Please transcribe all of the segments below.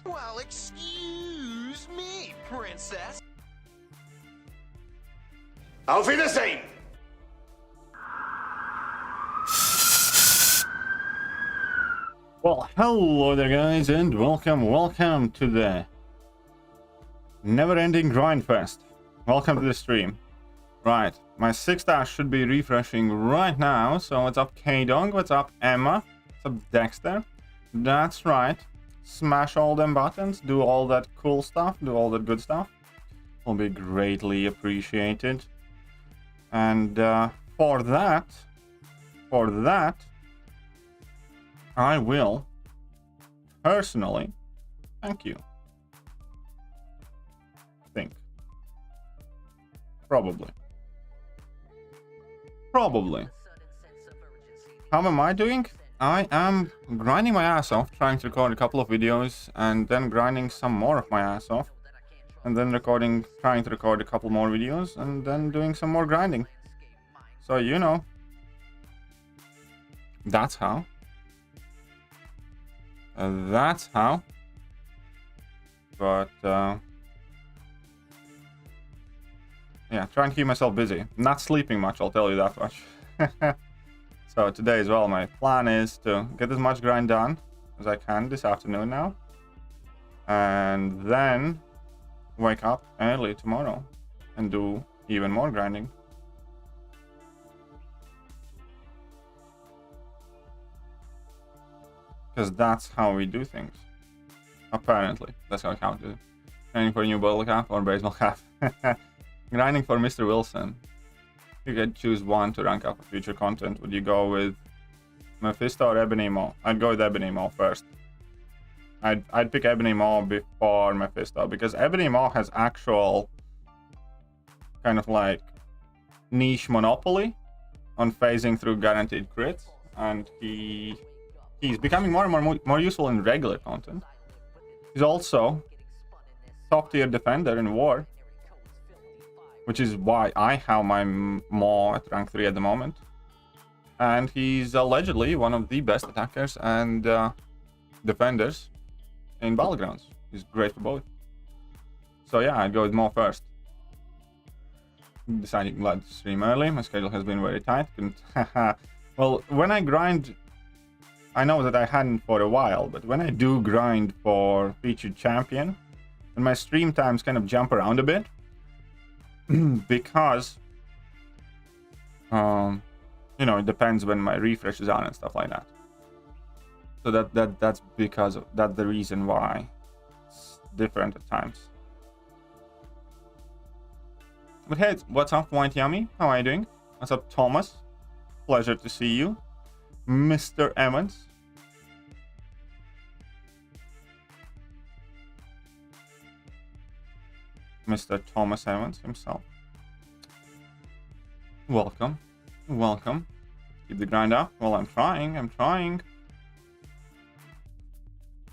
Well, excuse me, princess. Auf Wiedersehen! Well, hello there guys, and welcome to the never-ending grind fest. Welcome to the stream. Right, my 6 should be refreshing right now. So what's up, K-Dong? What's up, Emma? What's up, Dexter? That's right. Smash all them buttons, do all that cool stuff, do all that good stuff. Will be greatly appreciated. And for that, I will personally thank you. Think. Probably. How am I doing? I am grinding my ass off, trying to record a couple of videos, and then grinding some more of my ass off, and then trying to record a couple more videos, and then doing some more grinding. So, you know, that's how. But, yeah, trying to keep myself busy. Not sleeping much, I'll tell you that much. So today as well, my plan is to get as much grind done as I can this afternoon now. And then wake up early tomorrow and do even more grinding. Because that's how we do things. Apparently. That's how I count it. Grinding for a new bottle cap or baseball cap. Grinding for Mr. Wilson. You could choose one to rank up for future content. Would you go with Mephisto or Ebony Maw? I'd go with Ebony Maw first. I'd pick Ebony Maw before Mephisto, because Ebony Maw has actual kind of like niche monopoly on phasing through guaranteed crits, and he's becoming more and more useful in regular content. He's also top tier defender in war, which is why I have my Maw at rank 3 at the moment. And he's allegedly one of the best attackers and defenders in Battlegrounds. He's great for both. So yeah, I'd go with Maw first. Deciding glad to stream early. My schedule has been very tight. Well, when I grind, I know that I hadn't for a while, but when I do grind for featured champion, and my stream times kind of jump around a bit, because you know, it depends when my refresh is on and stuff like that. So that's because that's the reason why it's different at times. But hey, what's up, White Yummy? How are you doing? What's up, Thomas? Pleasure to see you. Mr. Evans. Mr. Thomas Evans himself. Welcome. Keep the grind up. Well, I'm trying.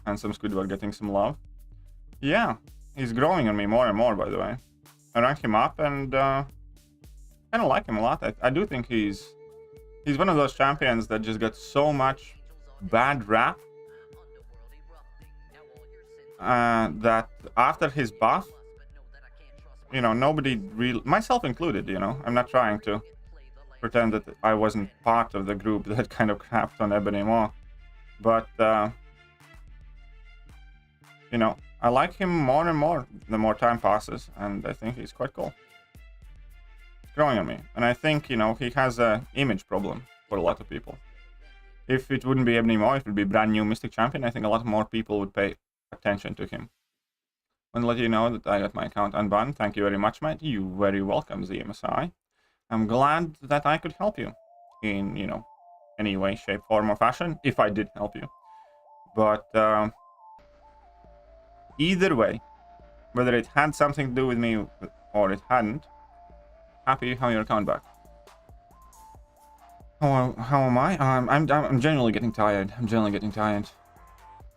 Handsome Squidward getting some love. Yeah, he's growing on me more and more, by the way. I ranked him up and kind of like him a lot. I do think he's one of those champions that just got so much bad rap that after his buff, you know, nobody really, myself included, you know, I'm not trying to pretend that I wasn't part of the group that kind of crapped on Ebony Maw, but you know, I like him more and more the more time passes, and I think he's quite cool. It's growing on me, and I think, you know, he has an image problem for a lot of people. If it wouldn't be Ebony Maw, if it would be brand new Mystic Champion, I think a lot more people would pay attention to him. I want to let you know that I got my account unbanned. Thank you very much, mate. You're very welcome, ZMSI. I'm glad that I could help you in, you know, any way, shape, form, or fashion, if I did help you. But either way, whether it had something to do with me or it hadn't, happy you have your account back. How am I? I'm genuinely getting tired.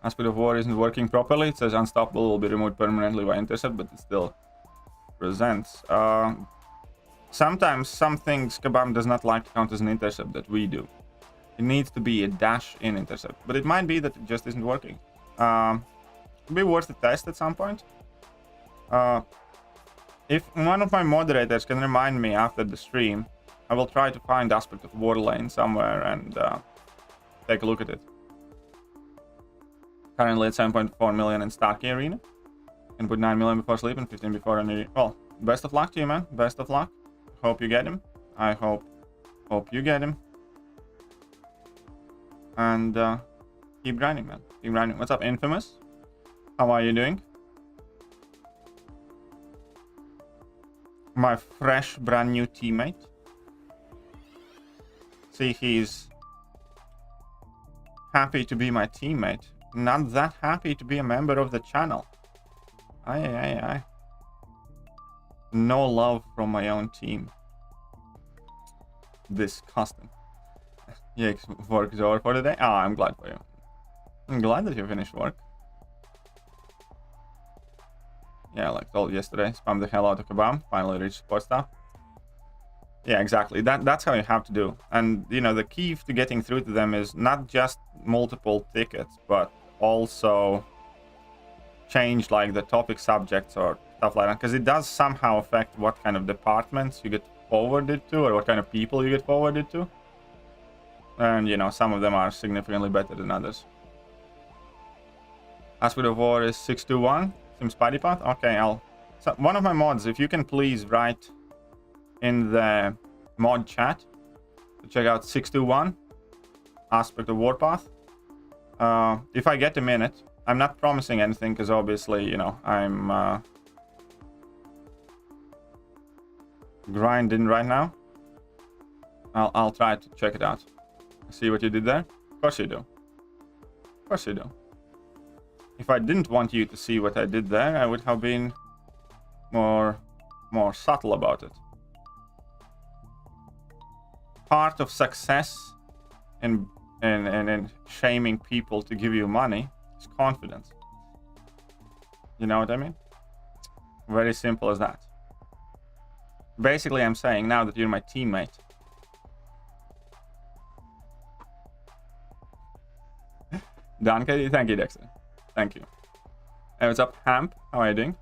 Aspect of War isn't working properly. It says Unstoppable will be removed permanently by Intercept, but it still presents. Sometimes some things Kabam does not like to count as an intercept that we do. It needs to be a dash in intercept, but it might be that it just isn't working. It'd be worth a test at some point. If one of my moderators can remind me after the stream, I will try to find aspect of water lane somewhere and take a look at it. Currently at 7.4 million in Starkey Arena. Can put 9 million before sleep and 15 before any... Well, best of luck to you, man. Best of luck. Hope you get him. I hope you get him. And keep grinding, man. Keep grinding. What's up, Infamous? How are you doing? My fresh, brand new teammate. See, he's happy to be my teammate. Not that happy to be a member of the channel. Aye. No love from my own team. Disgusting. Yeah, work is over for the day. I'm glad for you. I'm glad that you finished work. Yeah, like told yesterday, spam the hell out of Kabam. Finally reached support staff. Yeah, exactly. That's how you have to do. And, you know, the key to getting through to them is not just multiple tickets, but also change, like, the topic subjects or stuff like that. Because it does somehow affect what kind of departments you get forwarded to or what kind of people you get forwarded to. And, you know, some of them are significantly better than others. Aspect of War is 621. Sim Spidey Path. Okay, so one of my mods, if you can please write in the mod chat to check out 621 Aspect of Warpath. If I get a minute, I'm not promising anything because obviously, you know, I'm grinding right now. I'll try to check it out. See what you did there? Of course you do. Of course you do. If I didn't want you to see what I did there, I would have been more subtle about it. Part of success in shaming people to give you money is confidence. You know what I mean? Very simple as that. Basically, I'm saying now that you're my teammate. Danke, thank you, Dexter. Thank you. Hey, what's up, Hamp? How are you doing?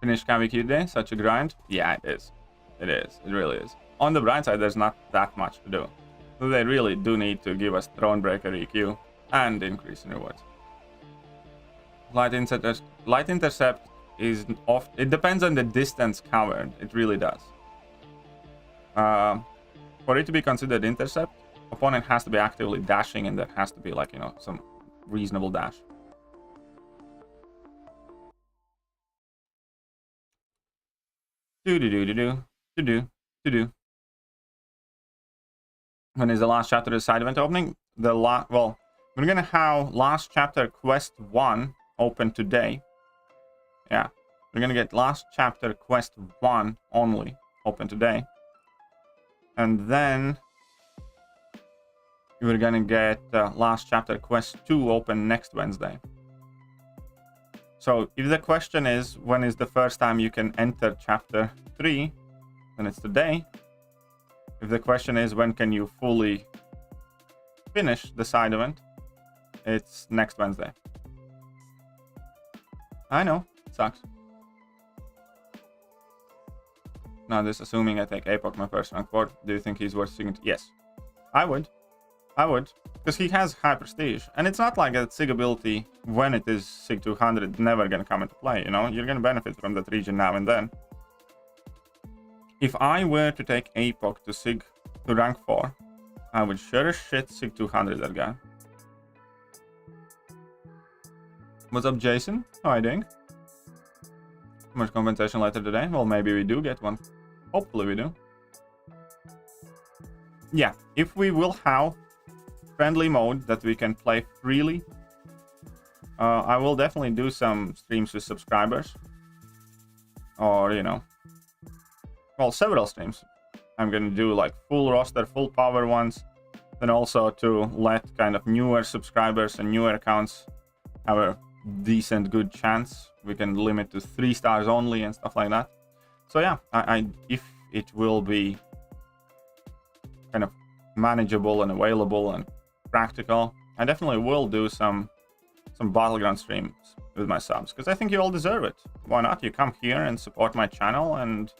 Finished KVQ day? Such a grind? Yeah, it is. It is. It really is. On the bright side, there's not that much to do. They really do need to give us Thronebreaker EQ and increase in rewards. Light intercept is off. It depends on the distance covered. It really does. For it to be considered intercept, opponent has to be actively dashing, and there has to be, like, you know, some reasonable dash. Do. When is the last chapter of the side event opening? Well, we're gonna have last chapter quest 1 open today. Yeah, we're gonna get last chapter quest 1 only open today, and then we're gonna get last chapter quest 2 open next Wednesday. So if the question is when is the first time you can enter chapter 3, then it's today. If the question is when can you fully finish the side event, it's next Wednesday. I know, it sucks. Now this assuming I take APOC my first rank 4, do you think he's worth SIG? Yes, I would, because he has high prestige, and it's not like that SIG ability when it is SIG 200 never gonna come into play. You know, you're gonna benefit from that region now and then. If I were to take APOC to SIG to rank 4, I would sure as shit SIG 200 that guy. What's up, Jason? How are you doing? How much compensation later today? Well, maybe we do get one. Hopefully we do. Yeah, if we will have friendly mode that we can play freely, I will definitely do some streams with subscribers. Or, you know, well, several streams. I'm gonna do like full roster, full power ones. Then also to let kind of newer subscribers and newer accounts have a decent good chance. We can limit to 3 stars only and stuff like that. So yeah, if it will be kind of manageable and available and practical, I definitely will do some Battleground streams with my subs, because I think you all deserve it. Why not? You come here and support my channel, and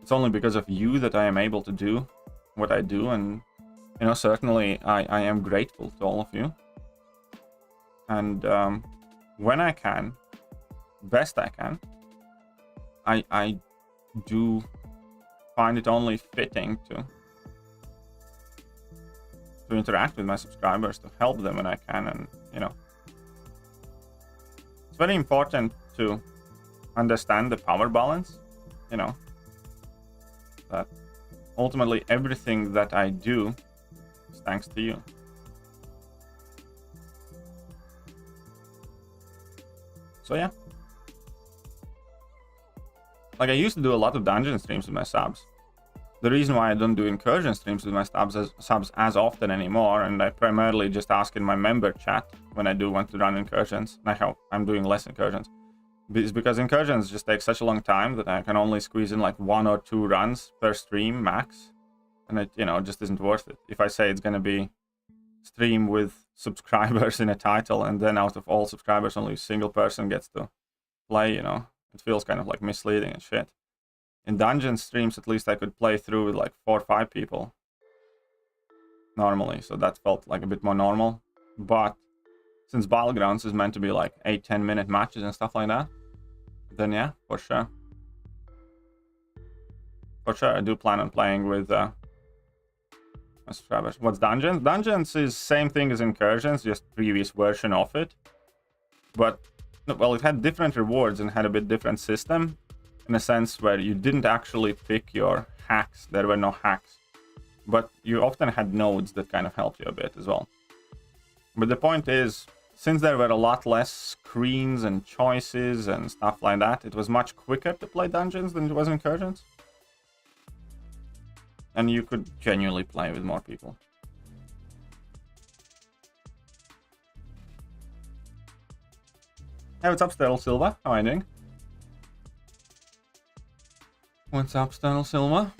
it's only because of you that I am able to do what I do, and you know, certainly I am grateful to all of you. And when I can, best I can, I do find it only fitting to interact with my subscribers, to help them when I can. And you know, it's very important to understand the power balance, you know, that ultimately everything that I do is thanks to you. So yeah, like I used to do a lot of dungeon streams with my subs. The reason why I don't do incursion streams with my subs as often anymore, and I primarily just ask in my member chat when I do want to run incursions. I'm doing less incursions, is because incursions just take such a long time that I can only squeeze in like 1 or 2 runs per stream max, and it, you know, just isn't worth it. If I say it's gonna be stream with subscribers in a title, and then out of all subscribers only a single person gets to play, you know, it feels kind of like misleading and shit. In dungeon streams, at least I could play through with like 4 or 5 people normally, so that felt like a bit more normal. But since Battlegrounds is meant to be like 8-10 minute matches and stuff like that, then yeah, for sure. For sure, I do plan on playing with my subscribers. What's Dungeons? Dungeons is same thing as Incursions, just previous version of it. But, well, it had different rewards and had a bit different system, in a sense where you didn't actually pick your hacks. There were no hacks, but you often had nodes that kind of helped you a bit as well. But the point is, since there were a lot less screens and choices and stuff like that, it was much quicker to play dungeons than it was incursions. And you could genuinely play with more people. Hey, what's up, Sterl Silva? How are you doing? What's up, Sterl Silva?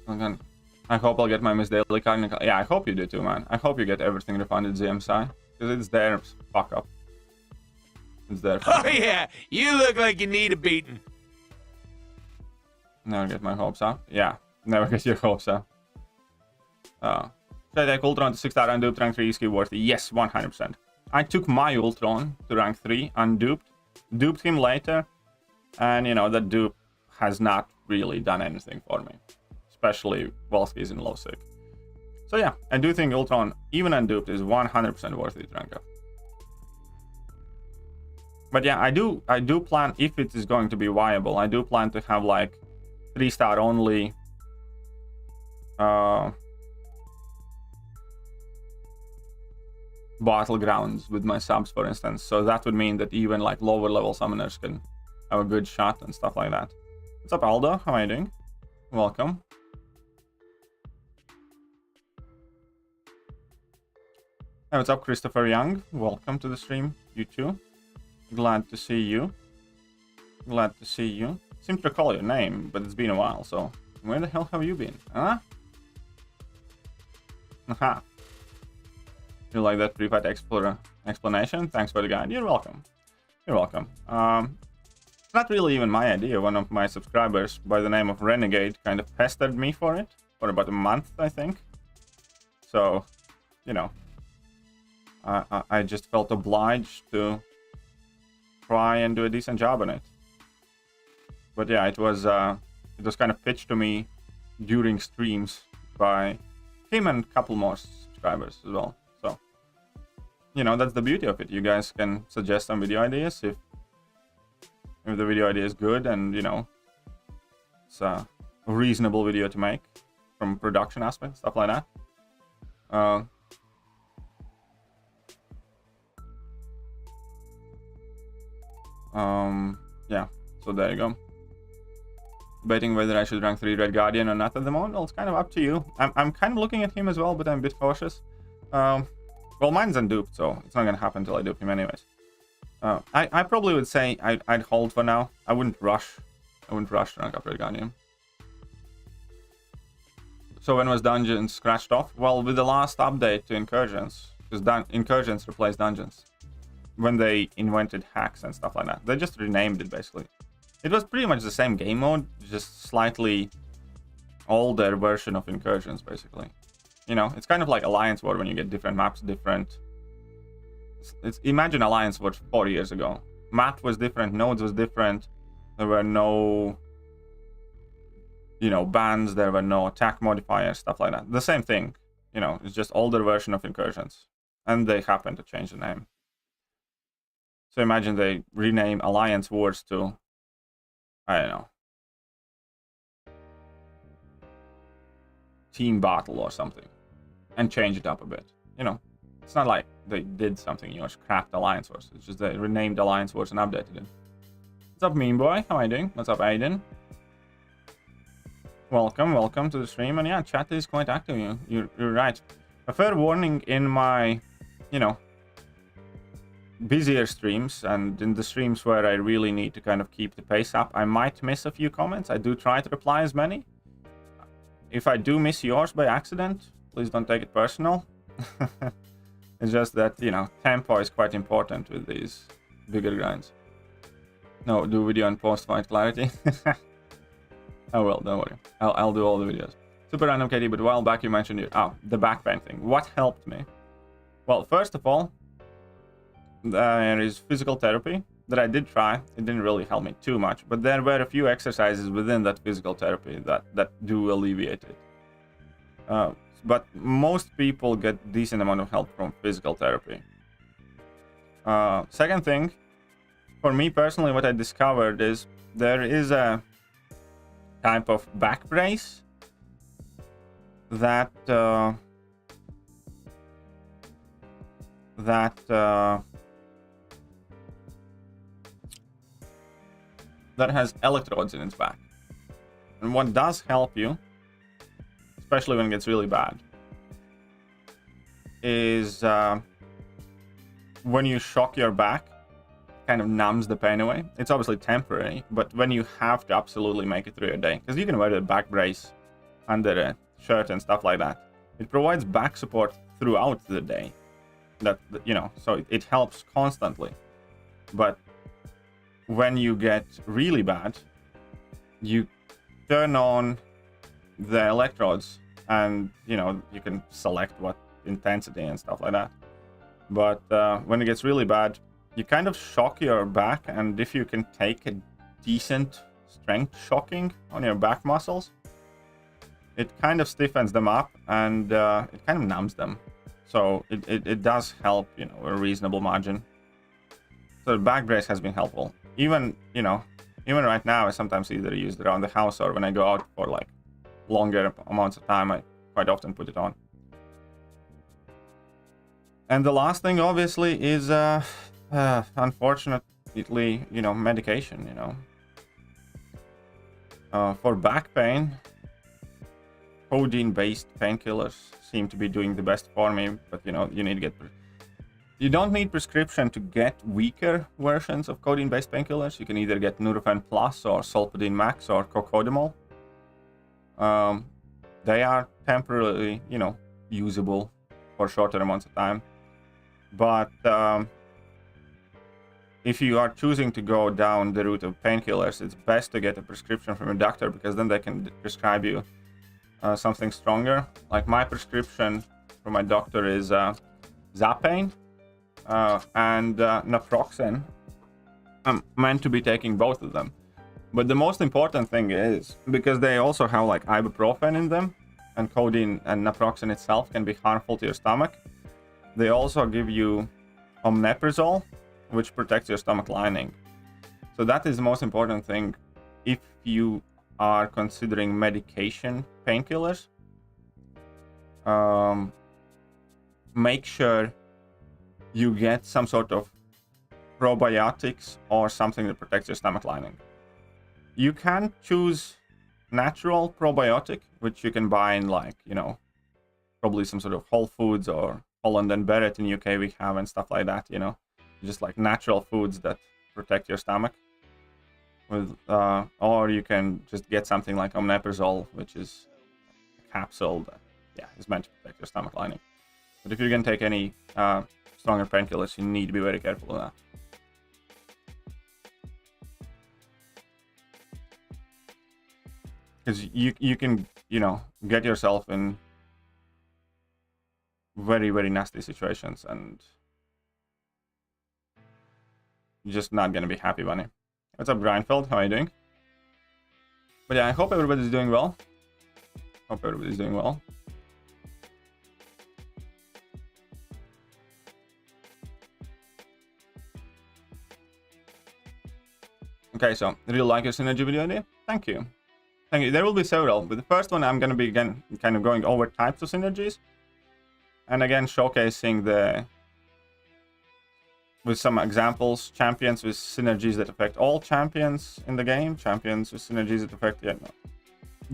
Again, I hope I'll get my Miss Daily card. Yeah, I hope you do too, man. I hope you get everything refunded, ZMSI. Because it's their fuck up. It's their fuck up. Oh yeah, you look like you need a beating. Never get my hopes up. Yeah, never get your hopes up. Should I take Ultron to 6-star unduped rank 3 ski worthy? Yes, 100%. I took my Ultron to rank 3 unduped, duped him later, and you know, that dupe has not really done anything for me, especially whilst he's in low sick. So yeah, I do think Ultron, even unduped, is 100% worthy to rank up. But yeah, I do plan, if it is going to be viable, I do plan to have like 3-star only battlegrounds with my subs, for instance. So that would mean that even like lower level summoners can have a good shot and stuff like that. What's up, Aldo? How are you doing? Welcome. Hey, what's up, Christopher Young? Welcome to the stream, you too. Glad to see you. Glad to see you. Seem to recall your name, but it's been a while, so where the hell have you been? Huh? Aha. You like that pre-fight explanation? Thanks for the guide. You're welcome. You're welcome. It's not really even my idea. One of my subscribers by the name of Renegade kind of pestered me for it for about a month, I think. So, you know, I just felt obliged to try and do a decent job on it. But yeah, it was kind of pitched to me during streams by him and a couple more subscribers as well. So, you know, that's the beauty of it. You guys can suggest some video ideas if the video idea is good, and you know, it's a reasonable video to make from production aspect, stuff like that. Yeah, so there you go. Debating whether I should rank 3 Red Guardian or not at the moment. Well, it's kind of up to you. I'm kind of looking at him as well, but I'm a bit cautious. Well, mine's unduped, so it's not gonna happen until I dupe him anyways. I probably would say I'd hold for now. I wouldn't rush. I wouldn't rush to rank up Red Guardian. So when was Dungeons scratched off? Well, with the last update to Incursions, because Incursions replaced Dungeons. When they invented hacks and stuff like that. They just renamed it, basically. It was pretty much the same game mode, just slightly older version of Incursions, basically. You know, it's kind of like Alliance War when you get different maps, different... Imagine Alliance War 4 years ago. Map was different, nodes was different. There were no... You know, bans, there were no attack modifiers, stuff like that. The same thing. You know, it's just older version of Incursions. And they happened to change the name. So imagine they rename Alliance Wars to, I don't know, Team Battle or something, and change it up a bit. You know, it's not like they did something, you know, scrapped Alliance Wars. It's just they renamed Alliance Wars and updated it. What's up, Mean Boy? How are you doing? What's up, Aiden? Welcome to the stream. And yeah, chat is quite active. You're right. A fair warning, in my, you know, busier streams and in the streams where I really need to kind of keep the pace up, I might miss a few comments. I do try to reply as many. If I do miss yours by accident, please don't take it personal. It's just that, you know, tempo is quite important with these bigger grinds. No, do video and post-fight clarity. I will, don't worry. I'll do all the videos. Super random, Katie, but a while back you mentioned the back pain thing. What helped me? Well, first of all, there is physical therapy that I did try. It didn't really help me too much, but there were a few exercises within that physical therapy that do alleviate it. But most people get decent amount of help from physical therapy. Second thing, for me personally, what I discovered is there is a type of back brace that has electrodes in its back. And what does help you, especially when it gets really bad, is when you shock your back, kind of numbs the pain away. It's obviously temporary, but when you have to absolutely make it through your day, because you can wear the back brace under a shirt and stuff like that, it provides back support throughout the day. That, you know, so it helps constantly. But when you get really bad, you turn on the electrodes and, you know, you can select what intensity and stuff like that. But when it gets really bad, you kind of shock your back, and if you can take a decent strength shocking on your back muscles, it kind of stiffens them up and it kind of numbs them. So it does help, you know, a reasonable margin. So the back brace has been helpful. Even, you know, even right now, I sometimes either use it around the house, or when I go out for like longer amounts of time, I quite often put it on. And the last thing, obviously, is unfortunately, you know, medication. You know, for back pain, codeine-based painkillers seem to be doing the best for me. But you know, you need to get. You don't need prescription to get weaker versions of codeine-based painkillers. You can either get Nurofen Plus or Solpadeine Max or Cocodamol. They are temporarily, you know, usable for shorter amounts of time. But if you are choosing to go down the route of painkillers, it's best to get a prescription from a doctor, because then they can prescribe you something stronger. Like my prescription from my doctor is Zapane and naproxen. I'm meant to be taking both of them. But the most important thing is, because they also have like ibuprofen in them, and codeine and naproxen itself can be harmful to your stomach, they also give you omeprazole, which protects your stomach lining. So that is the most important thing if you are considering medication painkillers. Make sure you get some sort of probiotics or something that protects your stomach lining. You can choose natural probiotic, which you can buy in, like, you know, probably some sort of Whole Foods or Holland and Barrett in UK we have and stuff like that, you know, just like natural foods that protect your stomach. With or you can just get something like omeprazole, which is capsule that, yeah, is meant to protect your stomach lining. But if you're going to take any stronger painkillers, you need to be very careful of that. Because you can, you know, get yourself in very, very nasty situations, and you're just not going to be happy, Bunny. What's up, Grindfeld? How are you doing? But yeah, I hope everybody's doing well. Hope everybody's doing well. Okay, so really like your synergy video idea. Thank you. Thank you. There will be several, but the first one I'm going to be again kind of going over types of synergies, and again showcasing the with some examples, champions with synergies that affect all champions in the game, champions with synergies that affect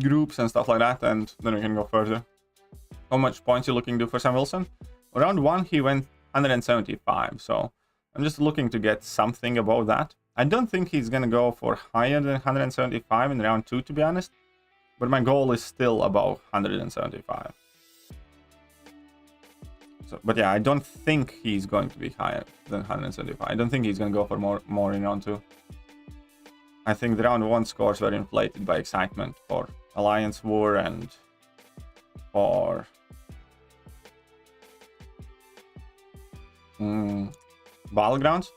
groups and stuff like that, and then we can go further. How much points you looking to for Sam Wilson? Round 1 he went 175, so I'm just looking to get something above that. I don't think he's gonna go for higher than 175 in round 2, to be honest, but my goal is still above 175. So, but yeah, I don't think he's going to be higher than 175. I don't think he's gonna go for more in round 2. I think the round 1 scores were inflated by excitement for Alliance War and for Battlegrounds.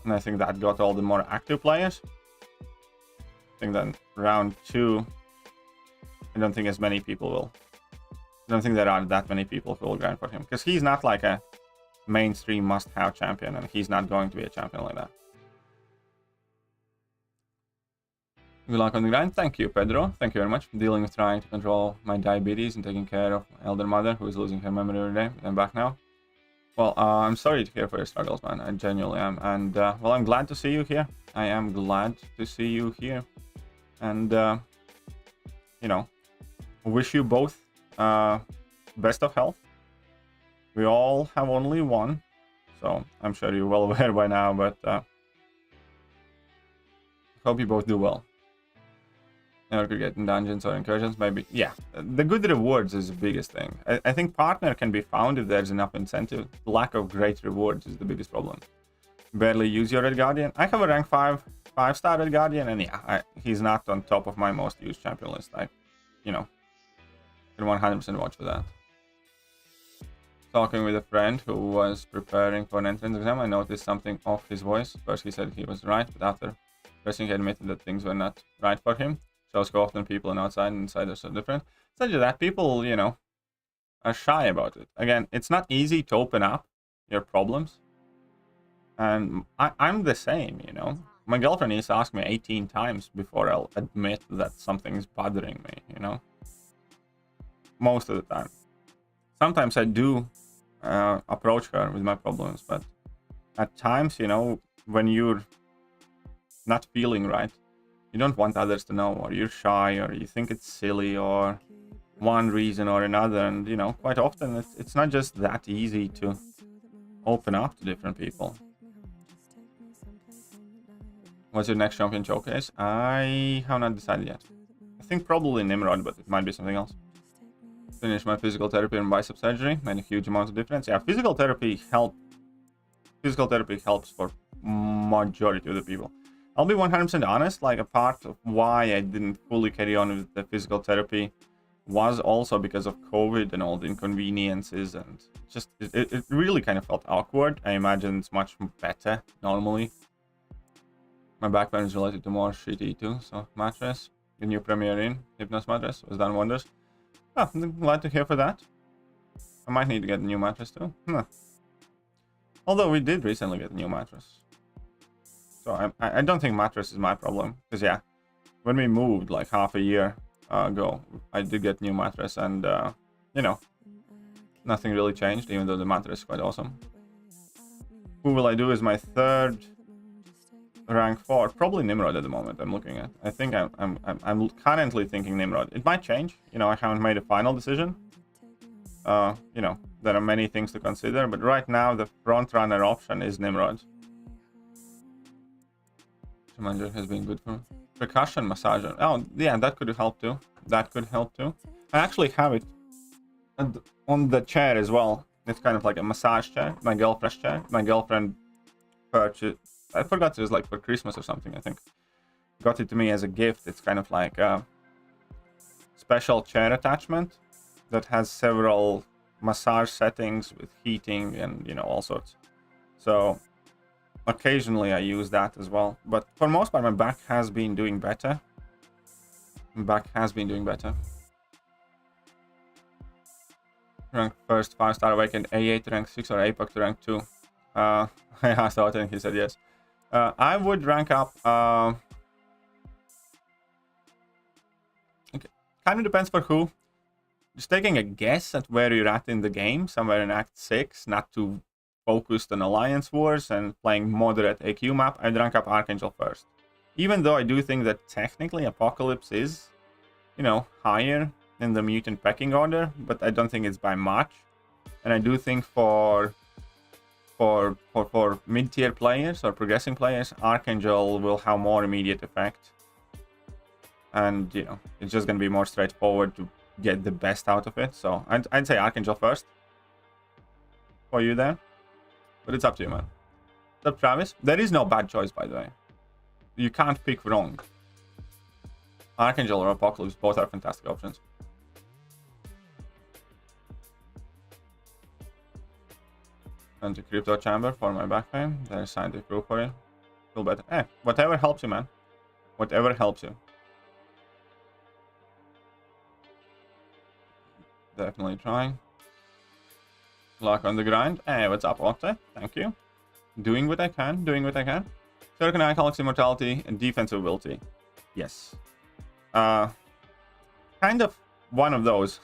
And I think that got all the more active players. I think then round 2, I don't think as many people will. I don't think there are that many people who will grind for him, because he's not like a mainstream must-have champion, and he's not going to be a champion like that. Good luck on the grind. Thank you, Pedro. Thank you very much. Dealing with trying to control my diabetes and taking care of my elder mother who is losing her memory every day. I'm back now. Well, I'm sorry to hear for your struggles, man. I genuinely am. And, well, I'm glad to see you here. I am glad to see you here. And, you know, wish you both best of health. We all have only one, so I'm sure you're well aware by now, but hope you both do well. Never could get in dungeons or incursions, maybe. Yeah, the good rewards is the biggest thing. I think partner can be found if there's enough incentive. Lack of great rewards is the biggest problem. Barely use your Red Guardian. I have a rank 5-star Red Guardian, and yeah, he's not on top of my most used champion list. I, you know, can 100% watch for that. Talking with a friend who was preparing for an entrance exam, I noticed something off his voice. First he said he was right, but after pressing he admitted that things were not right for him. Shows how often people on outside and inside are so different. It's not just that, people, you know, are shy about it. Again, it's not easy to open up your problems. And I'm the same, you know. My girlfriend needs to ask me 18 times before I'll admit that something's bothering me, you know. Most of the time. Sometimes I do approach her with my problems, but at times, you know, when you're not feeling right, you don't want others to know, or you're shy, or you think it's silly, or one reason or another. And, you know, quite often it's not just that easy to open up to different people. What's your next champion showcase? I have not decided yet. I think probably Nimrod, but it might be something else. Finished my physical therapy and bicep surgery. Made a huge amount of difference. Yeah, physical therapy helps for majority of the people. I'll be 100% honest, like a part of why I didn't fully carry on with the physical therapy was also because of COVID and all the inconveniences, and just it really kind of felt awkward. I imagine it's much better normally. My back pain is related to more shitty too, so mattress. The new Premier Inn Hypnos mattress was done wonders. Oh, I'm glad to hear for that. I might need to get a new mattress too. Although we did recently get a new mattress. So I don't think mattress is my problem. Because yeah, when we moved like half a year ago, I did get a new mattress, and you know, nothing really changed, even though the mattress is quite awesome. Who will I do as my third rank 4? Probably Nimrod at the moment. I'm looking at. I think I'm currently thinking Nimrod. It might change. You know, I haven't made a final decision. You know, there are many things to consider, but right now the front runner option is Nimrod. Manager has been good for percussion massager. Oh yeah, that could help too. That could help too. I actually have it on the chair as well. It's kind of like a massage chair, my girlfriend's chair. My girlfriend purchased, I forgot it was like for Christmas or something, I think. Got it to me as a gift. It's kind of like a special chair attachment that has several massage settings with heating and, you know, all sorts. So occasionally I use that as well. But for most part, my back has been doing better. Rank first, 5-star awakened, A8 to rank 6 or APOC to rank 2. I asked out and he said yes. I would rank up. Okay. Kind of depends for who. Just taking a guess at where you're at in the game, somewhere in Act 6, not too focused on Alliance Wars and playing moderate AQ map, I'd rank up Archangel first. Even though I do think that technically Apocalypse is, you know, higher in the mutant pecking order, but I don't think it's by much. And I do think for mid-tier players or progressing players, Archangel will have more immediate effect. And, you know, it's just going to be more straightforward to get the best out of it. So I'd say Archangel first for you there. But it's up to you, man. What's up, Travis? There is no bad choice, by the way. You can't pick wrong. Archangel or Apocalypse, both are fantastic options. And the crypto chamber for my back pain. There's scientific proof for it. Feel better. Whatever helps you, man. Whatever helps you. Definitely trying. Luck on the grind. Hey, what's up, Otte? Thank you. Doing what I can. Circle Iconics Immortality and Defensive Ability. Yes. Kind of one of those.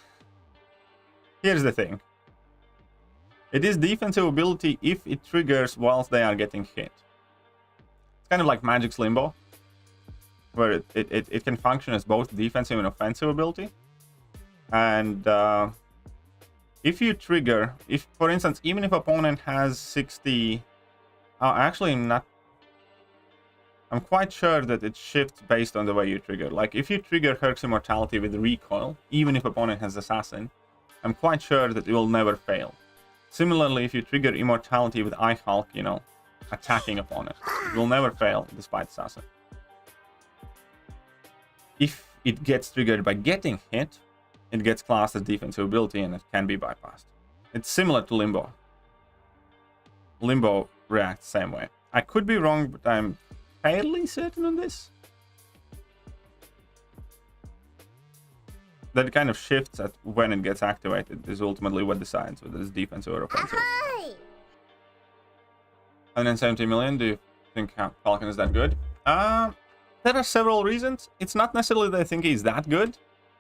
Here's the thing. It is defensive ability if it triggers whilst they are getting hit. It's kind of like Magic's Limbo, where it can function as both defensive and offensive ability. And if you trigger, if for instance, even if opponent has 60, actually not, I'm quite sure that it shifts based on the way you trigger. Like if you trigger Herc's Immortality with recoil, even if opponent has Assassin, I'm quite sure that it will never fail. Similarly, if you trigger Immortality with iHulk, you know, attacking opponent, it will never fail despite Assassin. If it gets triggered by getting hit, it gets classed as defensive ability and it can be bypassed. It's similar to Limbo. Limbo reacts the same way. I could be wrong, but I'm fairly certain on this. That kind of shifts at when it gets activated is ultimately what decides whether it's defensive or offensive. 170 million, do you think Falcon is that good? There are several reasons. It's not necessarily that I think he's that good.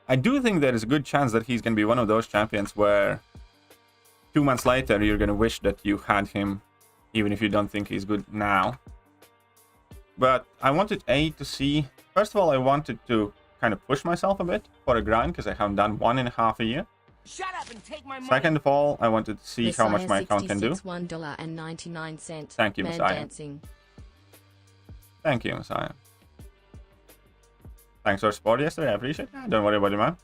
I do think there is a good chance that he's going to be one of those champions where 2 months later you're going to wish that you had him, even if you don't think he's good now. But I wanted to see, first of all, I wanted to kind of push myself a bit for a grind because I haven't done 1.5 a year. Shut up and take my money. Second of all, I wanted to see how much my account can do. $1.99. Thank you, Messiah. Thank you, Messiah. Thanks for support yesterday. I appreciate it. Don't worry about it, man.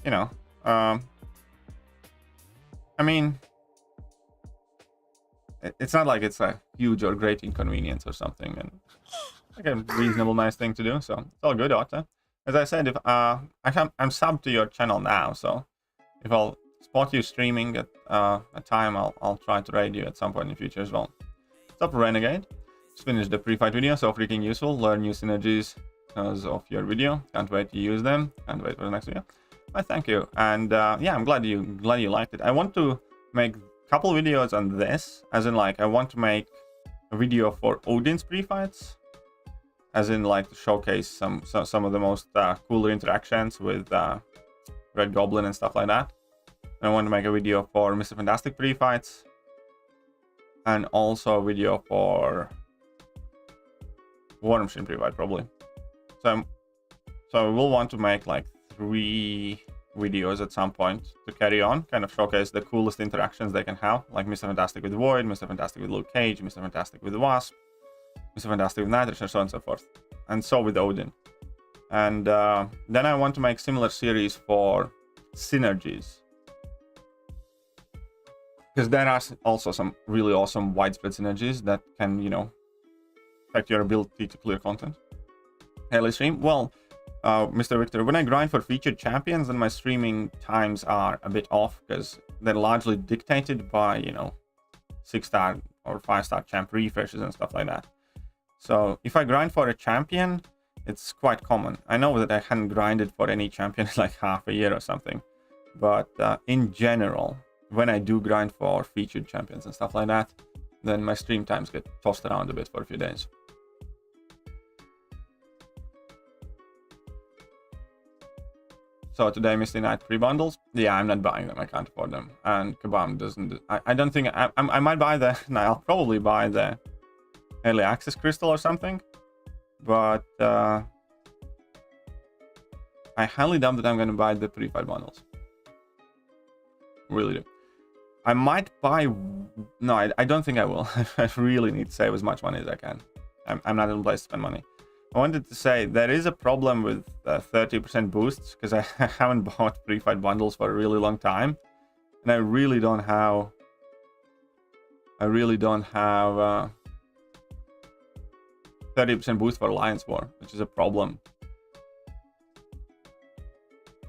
You know, I mean, it's not like it's a huge or great inconvenience or something, and like a reasonable, nice thing to do. So it's all good, Otta. As I said, if I'm subbed to your channel now, so if I'll spot you streaming at a time, I'll try to raid you at some point in the future as well. What's up, Renegade? Just finished the pre-fight video, so freaking useful. Learn new synergies because of your video. Can't wait to use them. Can't wait for the next video. But thank you, and yeah, I'm glad you liked it. I want to make a couple videos on this, as in like I want to make a video for Odin's pre-fights, as in like to showcase some of the most cooler interactions with Red Goblin and stuff like that. And I want to make a video for Mr. Fantastic pre-fights, and also a video for War Machine pre-fight probably. So I will want to make like 3 videos at some point to carry on, kind of showcase the coolest interactions they can have, like Mr. Fantastic with Void, Mr. Fantastic with Luke Cage, Mr. Fantastic with Wasp, Mr. Fantastic with Nitrous, and so on and so forth. And so with Odin. And then I want to make similar series for synergies. Because there are also some really awesome widespread synergies that can, you know, affect your ability to clear content. Hey, stream. Well, Mr. Victor, when I grind for featured champions, then my streaming times are a bit off because they're largely dictated by, you know, 6-star or 5-star champ refreshes and stuff like that. So if I grind for a champion, it's quite common. I know that I hadn't grinded for any champion in like half a year or something, but in general, when I do grind for featured champions and stuff like that, then my stream times get tossed around a bit for a few days. So today, Misty Knight free bundles. Yeah, I'm not buying them. I can't afford them. And Kabam doesn't. I don't think I might buy the. No, I'll probably buy the early access crystal or something. But I highly doubt that I'm going to buy the pre-fight bundles. Really do. I might buy. No, I don't think I will. I really need to save as much money as I can. I'm not in a place to spend money. I wanted to say there is a problem with 30% boosts because I haven't bought pre-fight bundles for a really long time, and I really don't have 30% boost for Alliance War, which is a problem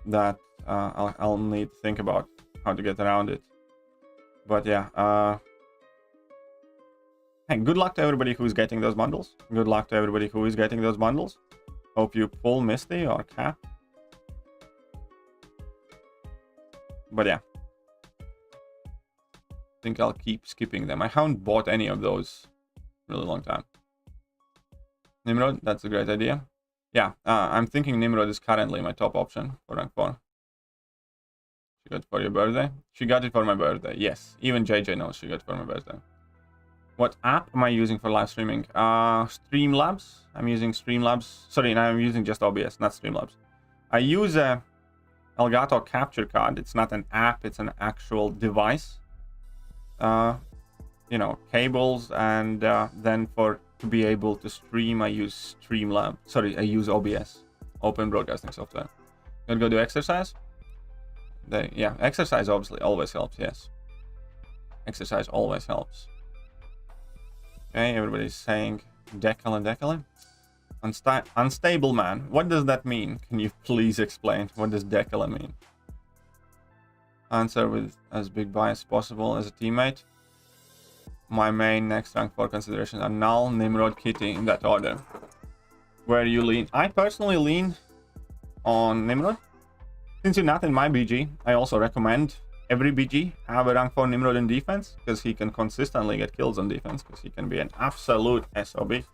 that I'll need to think about how to get around it. But yeah, hey, good luck to everybody who's getting those bundles. Good luck to everybody who is getting those bundles. Hope you pull Misty or Cap. But yeah, I think I'll keep skipping them. I haven't bought any of those in a really long time. Nimrod, that's a great idea. Yeah, I'm thinking Nimrod is currently my top option for rank 4. She got it for your birthday? She got it for my birthday, yes. Even JJ knows she got it for my birthday. What app am I using for live streaming? Streamlabs. I'm using Streamlabs. Sorry, no, I'm using just OBS, not Streamlabs. I use a Elgato capture card. It's not an app, it's an actual device. You know, cables, and then to be able to stream, I use Streamlabs. Sorry, I use OBS, Open Broadcasting Software. Gonna go do exercise? Yeah, exercise obviously always helps, yes. Exercise always helps. Okay, everybody's saying Decalen. Unstable man. What does that mean? Can you please explain? What does Decalen mean? Answer with as big buy as possible as a teammate. My main next rank 4 considerations are Null, Nimrod, Kitty, in that order. Where you lean? I personally lean on Nimrod. Since you're not in my BG, I also recommend every BG have a rank 4 Nimrod in defense, because he can consistently get kills on defense, because he can be an absolute SOB.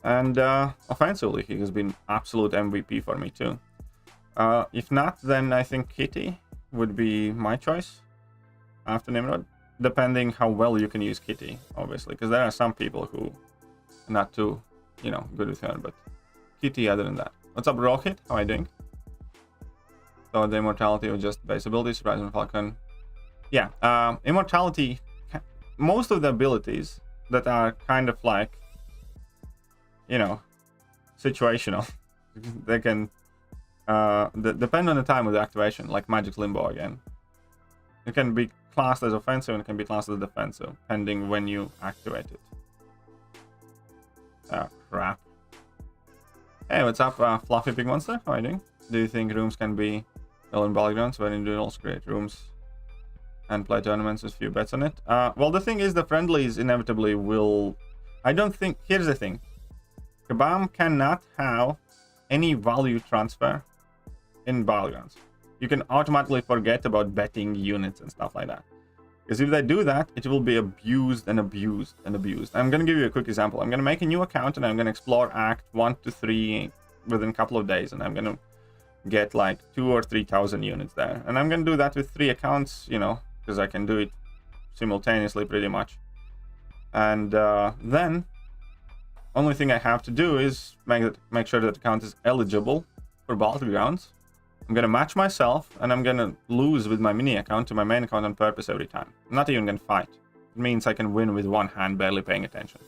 And offensively, he has been absolute MVP for me too. If not, then I think Kitty would be my choice after Nimrod, depending how well you can use Kitty, obviously, because there are some people who are not too, you know, good with her, but Kitty other than that. What's up, Rocket? How are you doing? So the immortality of just base abilities, Rise and Falcon. Yeah, immortality, most of the abilities that are kind of like, you know, situational, they can depend on the time of the activation, like Magic's Limbo again. It can be classed as offensive and it can be classed as defensive, depending when you activate it. Crap. Hey, what's up, Fluffy Big Monster? How are you doing? Do you think rooms can be in battlegrounds when individuals create rooms and play tournaments with few bets on it? Well, the thing is, the friendlies inevitably will. I don't think. Here's the thing: Kabam cannot have any value transfer in battlegrounds. You can automatically forget about betting units and stuff like that, because if they do that, it will be abused and abused and abused. I'm gonna give you a quick example. I'm gonna make a new account and I'm gonna explore Act 1 to 3 within a couple of days, and I'm gonna get like 2,000 or 3,000 units there, and I'm gonna do that with 3 accounts, you know, because I can do it simultaneously pretty much. And then only thing I have to do is make sure that the account is eligible for battlegrounds. I'm gonna match myself, and I'm gonna lose with my mini account to my main account on purpose every time. I'm not even gonna fight. It means I can win with one hand, barely paying attention.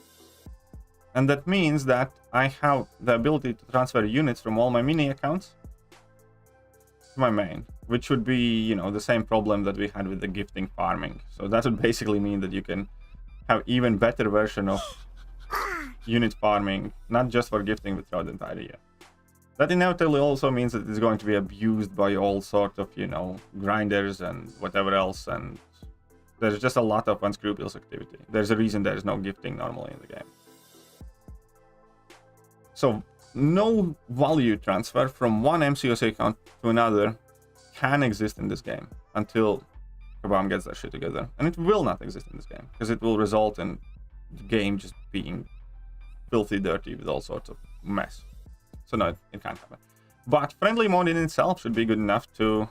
And that means that I have the ability to transfer units from all my mini accounts to my main, which would be, you know, the same problem that we had with the gifting farming. So that would basically mean that you can have even better version of unit farming, not just for gifting, but throughout the entire year. That inevitably also means that it's going to be abused by all sort of, you know, grinders and whatever else, and there's just a lot of unscrupulous activity. There's a reason there is no gifting normally in the game. So no value transfer from one MCOC account to another can exist in this game until Kabam gets that shit together. And it will not exist in this game, because it will result in the game just being filthy dirty with all sorts of mess. So no, it can't happen. But friendly mode in itself should be good enough to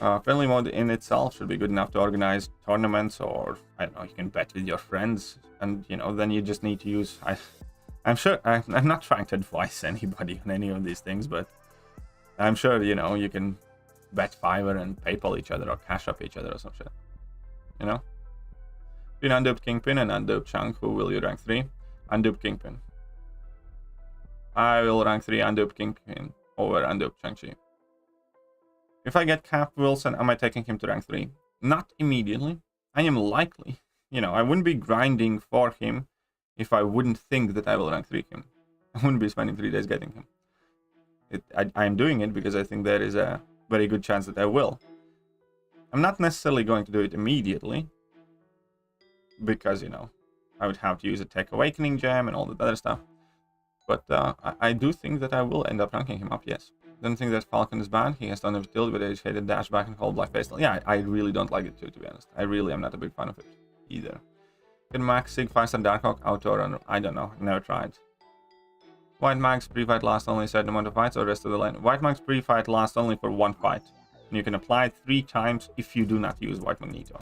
organize tournaments, or I don't know, you can bet with your friends, and you know, then you just need to use. I'm sure I'm not trying to advise anybody on any of these things, but I'm sure, you know, you can bet Fiverr and PayPal each other or Cash Up each other or some shit. You know, between unduped Kingpin and unduped Chunk, who will you rank 3? Unduped Kingpin. I will rank 3 unduped Kingpin over unduped Chang-Chi. If I get Cap Wilson, am I taking him to rank 3? Not immediately. I am likely. You know, I wouldn't be grinding for him if I wouldn't think that I will rank 3 him. I wouldn't be spending 3 days getting him. I am doing it because I think there is a very good chance that I will. I'm not necessarily going to do it immediately, because, you know, I would have to use a Tech Awakening gem and all that other stuff. But I do think that I will end up ranking him up, yes. Don't think that Falcon is bad. He has done a tilt with educated dash back and hold Black Fatal. Yeah, I really don't like it too, to be honest. I really am not a big fan of it either. Can Max Sig 5-star Darkhawk outdoor, and I don't know, never tried. White Max pre-fight lasts only a certain amount of fights or rest of the lane. White Max pre-fight lasts only for 1 fight. And you can apply it 3 times if you do not use White Magneto.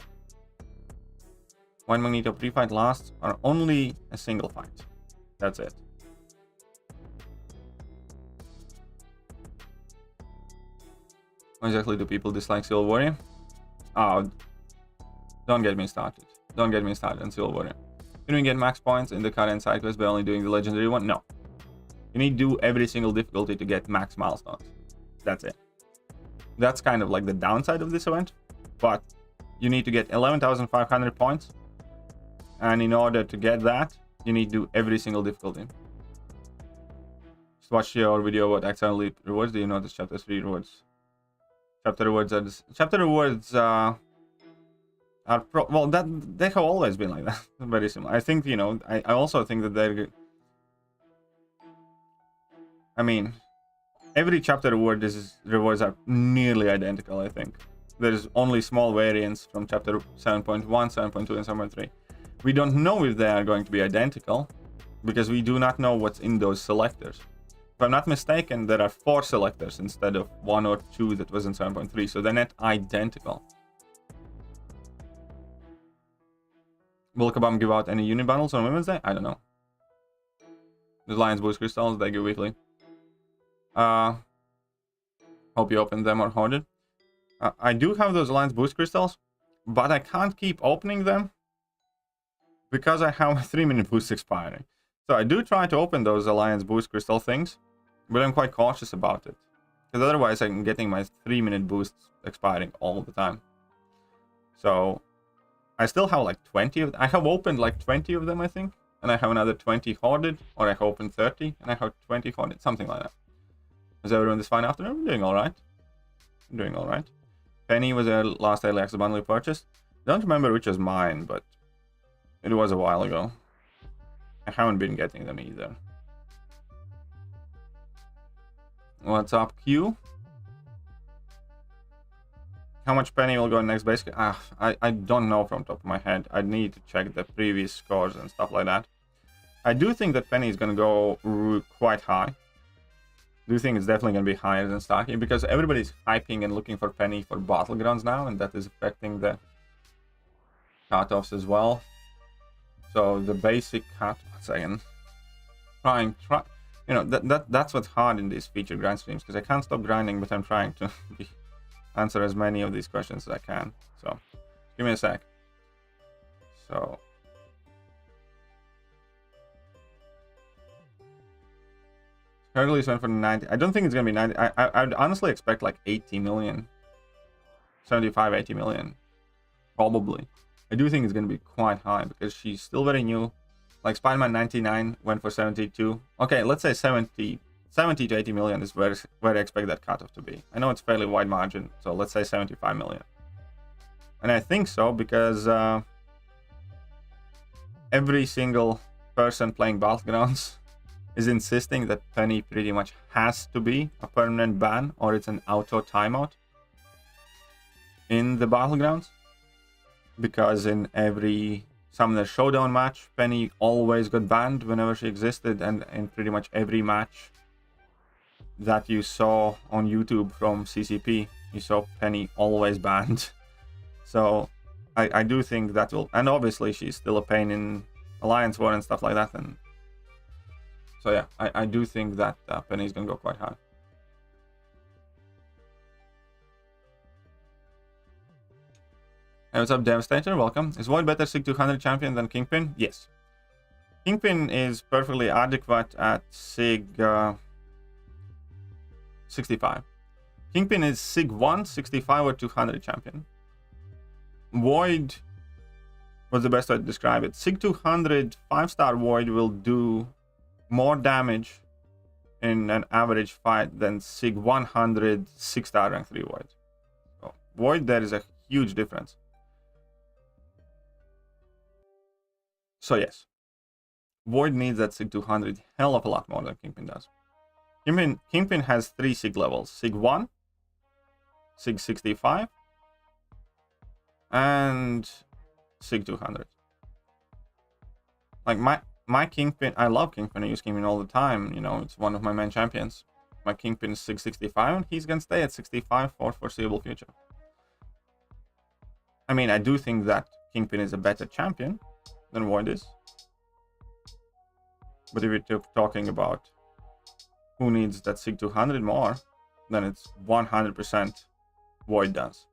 White Magneto pre-fight lasts are only a single fight. That's it. Why exactly do people dislike Silver Warrior? Oh, don't get me started. Don't get me started on Silver Warrior. Can we get max points in the current side quest by only doing the legendary one? No. You need to do every single difficulty to get max milestones. That's it. That's kind of like the downside of this event. But you need to get 11,500 points. And in order to get that, you need to do every single difficulty. Just watch your video about external rewards. Do you notice chapter 3 rewards? Chapter rewards are well, that they have always been like that. Very similar. I think, you know, I also think that they're, I mean, every chapter rewards are nearly identical. I think there's only small variants from chapter 7.1, 7.2, and 7.3. We don't know if they are going to be identical because we do not know what's in those selectors. If I'm not mistaken, there are 4 selectors instead of 1 or 2 that was in 7.3, so they're not identical. Will Kabam give out any unit bundles on Women's Day? I don't know. The Lions Boost Crystals, they give weekly. Hope you opened them or hoarded. I do have those Lions Boost Crystals, but I can't keep opening them because I have a 3-minute boost expiring. So I do try to open those Alliance Boost Crystal things, but I'm quite cautious about it. Because otherwise I'm getting my 3-minute boosts expiring all the time. So I still have like 20 of them. I have opened like 20 of them, I think. And I have another 20 hoarded, or I have opened 30, and I have 20 hoarded, something like that. Is everyone this fine afternoon? I'm doing alright. I'm doing alright. Penny was the last early access bundle we purchased. Don't remember which was mine, but it was a while ago. I haven't been getting them either. What's up, Q? How much Penny will go in next base? I don't know from top of my head. I need to check the previous scores and stuff like that. I do think that Penny is going to go quite high. Do think it's definitely going to be higher than Starkey because everybody's hyping and looking for Penny for Battlegrounds now, and that is affecting the cutoffs as well. So the basic cut, 1 second. Try. You know, that's what's hard in these featured grind streams because I can't stop grinding, but I'm trying to answer as many of these questions as I can. So give me a sec. So Hercules went for 90. I don't think it's gonna be 90. I'd honestly expect like 80 million. 75, 80 million. Probably. I do think it's gonna be quite high because she's still very new. Like Spider-Man 99 went for 72. Okay, let's say 70 to 80 million is where I expect that cutoff to be. I know it's fairly wide margin, so let's say 75 million. And I think so because every single person playing Battlegrounds is insisting that Penny pretty much has to be a permanent ban or it's an auto timeout in the Battlegrounds. Because in every Summoner Showdown match, Penny always got banned whenever she existed, and in pretty much every match that you saw on YouTube from CCP, you saw Penny always banned. So I do think that will, and obviously she's still a pain in Alliance War and stuff like that, and so yeah, I do think that Penny's gonna go quite high. Hey, what's up, Devastator? Welcome. Is Void better SIG 200 champion than Kingpin? Yes. Kingpin is perfectly adequate at SIG 65. Kingpin is SIG 1, 65 or 200 champion. Void was the best way to describe it. SIG 200 5-star Void will do more damage in an average fight than SIG 100 6-star rank 3 Void. So Void, there is a huge difference. So yes, Void needs that SIG 200 hell of a lot more than Kingpin does. Kingpin has 3 SIG levels: SIG 1, SIG 65, and SIG 200. Like my Kingpin, I love Kingpin, I use Kingpin all the time, you know, it's one of my main champions. My Kingpin is SIG 65 and he's gonna stay at 65 for foreseeable future. I mean, I do think that Kingpin is a better champion than Void is. But if you're talking about who needs that SIG 200 more, then it's 100% Void does.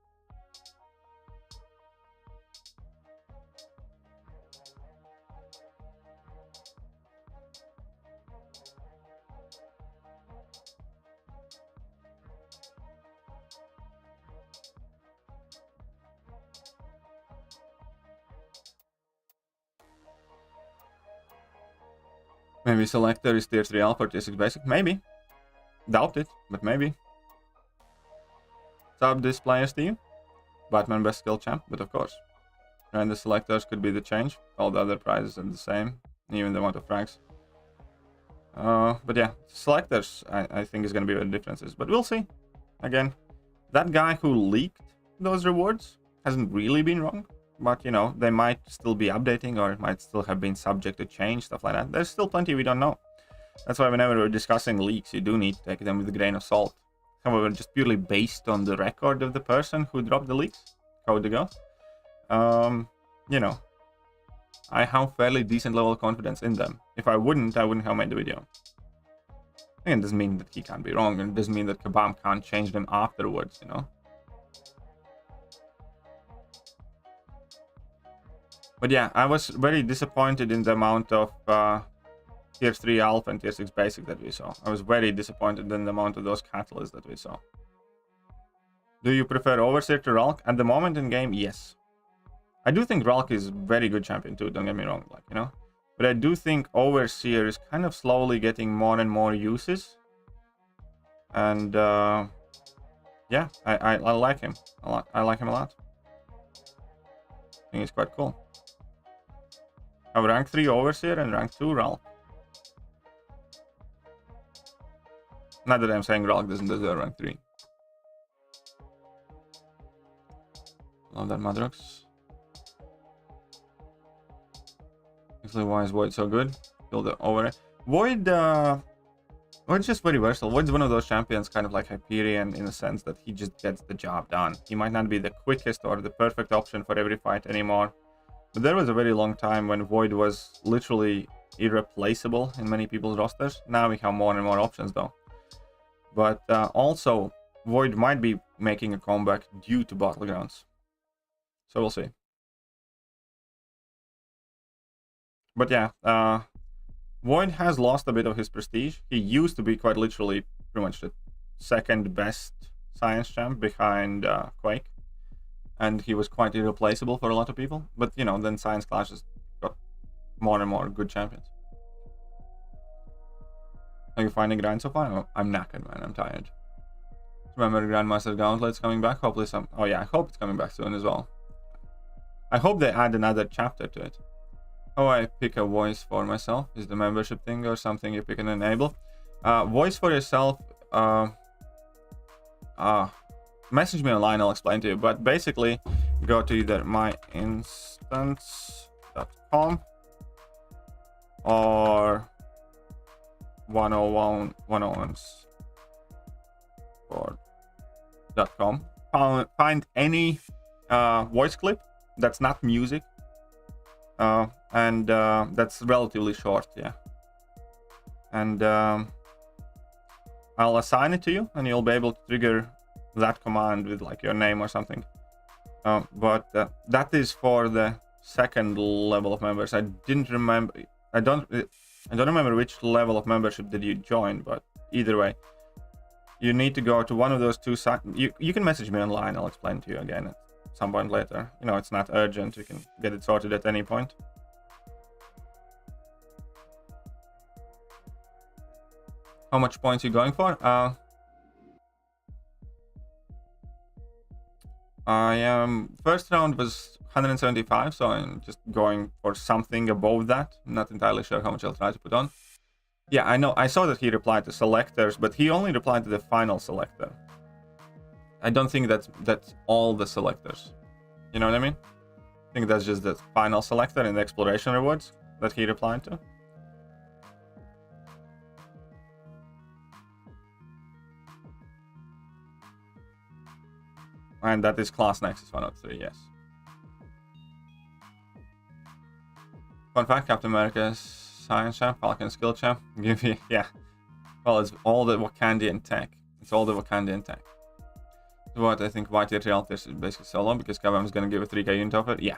Maybe Selector is tier 3 alpha or tier 6 basic? Maybe. Doubt it, but maybe. Sub this players to you. Batman best skill champ, but of course. And the Selectors could be the change. All the other prizes are the same, even the amount of frags. But yeah, Selectors I think is going to be where the difference is. But we'll see. Again, that guy who leaked those rewards hasn't really been wrong. But, you know, they might still be updating or it might still have been subject to change, stuff like that. There's still plenty we don't know. That's why whenever we're discussing leaks, you do need to take them with a grain of salt. However, just purely based on the record of the person who dropped the leaks, code to go, you know, I have fairly decent level of confidence in them. If I wouldn't have made the video. Again, it doesn't mean that he can't be wrong, and it doesn't mean that Kabam can't change them afterwards, you know. But yeah, I was very disappointed in the amount of tier 3 alpha and tier 6 basic that we saw. I was very disappointed in the amount of those catalysts that we saw. Do you prefer Overseer to Ralk? At the moment in game, yes. I do think Ralk is very good champion too, don't get me wrong, like, you know. But I do think Overseer is kind of slowly getting more and more uses. And yeah, I like him a lot. I like him a lot. I think he's quite cool. I have rank 3 Overseer and rank 2 Ralk. Not that I'm saying Ralk doesn't deserve rank 3. Love that Madrox. Actually, why is Void so good? Build it over. Void's just very versatile. Void's one of those champions, kind of like Hyperion, in a sense that he just gets the job done. He might not be the quickest or the perfect option for every fight anymore. But there was a very long time when Void was literally irreplaceable in many people's rosters. Now we have more and more options though. But also, Void might be making a comeback due to Battlegrounds. So we'll see. But yeah, Void has lost a bit of his prestige. He used to be quite literally pretty much the second best science champ behind Quake. And he was quite irreplaceable for a lot of people. But, you know, then Science Clashes got more and more good champions. Are you finding grind so far? Oh, I'm knackered, man. I'm tired. Remember Grandmaster Gauntlet's coming back? Hopefully some... Oh, yeah, I hope it's coming back soon as well. I hope they add another chapter to it. How I pick a voice for myself? Is the membership thing or something you pick and enable? Voice for yourself... message me online, I'll explain to you. But basically, go to either myinstance.com or 101.com. Find any voice clip that's not music. And that's relatively short, yeah. And I'll assign it to you, and you'll be able to trigger that command with like your name or something. But that is for the second level of members. I didn't remember. I don't remember which level of membership did you join, but either way, you need to go to one of those two sites. You can message me online. I'll explain to you again at some point later. You know, it's not urgent. You can get it sorted at any point. How much points are you going for? I am first round was 175, so I'm just going for something above that. I'm not entirely sure how much I'll try to put on. Yeah, I know. I saw that he replied to selectors, but he only replied to the final selector. I don't think that's all the selectors. You know what I mean? I think that's just the final selector in the exploration rewards that he replied to. And that is Class Nexus 103, yes. Fun fact, Captain America's Science Champ, Falcon Skill Champ, give you, yeah. Well, it's all the Wakandian tech. It's all the Wakandian tech. What I think White Tier is basically solo, because Kabam is going to give a 3k unit offer. Yeah.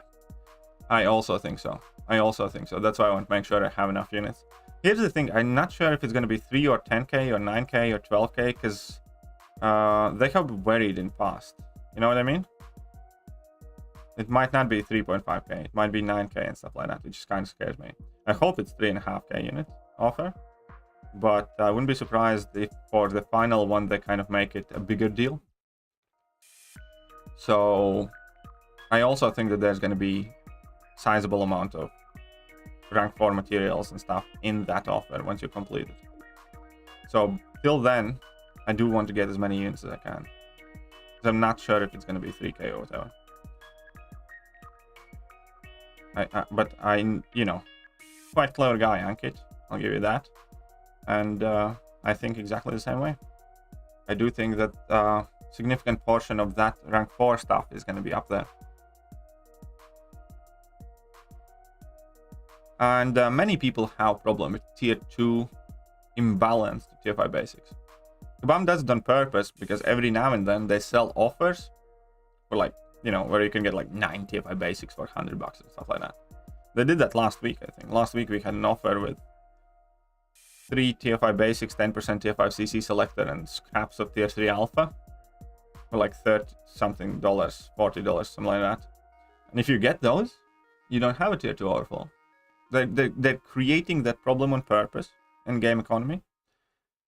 I also think so. That's why I want to make sure I have enough units. Here's the thing, I'm not sure if it's going to be 3 or 10k or 9k or 12k, because they have varied in past. You know what I mean? It might not be 3.5k, it might be 9k and stuff like that, which kind of scares me. I hope it's 3.5k unit offer, but I wouldn't be surprised if for the final one they kind of make it a bigger deal. So I also think that there's going to be sizable amount of rank 4 materials and stuff in that offer once you complete it. So till then, I do want to get as many units as I can. I'm not sure if it's going to be 3k or whatever. But you know, quite clever guy, Ankit. I'll give you that. And I think exactly the same way. I do think that significant portion of that rank 4 stuff is going to be up there. And many people have problem with tier 2 imbalance to tier 5 basics. Kabam does it on purpose because every now and then they sell offers for like, you know, where you can get like 9 tier 5 basics for $100 and stuff like that. They did that last week, I think. Last week we had an offer with 3 tier 5 basics, 10% tier 5 CC selector, and scraps of tier 3 alpha for like $30 something, $40, something like that. And if you get those, you don't have a tier 2 overflow. They're creating that problem on purpose in game economy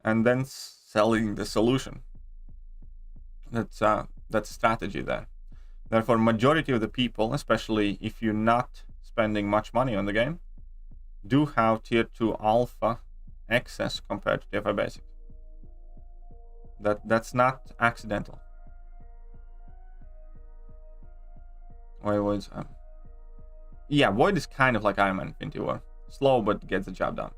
and then selling the solution. That's strategy there. Therefore, majority of the people, especially if you're not spending much money on the game, do have tier 2 alpha excess compared to tier 5 basic. That's not accidental. Void, yeah, Void is kind of like Iron Man Infinity War. Slow, but gets the job done.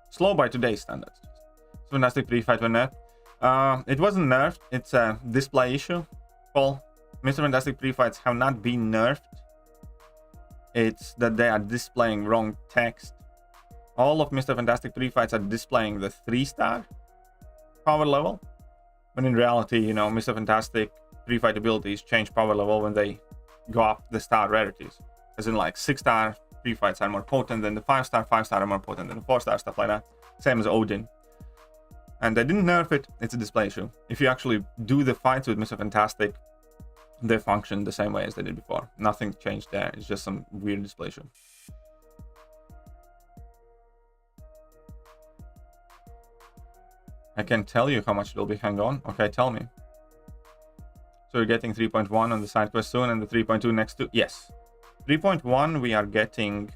Slow by today's standards. Fantastic pre-fight were nerfed. It wasn't nerfed, it's a display issue. Well, Mr. Fantastic pre-fights have not been nerfed. It's that they are displaying wrong text. All of Mr. Fantastic pre-fights are displaying the 3-star power level. When in reality, you know, Mr. Fantastic pre-fight abilities change power level when they go up the star rarities. As in, like, 6-star pre-fights are more potent than the 5-star, 5-star are more potent than the 4-star, stuff like that. Same as Odin. And they didn't nerf it, it's a display issue. If you actually do the fights with Mr. Fantastic, they function the same way as they did before. Nothing changed there, it's just some weird display issue. I can tell you how much it will be, hang on. Okay, tell me. So you're getting 3.1 on the side quest soon and the 3.2 next to... Yes. 3.1 we are getting...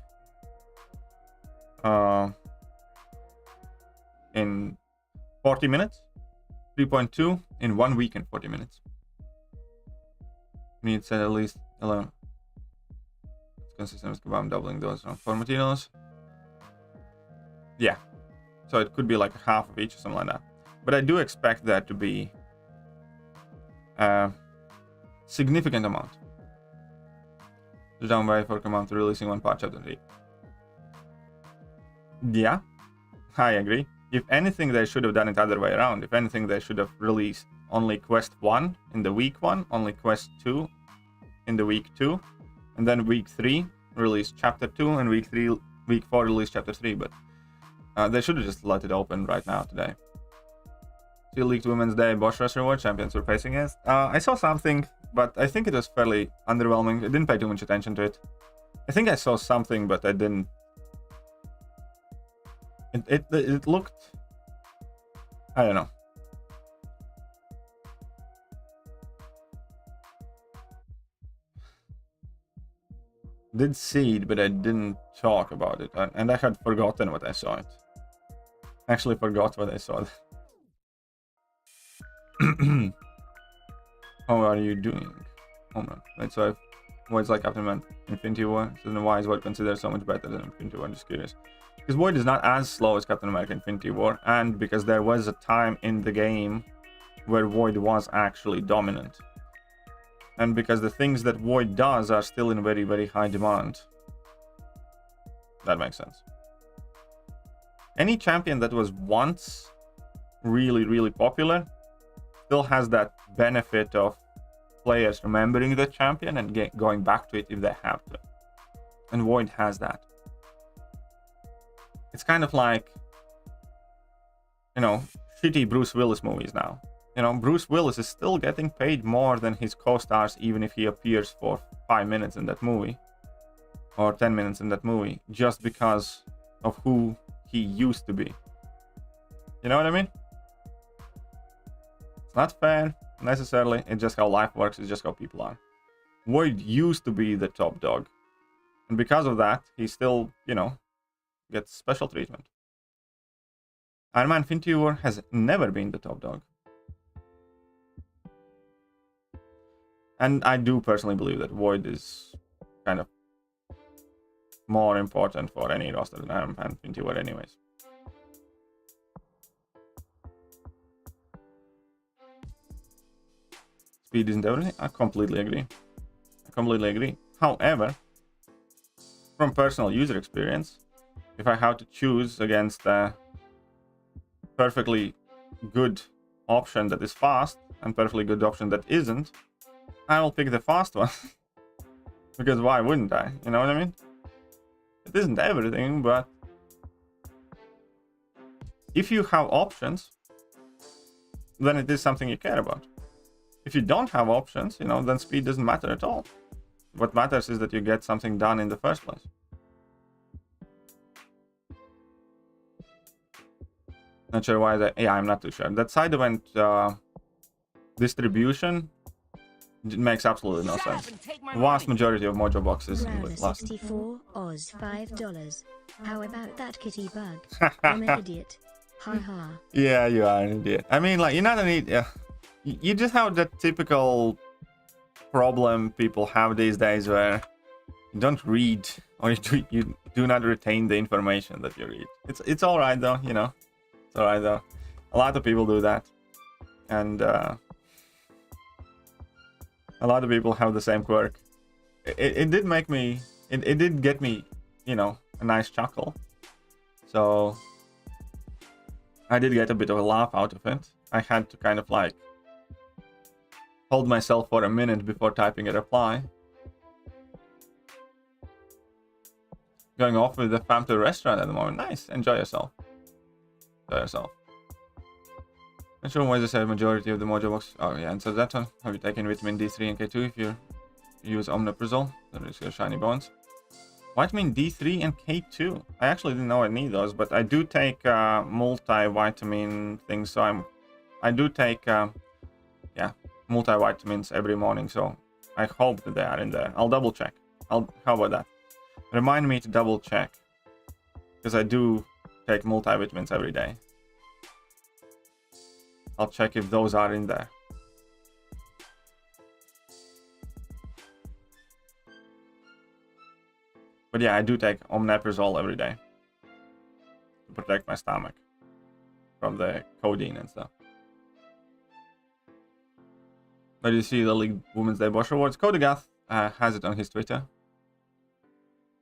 in 40 minutes. 3.2 in 1 week and 40 minutes. Needs at least 11. It's consistent with Kabam doubling those on 4 materials. Yeah. So it could be like half of each or something like that. But I do expect that to be a significant amount. Down by for Command to releasing one part chapter 3. Yeah, I agree. If anything, they should have done it other way around. If anything, they should have released only quest 1 in the week 1, only quest 2 in the week 2, and then week 3 release chapter 2, and week 4 release chapter 3. But they should have just let it open right now today. Steel League Women's Day Bosch Rush Reward champions were facing against. I saw something, but I think it was fairly underwhelming. I didn't pay too much attention to it. I think I saw something, but I didn't. It looked, I don't know. Did see it, but I didn't talk about it, and I had forgotten what I saw it. Actually forgot what I saw. How are you doing? Oh no, right, so Void's like Captain Man Infinity War, so then why is Void considered so much better than Infinity War? I'm just curious. Because Void is not as slow as Captain America Infinity War, and because there was a time in the game where Void was actually dominant. And because the things that Void does are still in very, very high demand. That makes sense. Any champion that was once really, really popular still has that benefit of players remembering the champion and going back to it if they have to. And Void has that. It's kind of like, you know, shitty Bruce Willis movies now. You know, Bruce Willis is still getting paid more than his co-stars even if he appears for 5 minutes in that movie. Or 10 minutes in that movie. Just because of who he used to be. You know what I mean? It's not fair, necessarily. It's just how life works. It's just how people are. Void used to be the top dog. And because of that, he still, you know, gets special treatment. Iron Man Infinity War has never been the top dog. And I do personally believe that Void is kind of more important for any roster than Iron Man Infinity War anyways. Speed isn't everything. I completely agree. I completely agree. However, from personal user experience, if I have to choose against a perfectly good option that is fast and perfectly good option that isn't, I will pick the fast one. Because why wouldn't I? You know what I mean? It isn't everything, but if you have options, then it is something you care about. If you don't have options, you know, then speed doesn't matter at all. What matters is that you get something done in the first place. Not sure why that. Yeah, I'm not too sure. That side event distribution makes absolutely no sense. Vast majority of mojo boxes last. 64 Oz $5. How about that kitty bug? I'm an idiot. Ha ha. Yeah, you are an idiot. I mean, like, you're not an idiot. You just have that typical problem people have these days where you don't read or you do not retain the information that you read. It's all right though, you know. It's all right though. A lot of people do that, and a lot of people have the same quirk. It did make me. It did get me, you know, a nice chuckle. So I did get a bit of a laugh out of it. I had to kind of like hold myself for a minute before typing a reply. Going off with the fam to a restaurant at the moment. Nice. Enjoy yourself. Enjoy yourself. Not sure why they say majority of the mojo box. Oh yeah, and so that one. Have you taken vitamin D3 and K2 if you use omeprazole? That is your shiny bones. Vitamin D3 and K2. I actually didn't know I need those, but I do take multivitamin things. So I do take yeah, multivitamins every morning. So I hope that they are in there. I'll double check. How about that? Remind me to double check, because I do take multivitamins every day. I'll check if those are in there. But yeah, I do take omeprazole every day to protect my stomach from the codeine and stuff. But you see the League Women's Day Bosch Awards. Kodegath has it on his Twitter.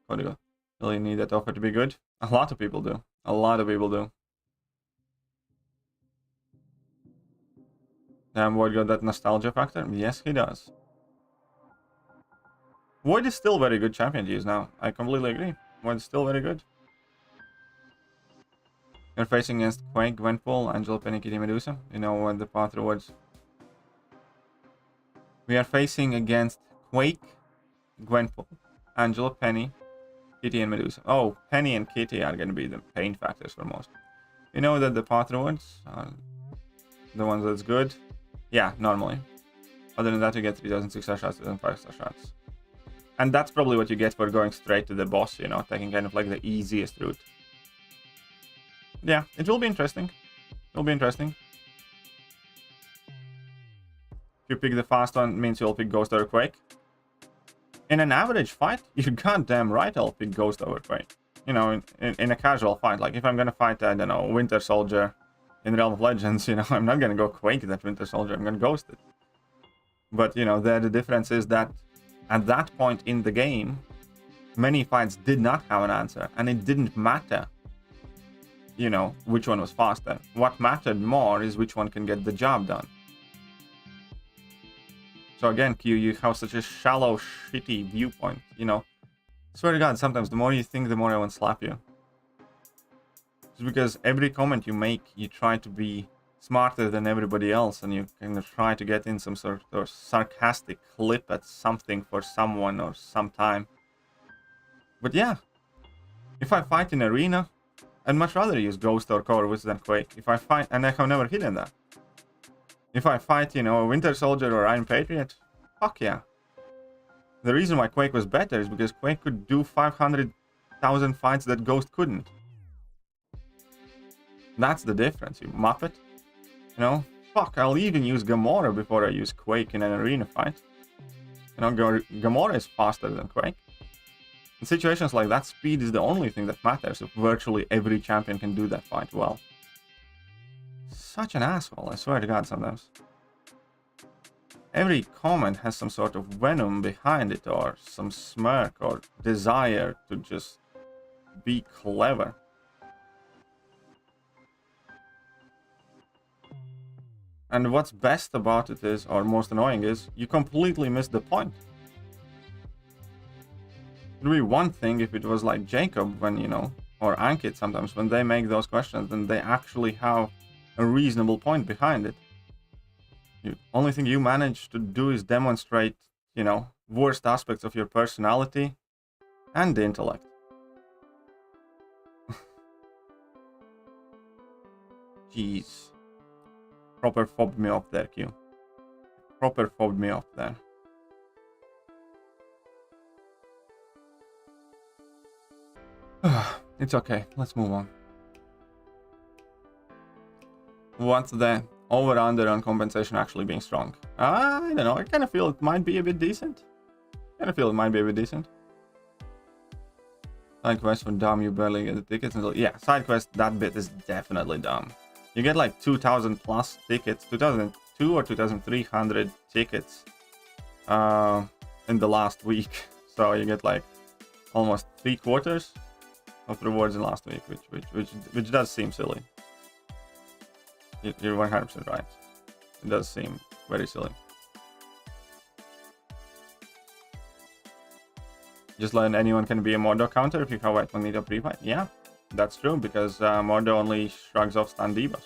Kodegath, really need that offer to be good? A lot of people do. A lot of people do. Damn, Void got that nostalgia factor? Yes, he does. Void is still very good champion to use now. I completely agree. Void is still very good. You're facing against Quake, Gwenpool, Angela, Penny, Kitty, Medusa. You know what the path towards. We are facing against Quake, Gwenpool, Angela, Penny, Kitty, and Medusa. Oh, Penny and Kitty are going to be the pain factors for most. You know that the path rewards are the ones that's good. Yeah, normally. Other than that, you get 3,000 6-star shots and 5-star shots. And that's probably what you get for going straight to the boss, you know, taking kind of like the easiest route. Yeah, it will be interesting. It will be interesting. If you pick the fast one, it means you'll pick Ghost over Quake. In an average fight, you're goddamn right I'll pick Ghost over Quake. You know, in a casual fight, like if I'm gonna fight, I don't know, Winter Soldier in Realm of Legends, you know, I'm not gonna go Quake that Winter Soldier, I'm gonna Ghost it. But, you know, the difference is that at that point in the game, many fights did not have an answer, and it didn't matter, you know, which one was faster. What mattered more is which one can get the job done. So again, Q, you have such a shallow, shitty viewpoint, you know. Swear to God, sometimes the more you think, the more I want to slap you. Just because every comment you make, you try to be smarter than everybody else, and you kind of try to get in some sort of sarcastic clip at something for someone or sometime. But yeah, if I fight in arena, I'd much rather use Ghost or Corvus than Quake. If I fight, and I have never hidden that. If I fight, you know, Winter Soldier or Iron Patriot, fuck yeah. The reason why Quake was better is because Quake could do 500,000 fights that Ghost couldn't. That's the difference, you muppet. You know, fuck, I'll even use Gamora before I use Quake in an arena fight. You know, Gamora is faster than Quake. In situations like that, speed is the only thing that matters if virtually every champion can do that fight well. Such an asshole, I swear to God sometimes. Every comment has some sort of venom behind it, or some smirk, or desire to just be clever. And what's best about it is, or most annoying is, you completely miss the point. It would be one thing if it was like Jacob when, you know, or Ankit sometimes, when they make those questions, then they actually have a reasonable point behind it. The only thing you manage to do is demonstrate, you know, worst aspects of your personality and the intellect. Jeez. Proper fobbed me off there, Q. Proper fobbed me off there. It's okay, let's move on. What's the over-under on compensation actually being strong? I don't know, I kind of feel it might be a bit decent. Side quest for dumb, you barely get the tickets until... Yeah, side quest, that bit is definitely dumb. You get like 2,000 plus tickets, 2,200 or 2,300 tickets in the last week. So you get like almost 3/4 of rewards in last week, which does seem silly. You're 100% right. It does seem very silly. Just learn anyone can be a Mordo counter if you have White Magneto pre-fight. Yeah, that's true, because Mordo only shrugs off stun debuffs.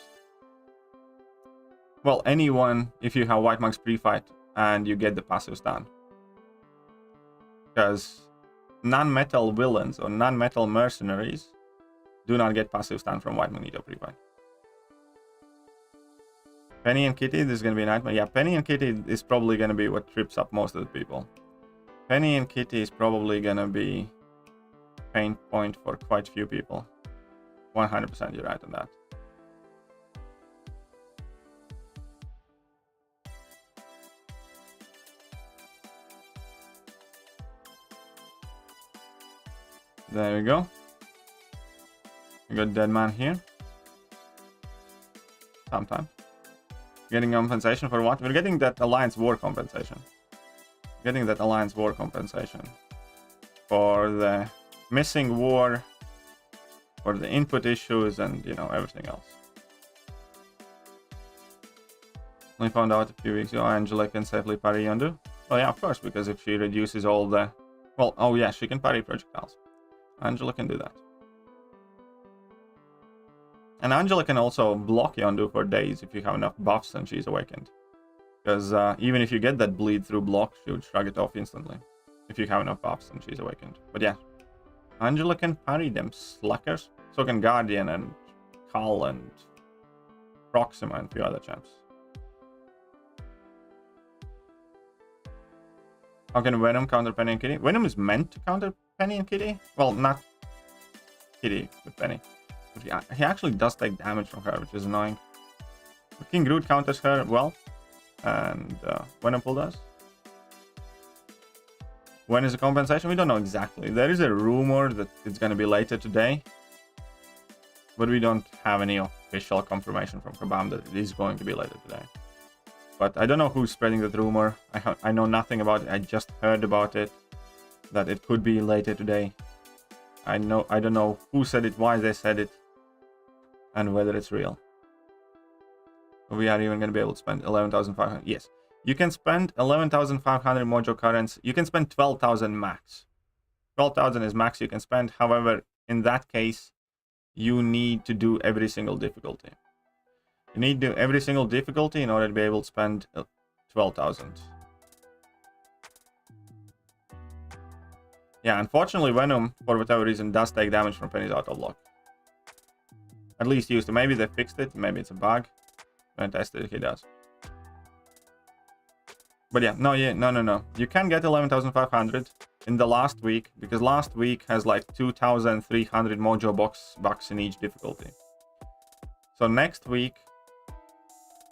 Well, anyone if you have White Mag's pre-fight and you get the passive stun. Because non-metal villains or non-metal mercenaries do not get passive stun from White Magneto pre-fight. Penny and Kitty, this is going to be a nightmare. Yeah, Penny and Kitty is probably going to be what trips up most of the people. Penny and Kitty is probably going to be pain point for quite a few people. 100% you're right on that. There we go. We got Dead Man here. Sometime. Getting compensation for what? We're getting that Alliance War compensation. Getting that Alliance War compensation. For the missing war. For the input issues and, you know, everything else. We found out a few weeks ago Angela can safely parry Yondu. Well, yeah, of course, because if she reduces all the... Well, oh yeah, she can parry projectiles. Angela can do that. And Angela can also block Yondu for days if you have enough buffs and she's awakened. Because even if you get that bleed through block, she would shrug it off instantly. If you have enough buffs and she's awakened. But yeah, Angela can parry them slackers. So can Guardian and Khal and Proxima and a few other champs. How can Venom counter Penny and Kitty? Venom is meant to counter Penny and Kitty? Well, not Kitty, but Penny. But he actually does take damage from her, which is annoying. But King Groot counters her well. And Venom Pool does. When is the compensation? We don't know exactly. There is a rumor that it's going to be later today. But we don't have any official confirmation from Kabam that it is going to be later today. But I don't know who's spreading that rumor. I know nothing about it. I just heard about it. That it could be later today. I don't know who said it, why they said it, and whether it's real. We are even going to be able to spend 11,500. Yes, you can spend 11,500 mojo currents. You can spend 12,000 max. 12,000 is max you can spend. However, in that case, you need to do every single difficulty. You need to do every single difficulty in order to be able to spend 12,000. Yeah, unfortunately, Venom, for whatever reason, does take damage from Penny's auto block. At least used to. Maybe they fixed it. Maybe it's a bug. When I tested it, he does. But yeah, no. You can get 11,500 in the last week, because last week has like 2,300 mojo bucks in each difficulty. So next week,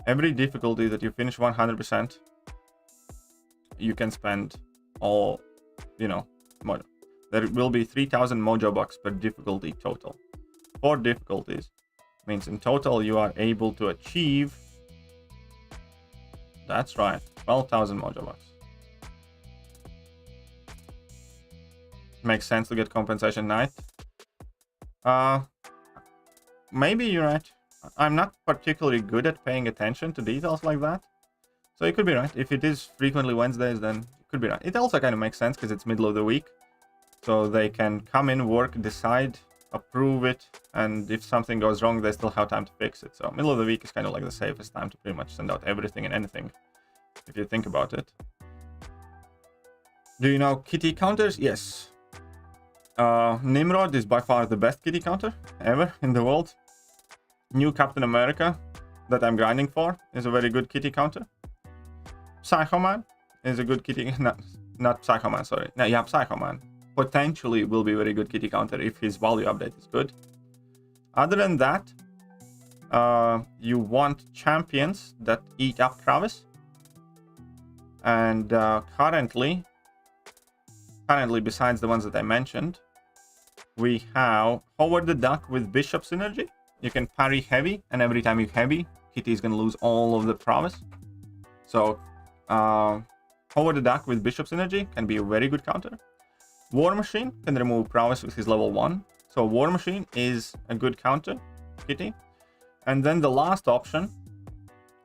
every difficulty that you finish 100%, you can spend all, you know, mojo. There will be 3,000 mojo bucks per difficulty total. 4 difficulties means in total you are able to achieve, that's right, 12,000 mojo bucks. Makes sense to get compensation night. Maybe you're right. I'm not particularly good at paying attention to details like that. So you could be right. If it is frequently Wednesdays, then it could be right. It also kind of makes sense because it's middle of the week. So they can come in, work, decide, approve it. And if something goes wrong, they still have time to fix it. So middle of the week is kind of like the safest time to pretty much send out everything and anything. If you think about it. Do you know kitty counters? Yes. Nimrod is by far the best kitty counter ever in the world. New Captain America that I'm grinding for is a very good kitty counter. Psycho Man is a good kitty... Not Psycho Man, sorry. No, yeah, Psycho Man. Potentially will be a very good kitty counter if his value update is good. Other than that, you want champions that eat up Travis. And currently, besides the ones that I mentioned, we have Howard the Duck with Bishop Synergy. You can parry heavy, and every time you heavy, Kitty is going to lose all of the prowess. So, Howard the Duck with Bishop Synergy can be a very good counter. War Machine can remove prowess with his level 1. So, War Machine is a good counter, Kitty. And then the last option,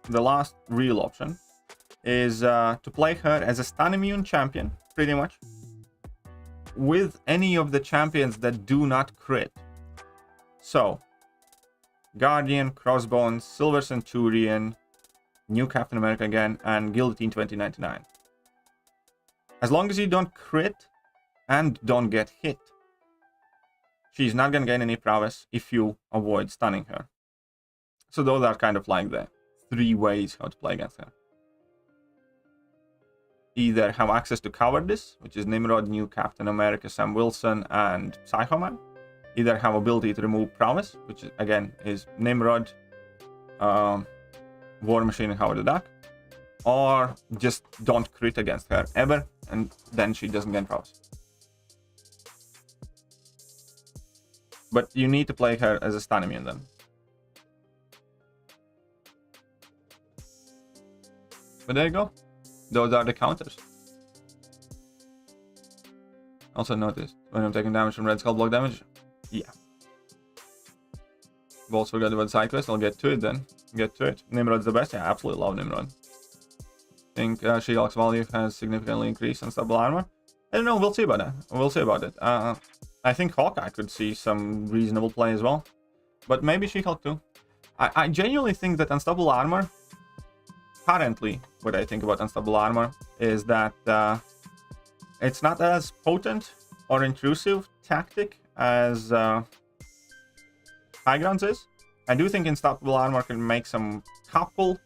the last real option, is to play her as a stun immune champion, pretty much. with any of the champions that do not crit. So, Guardian, Crossbones, Silver Centurion, New Captain America again, and Guillotine 2099. As long as you don't crit and don't get hit, she's not gonna gain any prowess if you avoid stunning her. So those are kind of like the 3 ways how to play against her. Either have access to cowardice, which is Nimrod, New Captain America, Sam Wilson, and Psycho Man. Either have ability to remove prowess, which is, again is Nimrod, War Machine, and Howard the Duck. Or just don't crit against her ever, and then she doesn't gain prowess. But you need to play her as a stun immune then. But there you go. Those are the counters. Also noticed when I'm taking damage from Red Skull block damage. Yeah. Balls forgot about Cyclist. I'll get to it then. Get to it. Nimrod's the best. Yeah, I absolutely love Nimrod. I think She-Hulk's value has significantly increased on Unstoppable Armor. I don't know. We'll see about that. We'll see about it. I think Hawkeye could see some reasonable play as well. But maybe She-Hulk too. I genuinely think that Unstoppable Armor... Currently, what I think about Unstoppable Armor is that it's not as potent or intrusive tactic as High Grounds is. I do think Unstoppable Armor can make some couple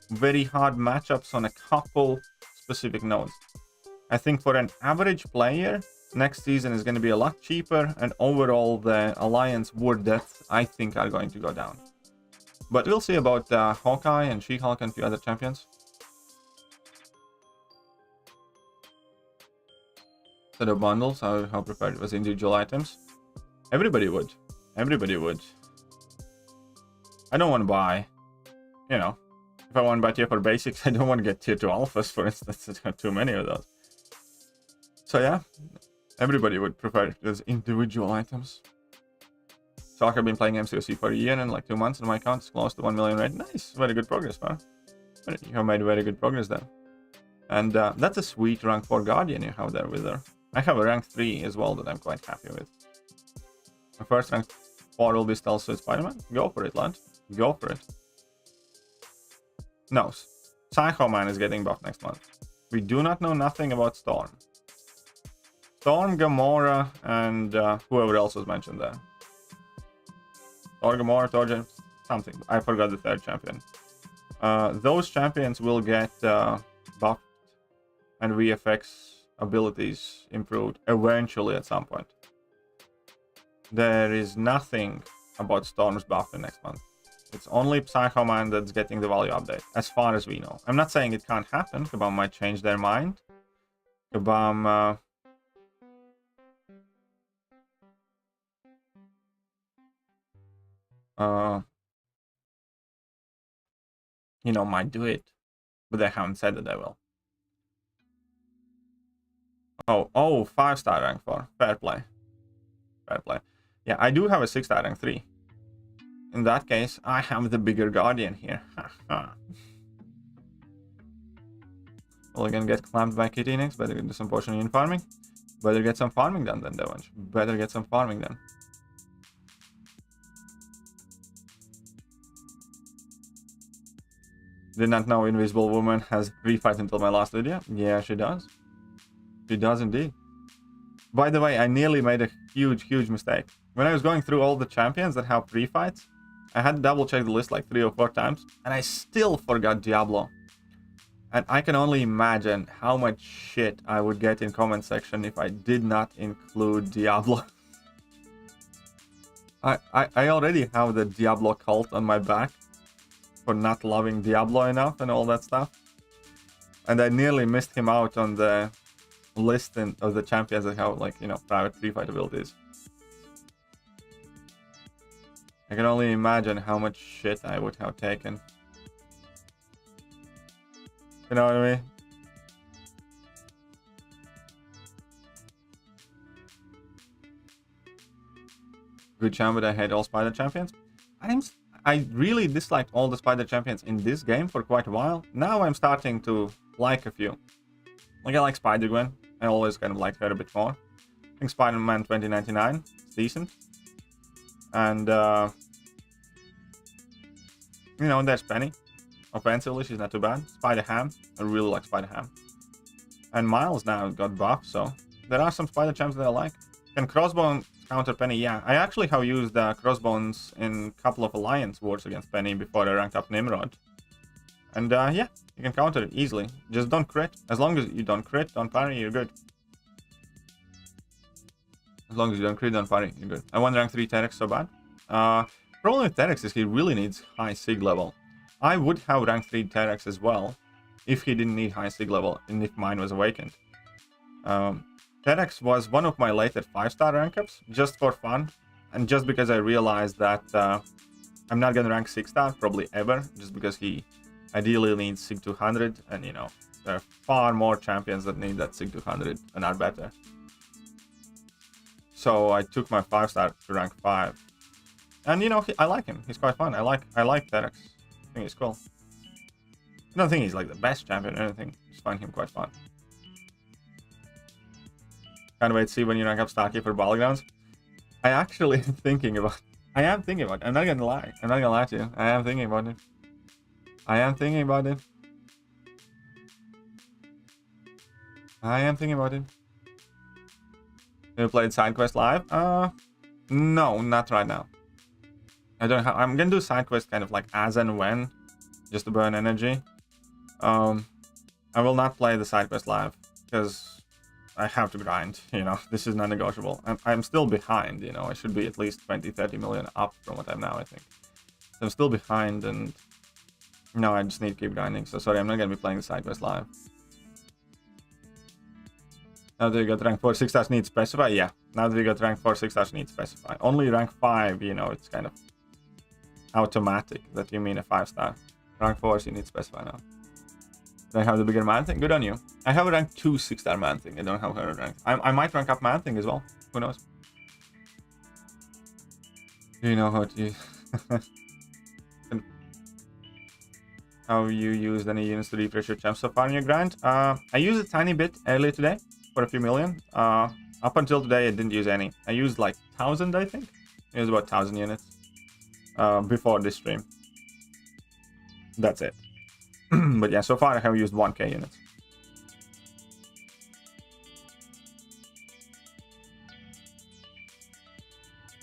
very hard matchups on a couple specific nodes. I think for an average player, next season is going to be a lot cheaper, and overall the Alliance war deaths I think are going to go down. But we'll see about Hawkeye and She-Hulk and a few other champions. So the bundles, how prepared it was individual items. Everybody would. Everybody would. I don't want to buy, you know, if I want to buy tier 4 basics, I don't want to get tier 2 alphas, for instance. It's got too many of those. So yeah, everybody would prefer it as individual items. So I've been playing MCOC for a year and like 2 months, and my account is close to 1 million rate. Nice, very good progress, man. You have made very good progress there. And that's a sweet rank 4 Guardian you have there with her. I have a rank 3 as well that I'm quite happy with. My first rank 4 will be Stealth Suit Spider-Man. Go for it, lad. Go for it. No, Psycho Man is getting buffed next month. We do not know nothing about Storm. Storm, Gamora, and whoever else was mentioned there. Or Gamora, Torja, something. I forgot the third champion. Those champions will get buffed and VFX abilities improved eventually at some point. There is nothing about Storm's buff in next month. It's only Psycho Man that's getting the value update, as far as we know. I'm not saying it can't happen. Kabam might change their mind. Kabam... you know, might do it, but they haven't said that they will. Oh, 5-star rank 4. Fair play. Fair play. Yeah, I do have a 6-star rank 3. In that case, I have the bigger Guardian here. Well, again, get clamped by Kitty next. Better do some portion in farming. Better get some farming done then, Devanch. Better get some farming done. Did not know Invisible Woman has refight until my last video. Yeah, she does. She does indeed. By the way, I nearly made a huge mistake. When I was going through all the champions that have pre-fights, I had to double check the list like 3 or 4 times, and I still forgot Diablo. And I can only imagine how much shit I would get in comment section if I did not include Diablo. I already have the Diablo cult on my back for not loving Diablo enough and all that stuff. And I nearly missed him out on the list of the champions that have, like, you know, private pre-fight abilities. I can only imagine how much shit I would have taken. You know what I mean? Good champ, but I hate all spider champions. I really disliked all the spider champions in this game for quite a while. Now I'm starting to like a few. Like, I like Spider-Gwen. I always kind of liked her a bit more. I think Spider-Man 2099 is decent. And, you know, there's Penny. Offensively, she's not too bad. Spider-Ham. I really like Spider-Ham. And Miles now got buff, so there are some Spider champs that I like. Can Crossbones counter Penny? Yeah, I actually have used Crossbones in a couple of Alliance wars against Penny before I ranked up Nimrod. And yeah, you can counter it easily. Just don't crit. As long as you don't crit, don't parry, you're good. As long as you don't crit, don't parry, you're good. I want rank 3 Terex so bad. Problem with Terex is he really needs high Sig level. I would have rank 3 Terex as well if he didn't need high Sig level and if mine was awakened. Terex was one of my later 5-star rank ups just for fun and just because I realized that I'm not gonna rank 6-star probably ever, just because he ideally needs Sig 200, and you know, there are far more champions that need that Sig 200 and are better. So I took my 5-star to rank 5. And you know, I like him. He's quite fun. I like Terex. I think he's cool. I don't think he's like the best champion or anything. Just find him quite fun. Can't wait to see when you rank up Starkey for Battlegrounds. I actually am thinking about it. I'm not gonna lie. I'm not gonna lie to you. I am thinking about it. I am thinking about it. You played side quest live? No, not right now. I don't have. I'm gonna do side quest kind of like as and when, just to burn energy. I will not play the side quest live because I have to grind. You know, this is not negotiable. I'm still behind. You know, I should be at least 20-30 million up from what I'm now, I think. So I'm still behind, and no, I just need to keep grinding. So sorry, I'm not gonna be playing the side quest live. Now that you got rank 4, 6 stars need specify? Yeah. Now that you got rank 4, 6 stars need specify. Only rank 5, you know, it's kind of automatic that you mean a 5-star. Rank 4s you need specify now. Do I have the bigger man thing? Good on you. I have a rank 2 6-star man thing. I don't have a rank. I might rank up man thing as well. Who knows? Do you know how to use how you used any units to refresh your champ so far in your grind? I used a tiny bit earlier today for a few million. Up until today I didn't use any. I used like 1,000, I think. It was about 1,000 units before this stream. That's it. But yeah, so far I have used 1k units.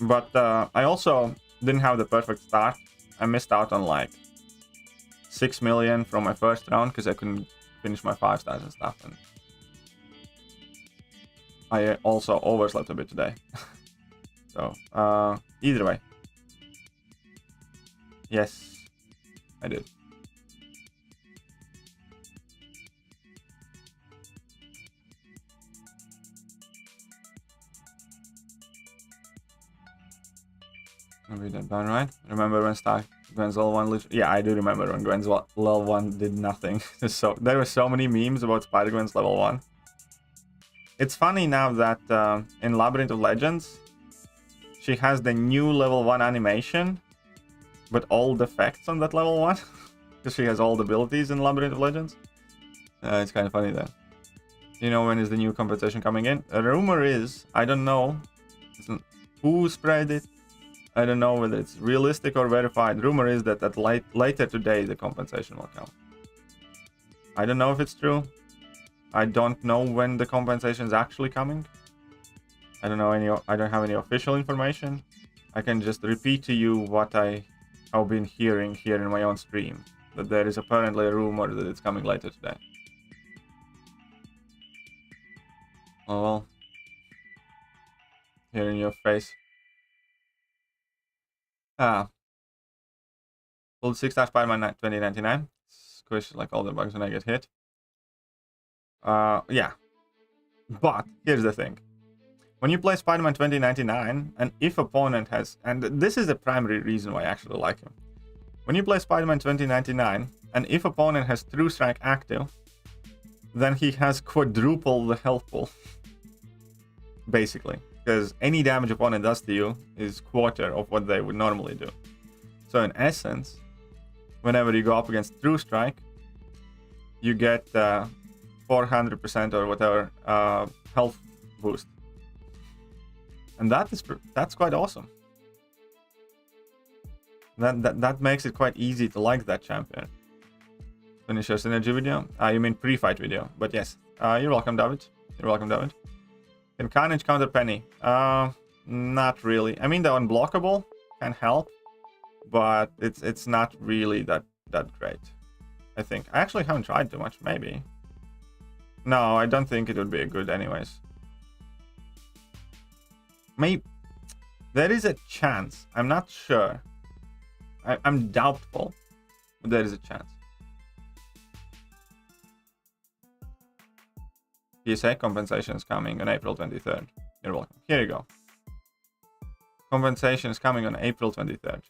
But I also didn't have the perfect start. I missed out on like 6 million from my first round because I couldn't finish my 5 stars and stuff. And I also overslept a bit today. So either way. Yes, I did. Read that down right. Remember when Gwen's level 1 literally... Yeah, I do remember when Gwen's level 1 did nothing. So there were so many memes about Spider-Gwen's level 1. It's funny now that in Labyrinth of Legends, she has the new level 1 animation, but all the effects on that level 1. Because she has all the abilities in Labyrinth of Legends. It's kind of funny then. You know when is the new compensation coming in? A rumor is, I don't know who spread it. I don't know whether it's realistic or verified. Rumor is that later today the compensation will come. I don't know if it's true. I don't know when the compensation is actually coming. I don't have any official information. I can just repeat to you what I have been hearing here in my own stream. That there is apparently a rumor that it's coming later today. Oh well. Here in your face. Pulled 6-star Spider-Man 2099. Squish like all the bugs when I get hit. Yeah. But here's the thing. When you play Spider-Man 2099, and if opponent has... And this is the primary reason why I actually like him. When you play Spider-Man 2099, and if opponent has True Strike active, then he has quadruple the health pool. Basically. Because any damage opponent does to you is quarter of what they would normally do. So in essence, whenever you go up against True Strike, you get 400% or whatever health boost. And that's quite awesome. That makes it quite easy to like that champion. Finisher synergy video? You mean pre-fight video? But yes. You're welcome, David. You're welcome, David. Can Carnage counter Penny? Not really. I mean, the unblockable can help, but it's not really that great. I think. I actually haven't tried too much. Maybe. No, I don't think it would be good anyways. Maybe there is a chance. I'm not sure. I'm doubtful, but there is a chance. PSA compensation is coming on April 23rd. You're welcome. Here you go. Compensation is coming on April 23rd.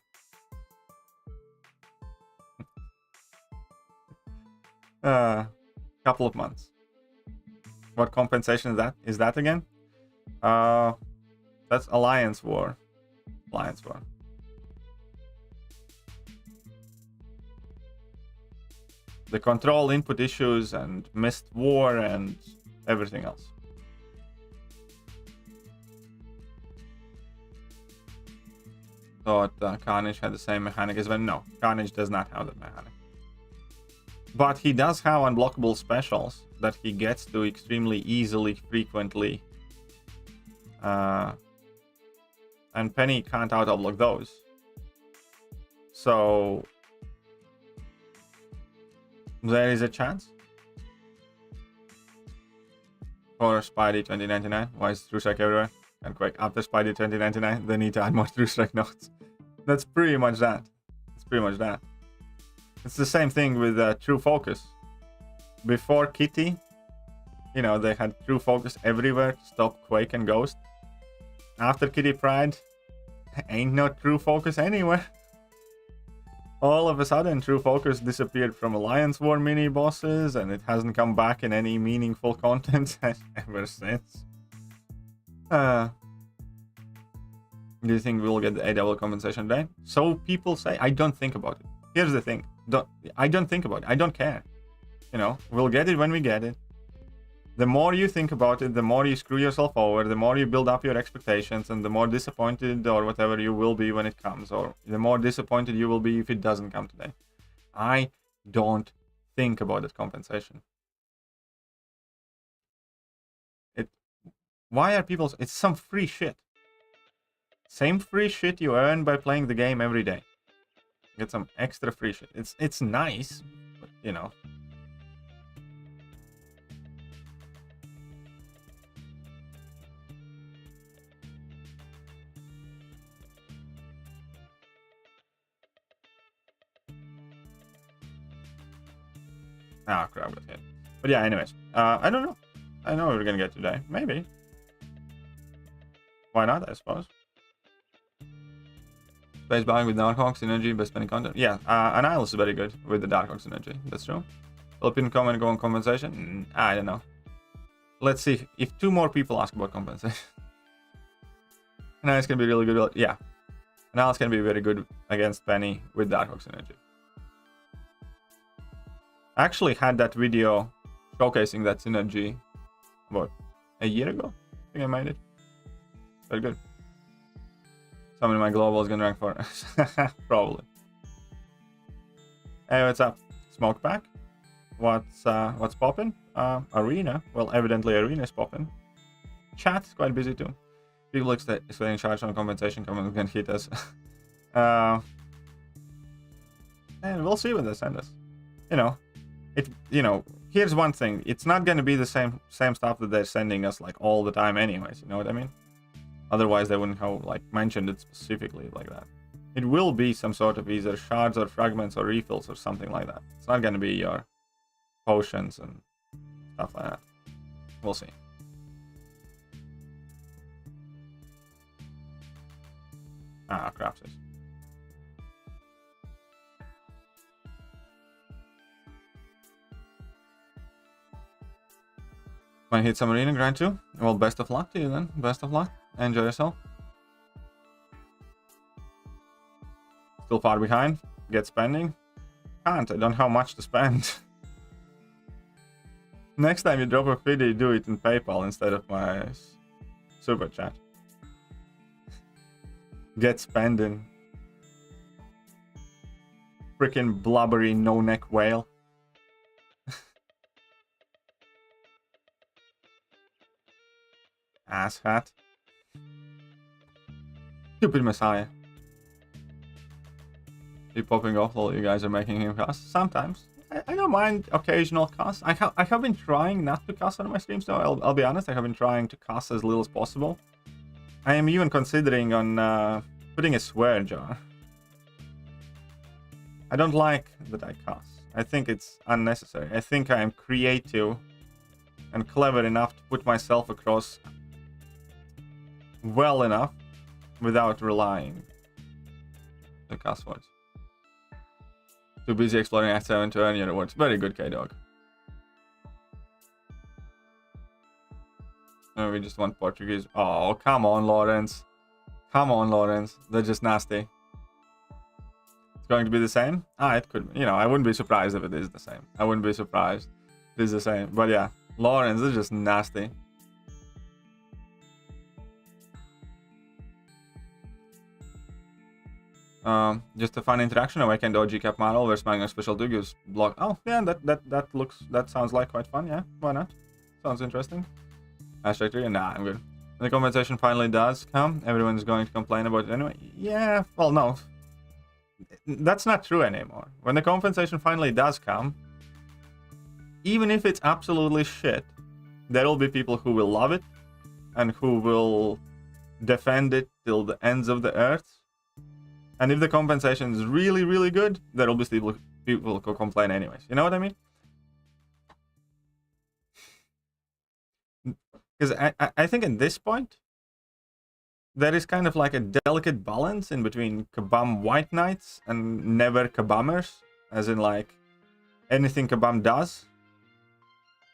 Couple of months. What compensation is that? Is that again? That's Alliance War. Alliance War. The control input issues and missed war and everything else. Thought Carnage had the same mechanic as well. No, Carnage does not have that mechanic. But he does have unblockable specials that he gets to extremely easily, frequently. And Penny can't auto-block those. So there is a chance. For Spidey 2099. Why is True Strike everywhere? And quick, after Spidey 2099, they need to add more True Strike nodes. That's pretty much that. It's pretty much that. It's the same thing with True Focus. Before Kitty, you know, they had True Focus everywhere to stop Quake and Ghost. After Kitty Pride, ain't no True Focus anywhere. All of a sudden, True Focus disappeared from Alliance War mini bosses, and it hasn't come back in any meaningful content ever since. Do you think we'll get the AW compensation today? So people say. I don't think about it. Here's the thing. I don't think about it. I don't care. You know, we'll get it when we get it. The more you think about it, the more you screw yourself over, the more you build up your expectations, and the more disappointed or whatever you will be when it comes, or the more disappointed you will be if it doesn't come today. I don't think about that compensation. Why are people... It's some free shit. Same free shit you earn by playing the game every day. Get some extra free shit. It's nice, but, you know... Ah, crap, got hit. But yeah, anyways. I don't know. I know what we're gonna get today. Maybe. Why not, I suppose. Space buying with Darkhawk synergy, best spending content. Yeah, Annihilus is very good with the Darkhawk synergy. That's true. Philippine comment go on compensation? I don't know. Let's see if 2 more people ask about compensation. Annihilus can be really good. Yeah. Annihilus can be very good against Penny with Darkhawk synergy. I actually had that video showcasing that synergy about a year ago. I think I made it. Very good. Someone in my global is gonna rank for probably. Hey, what's up? Smoke back? What's poppin'? Arena. Well, evidently Arena is poppin'. Chat is quite busy too. People explaining charge on compensation comment can hit us. And we'll see what they send us. You know, here's one thing. It's not going to be the same stuff that they're sending us like all the time anyways, you know what I mean? Otherwise they wouldn't have like mentioned it specifically like that. It will be some sort of either shards or fragments or refills or something like that. It's not going to be your potions and stuff like that. We'll see. Ah, crap. Might hit some arena grind too. Well, best of luck to you then. Best of luck. Enjoy yourself. Still far behind. Get spending. Can't. I don't have much to spend. Next time you drop a video, do it in PayPal instead of my super chat. get spending. Freaking blubbery no-neck whale. Asshat. Stupid Messiah. Keep popping off while you guys are making him cuss. Sometimes. I don't mind occasional cuss. I have been trying not to cuss on my streams though. I'll be honest, I have been trying to cuss as little as possible. I am even considering on putting a swear jar. I don't like that I cuss. I think it's unnecessary. I think I am creative and clever enough to put myself across well enough without relying on cuss words. Too busy exploring Act 7 to earn your rewards. Very good, K-Dog. Oh, we just want Portuguese. Oh, come on, Lawrence. Come on, Lawrence. They're just nasty. It's going to be the same? Ah, it could be. You know, I wouldn't be surprised if it is the same. I wouldn't be surprised if it is the same. But yeah, Lawrence is just nasty. Just a fun interaction. Awakened OG cap model where smiling on special 2 gives block. Oh yeah, that sounds like quite fun. Yeah, why not? Sounds interesting. Hashtag 3. Nah, I'm good. When the compensation finally does come, everyone's going to complain about it anyway. Yeah, well, no, that's not true anymore. When the compensation finally does come, even if it's absolutely shit, there will be people who will love it and who will defend it till the ends of the earth. And if the compensation is really, really good, there will be people who complain anyways. You know what I mean? Because I think at this point, there is kind of like a delicate balance in between Kabam White Knights and never Kabamers. As in like, anything Kabam does,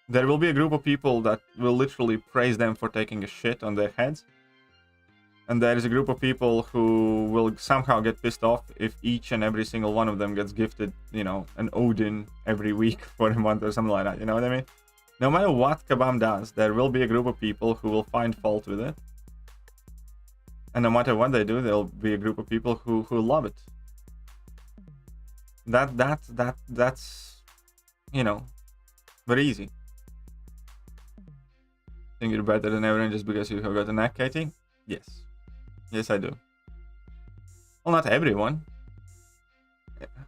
there will be a group of people that will literally praise them for taking a shit on their heads. And there is a group of people who will somehow get pissed off if each and every single one of them gets gifted, you know, an Odin every week for a month or something like that. You know what I mean? No matter what Kabam does, there will be a group of people who will find fault with it. And no matter what they do, there'll be a group of people who love it. That's, you know, very easy. Think you're better than everyone just because you have got a neck, Katie? Yes. Yes, I do. Well, not everyone.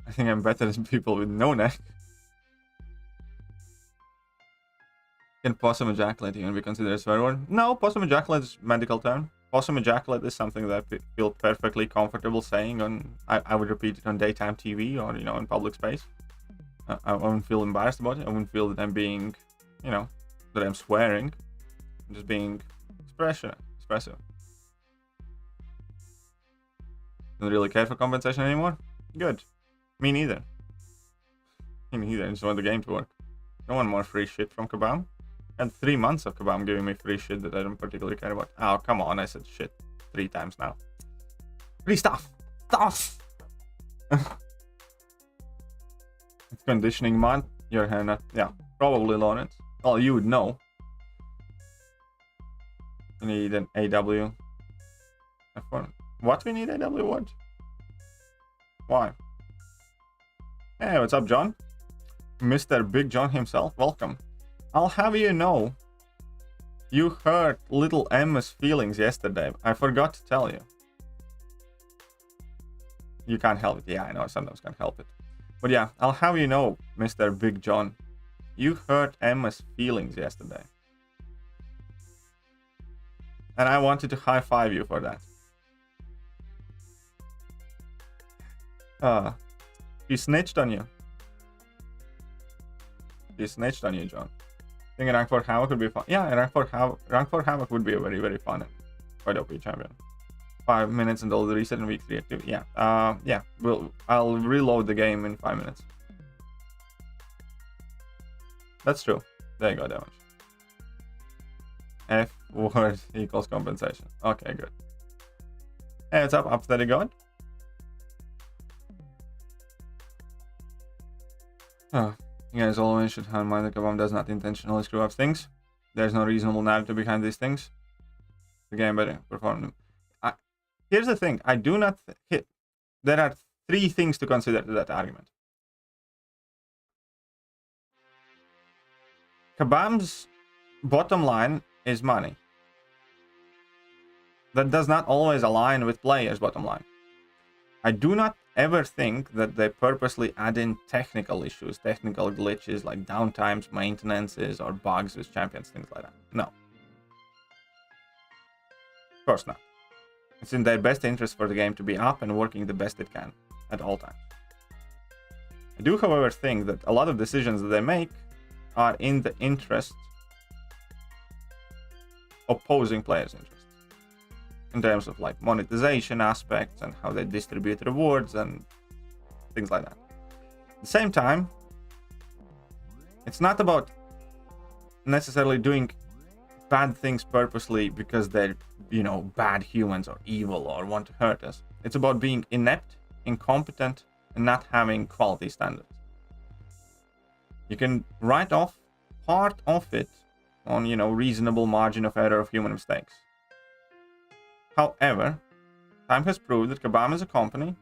I think I'm better than people with no neck. Can possum ejaculate even be considered a swear word? No, possum ejaculate is a medical term. Possum ejaculate is something that I feel perfectly comfortable saying on... I would repeat it on daytime TV or, you know, in public space. I wouldn't feel embarrassed about it. I wouldn't feel that I'm being, you know, that I'm swearing. I'm just being expressive. Don't really care for compensation anymore? Good. Me neither. Me neither. I just want the game to work. I want more free shit from Kabam. And 3 months of Kabam giving me free shit that I don't particularly care about. Oh, come on. I said shit 3 times now. Free stuff. Stuff! It's conditioning mod. Your hand. Yeah, probably Lawrence. Well, you would know. You need an AW. F1. What we need AW what? Why? Hey, what's up, John? Mr. Big John himself, welcome. I'll have you know, you hurt little Emma's feelings yesterday. I forgot to tell you. You can't help it. Yeah, I know, I sometimes can't help it. But yeah, I'll have you know, Mr. Big John, you hurt Emma's feelings yesterday. And I wanted to high-five you for that. He snitched on you. He snitched on you, John. I think rank 4 Havoc would be fun. Yeah, rank 4 Havoc would be a very, very fun and quite OP champion. 5 minutes until the reset in week 3 active. Yeah. Yeah. I'll reload the game in 5 minutes. That's true. There you go, damage. F word equals compensation. Okay, good. Hey, what's up? Up steady god. Oh, you guys always should have in mind that Kabam does not intentionally screw up things. There's no reasonable narrative behind these things. The game better perform. here's the thing. I do not there are 3 things to consider to that argument. Kabam's bottom line is money. That does not always align with players' bottom line. I do not ever think that they purposely add in technical issues, technical glitches like downtimes, maintenances, or bugs with champions, things like that. No. Of course not. It's in their best interest for the game to be up and working the best it can at all times. I do, however, think that a lot of decisions that they make are in the interest opposing players' interests. In terms of like monetization aspects and how they distribute rewards and things like that. At the same time, it's not about necessarily doing bad things purposely because they're, you know, bad humans or evil or want to hurt us. It's about being inept, incompetent, and not having quality standards. You can write off part of it on, you know, reasonable margin of error of human mistakes. However, time has proved that Kabam is a company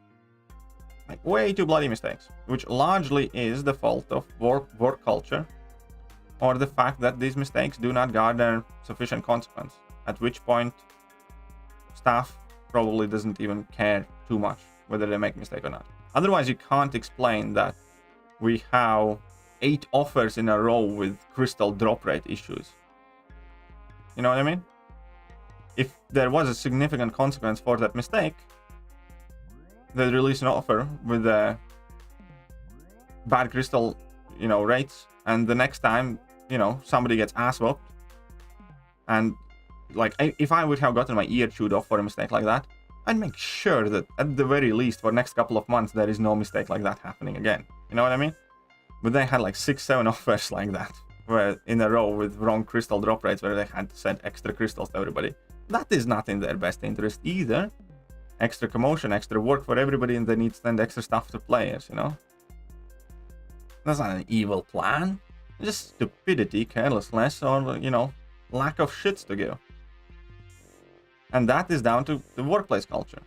like way too bloody mistakes, which largely is the fault of work culture or the fact that these mistakes do not garner sufficient consequence, at which point staff probably doesn't even care too much whether they make a mistake or not. Otherwise, you can't explain that we have 8 offers in a row with crystal drop rate issues. You know what I mean? If there was a significant consequence for that mistake, they'd release an offer with bad crystal, you know, rates, and the next time, you know, somebody gets ass whooped, and like if I would have gotten my ear chewed off for a mistake like that, I'd make sure that at the very least for next couple of months there is no mistake like that happening again. You know what I mean? But they had like 6-7 offers like that, where in a row with wrong crystal drop rates, where they had to send extra crystals to everybody. That is not in their best interest either. Extra commotion, extra work for everybody, and they need to send extra stuff to players, you know? That's not an evil plan. It's just stupidity, carelessness, or, you know, lack of shits to give. And that is down to the workplace culture,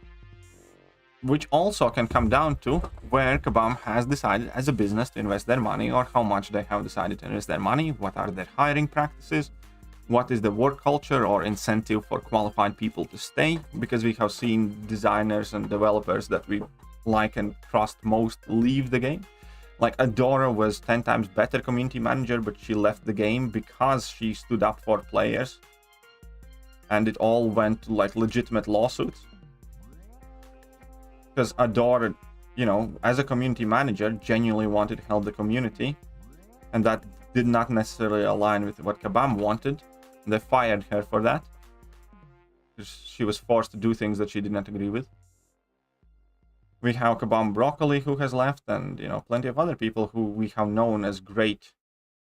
which also can come down to where Kabam has decided as a business to invest their money, or how much they have decided to invest their money, what are their hiring practices, what is the work culture or incentive for qualified people to stay, because we have seen designers and developers that we like and trust most leave the game. Like Adora was 10 times better community manager, but she left the game because she stood up for players, and it all went to like legitimate lawsuits. Because Adora, you know, as a community manager, genuinely wanted to help the community, and that did not necessarily align with what Kabam wanted. They fired her for that. She was forced to do things that she did not agree with. We have Kabam Broccoli who has left, and, you know, plenty of other people who we have known as great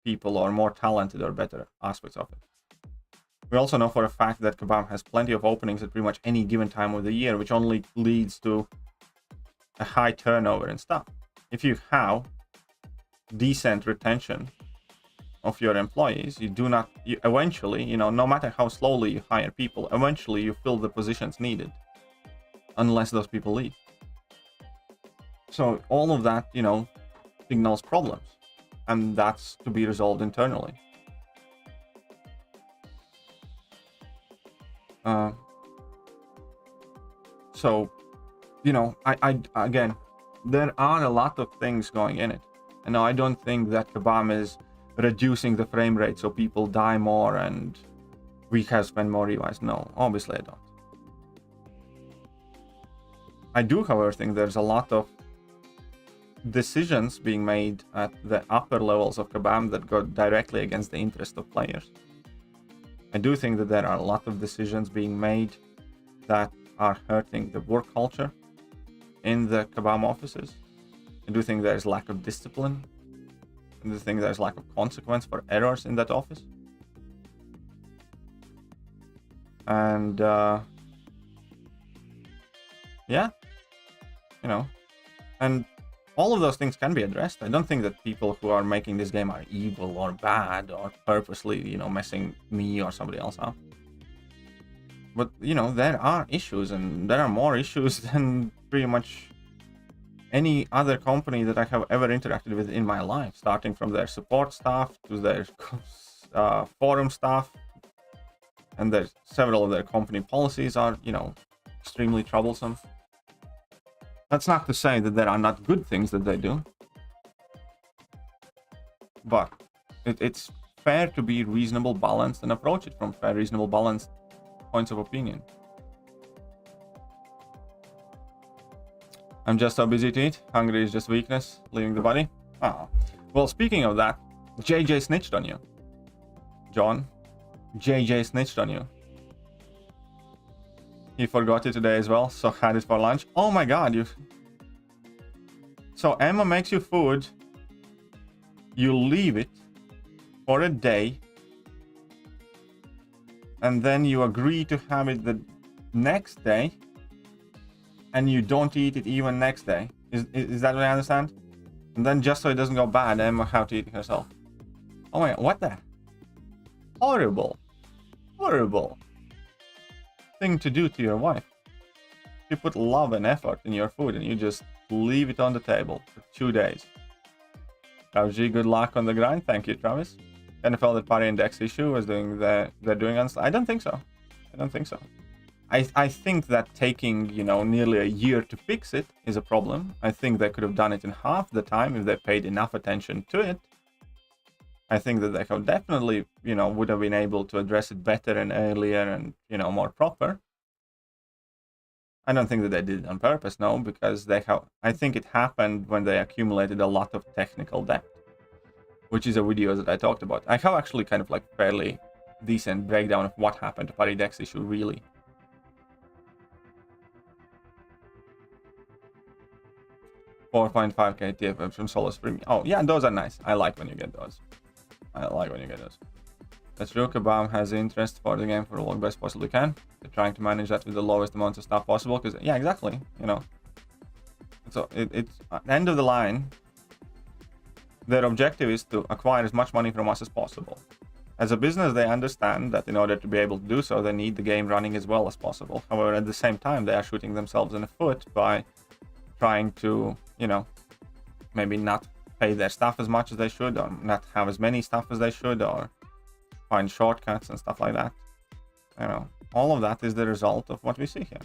people or more talented or better aspects of it. We also know for a fact that Kabam has plenty of openings at pretty much any given time of the year, which only leads to a high turnover and stuff. If you have decent retention of your employees, you eventually, you know, no matter how slowly you hire people, eventually you fill the positions needed, unless those people leave. So all of that, you know, signals problems, and that's to be resolved internally. So, you know, I again, there are a lot of things going in it. And no, I don't think that Kabam is reducing the frame rate so people die more and we have spent more revives. No, obviously I don't. I do, however, think there's a lot of decisions being made at the upper levels of Kabam that go directly against the interest of players. I do think that there are a lot of decisions being made that are hurting the work culture in the Kabam offices. I do think there's lack of discipline. I do think there's lack of consequence for errors in that office. And yeah, you know, and all of those things can be addressed. I don't think that people who are making this game are evil or bad or purposely, you know, messing me or somebody else up. But, you know, there are issues, and there are more issues than pretty much any other company that I have ever interacted with in my life, starting from their support staff to their forum staff. And there's several of their company policies are, you know, extremely troublesome. That's not to say that there are not good things that they do. But it's fair to be reasonable, balanced, and approach it from fair, reasonable, balanced points of opinion. I'm just so busy to eat. Hungry is just weakness, leaving the body. Oh. Well, speaking of that, JJ snitched on you. John, JJ snitched on you. He forgot it today as well, so had it for lunch. Oh my god, you... So Emma makes you food, you leave it for a day, and then you agree to have it the next day, and you don't eat it even next day. Is that what I understand? And then just so it doesn't go bad, Emma have to eat it herself. Oh my god, what the... Horrible. Horrible thing to do to your wife. You put love and effort in your food and you just leave it on the table for 2 days. Travis G, good luck on the grind. Thank you, Travis. NFL that party index issue was doing they're doing on... I don't think so. I don't think so. I think that taking, you know, nearly a year to fix it is a problem. I think they could have done it in half the time if they paid enough attention to it. I think that they have definitely, you know, would have been able to address it better and earlier and, you know, more proper. I don't think that they did it on purpose, no, because they have... I think it happened when they accumulated a lot of technical debt, which is a video that I talked about. I have actually kind of like fairly decent breakdown of what happened to party index issue, really. $4.5k TFM from Solo Spring. Oh, yeah, those are nice. I like when you get those. I like when you get those. That's true. Kabam has interest for the game for the long best possibly can. They're trying to manage that with the lowest amount of stuff possible. Because, yeah, exactly. You know. So, it's at the end of the line, their objective is to acquire as much money from us as possible. As a business, they understand that in order to be able to do so, they need the game running as well as possible. However, at the same time, they are shooting themselves in the foot by trying to, you know, maybe not pay their staff as much as they should, or not have as many staff as they should, or find shortcuts and stuff like that. You know, all of that is the result of what we see here.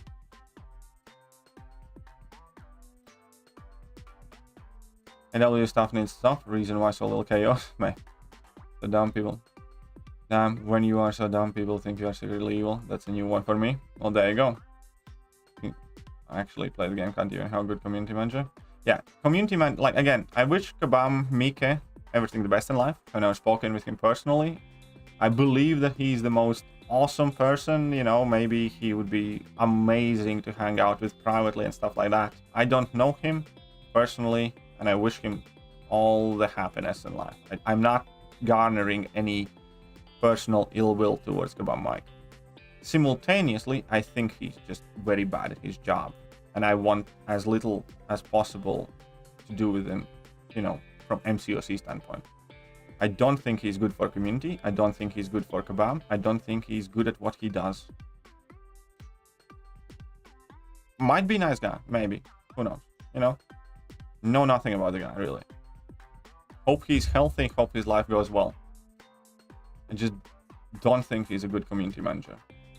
AW stuff needs stuff. Reason why so little chaos. Mate, the dumb people. Damn, when you are so dumb, people think you are secretly evil. That's a new one for me. Well, there you go. I actually play the game, can't even have a good community manager. Yeah, community man, like, again, I wish Kabam, Mike, everything the best in life. I've never spoken with him personally. I believe that he's the most awesome person, you know, maybe he would be amazing to hang out with privately and stuff like that. I don't know him personally, and I wish him all the happiness in life. I'm not garnering any personal ill will towards Kabam Mike. Simultaneously, I think he's just very bad at his job, and I want as little as possible to do with him, you know, from MCOC standpoint. I don't think he's good for community. I don't think he's good for Kabam. I don't think he's good at what he does. Might be a nice guy, maybe. Who knows? You know? Know nothing about the guy, really. Hope he's healthy, hope his life goes well. I just don't think he's a good community manager.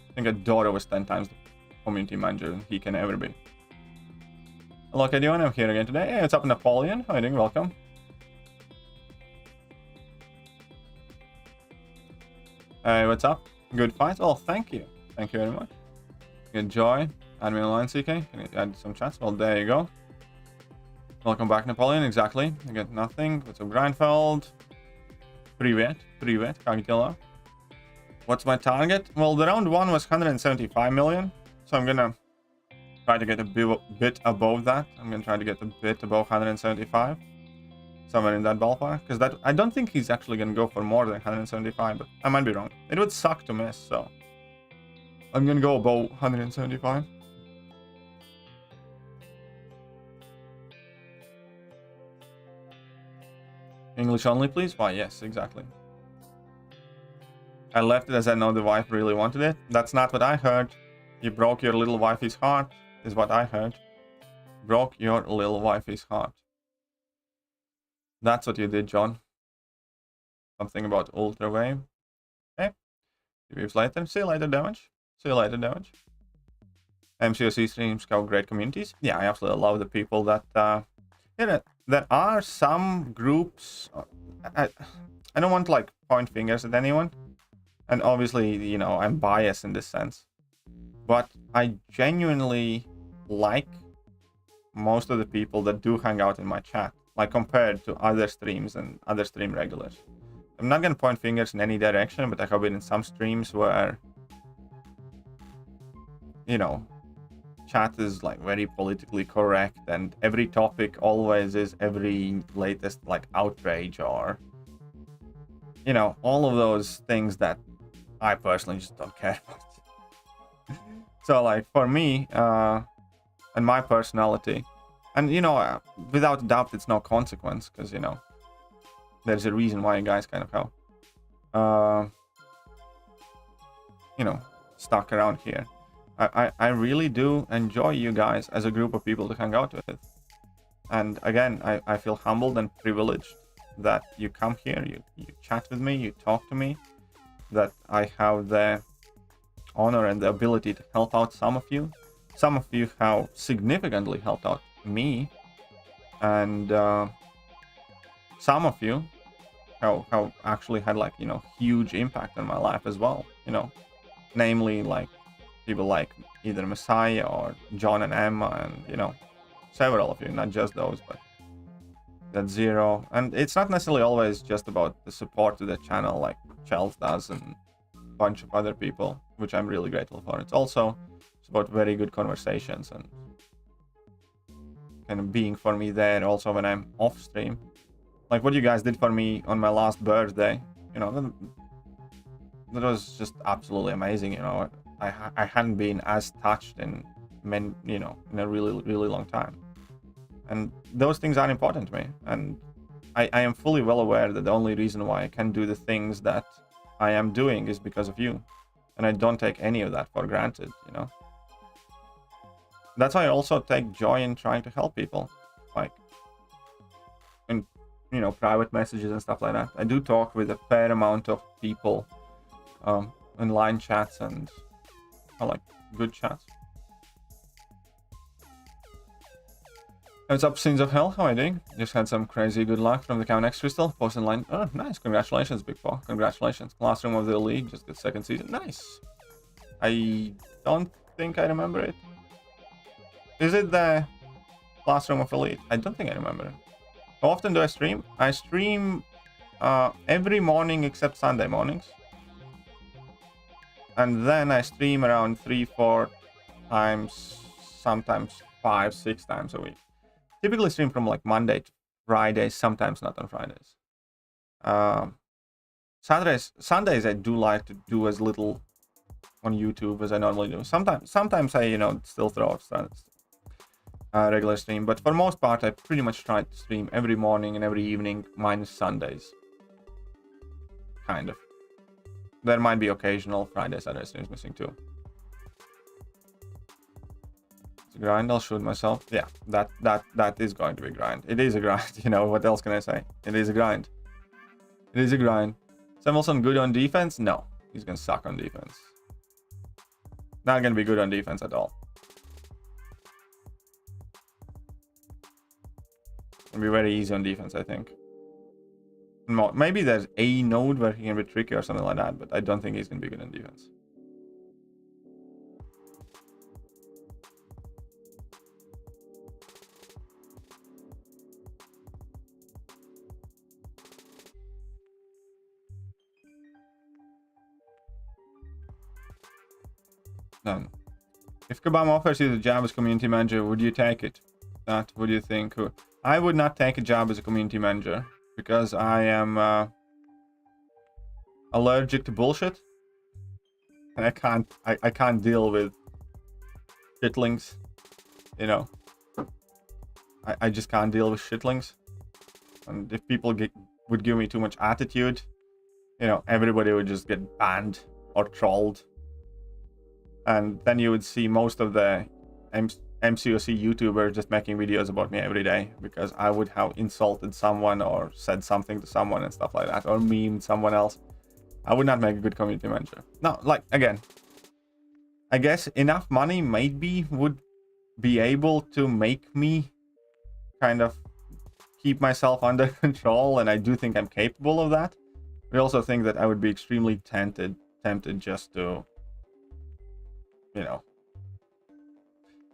I think a daughter was 10 times the community manager he can ever be. Hello, Kadion, I'm here again today. Hey, what's up, Napoleon? How are you doing? Welcome. Hey, what's up? Good fight? Oh, thank you. Thank you very much. Good joy. Add me online, CK. Can you add some chats? Well, there you go. Welcome back, Napoleon. Exactly. I get nothing. What's up, Grindfeld? Привет. Привет. Как дела? What's my target? Well, the round one was 175 million. So I'm gonna try to get a bit above that. I'm gonna try to get a bit above 175. Somewhere in that ballpark. Because that, I don't think he's actually gonna go for more than 175, but I might be wrong. It would suck to miss, so I'm gonna go above 175. English only, please? Why, yes, exactly. I left it as I know the wife really wanted it. That's not what I heard. You broke your little wifey's heart, is what I heard. Broke your little wifey's heart. That's what you did, John. Something about ultra wave. Okay. 2 weeks later. See you later, damage. See you later, damage. MCOC streams have great communities. Yeah, I absolutely love the people that there are some groups. I don't want to like point fingers at anyone, and obviously, you know, I'm biased in this sense, but I genuinely like most of the people that do hang out in my chat, like compared to other streams and other stream regulars. I'm not gonna point fingers in any direction, but I have been in some streams where, you know, chat is like very politically correct, and every topic always is every latest like outrage or, you know, all of those things that I personally just don't care about. So like for me and my personality, and you know, without doubt it's no consequence, because you know there's a reason why you guys kind of have you know, stuck around here. I really do enjoy you guys as a group of people to hang out with. And again, I feel humbled and privileged that you come here, you chat with me, you talk to me, that I have the honor and the ability to help out some of you. Some of you have significantly helped out me, and some of you have actually had like, you know, huge impact on my life as well, you know, namely like people like either Messiah or John and Emma, and you know, several of you, not just those, but that Zero. And it's not necessarily always just about the support to the channel like Chels does and a bunch of other people, which I'm really grateful for. It's also about very good conversations and kind of being for me there also when I'm off stream. Like what you guys did for me on my last birthday, you know, that was just absolutely amazing. You know, I hadn't been as touched in you know, in a really long time, and those things are important to me, and I am fully well aware that the only reason why I can do the things that I am doing is because of you, and I don't take any of that for granted, you know. That's why I also take joy in trying to help people, like in, you know, private messages and stuff like that. I do talk with a fair amount of people in line chats, and I like good chats. What's up, Sins of Hell? How are you doing? Just had some crazy good luck from the Cow Next Crystal. Post in line. Oh, nice. Congratulations, Big Paw. Congratulations. Classroom of the League. Just got second season. Nice. I don't think I remember it. Is it the Classroom of Elite? I don't think I remember it. How often do I stream? I stream every morning except Sunday mornings. And then I stream around 3-4 times, sometimes 5-6 times a week. Typically stream from like Monday to Friday, sometimes not on Fridays. Sundays I do like to do as little on YouTube as I normally do. Sometimes I, you know, still throw up regular stream, but for most part I pretty much try to stream every morning and every evening minus Sundays. Kind of. There might be occasional Friday, Saturday streams missing too. It's a grind, I'll shoot myself. Yeah, that is going to be a grind. It is a grind, you know, what else can I say? It is a grind. It is a grind. Samuelson good on defense? No, he's gonna suck on defense. Not gonna be good on defense at all. It'll be very easy on defense, I think. Maybe there's a node where he can be tricky or something like that, but I don't think he's gonna be good on defense. None. If Kabam offers you the job as community manager, would you take it? That would you think? I would not take a job as a community manager because I am allergic to bullshit, and I can't deal with shitlings. You know, I just can't deal with shitlings, and if people would give me too much attitude, you know, everybody would just get banned or trolled. And then you would see most of the MCOC YouTubers just making videos about me every day because I would have insulted someone or said something to someone and stuff like that, or memed someone else. I would not make a good community manager. No, like, again, I guess enough money maybe would be able to make me kind of keep myself under control, and I do think I'm capable of that. I also think that I would be extremely tempted just to, you know,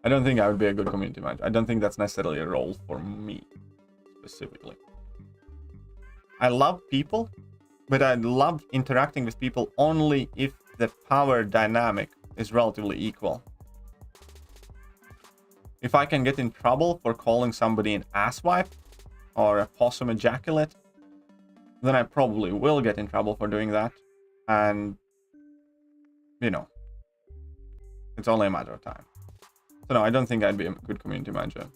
I don't think I would be a good community manager. I don't think that's necessarily a role for me specifically. I love people, but I love interacting with people only if the power dynamic is relatively equal. If I can get in trouble for calling somebody an asswipe or a possum ejaculate, then I probably will get in trouble for doing that. And, you know, it's only a matter of time. So no, I don't think I'd be a good community manager.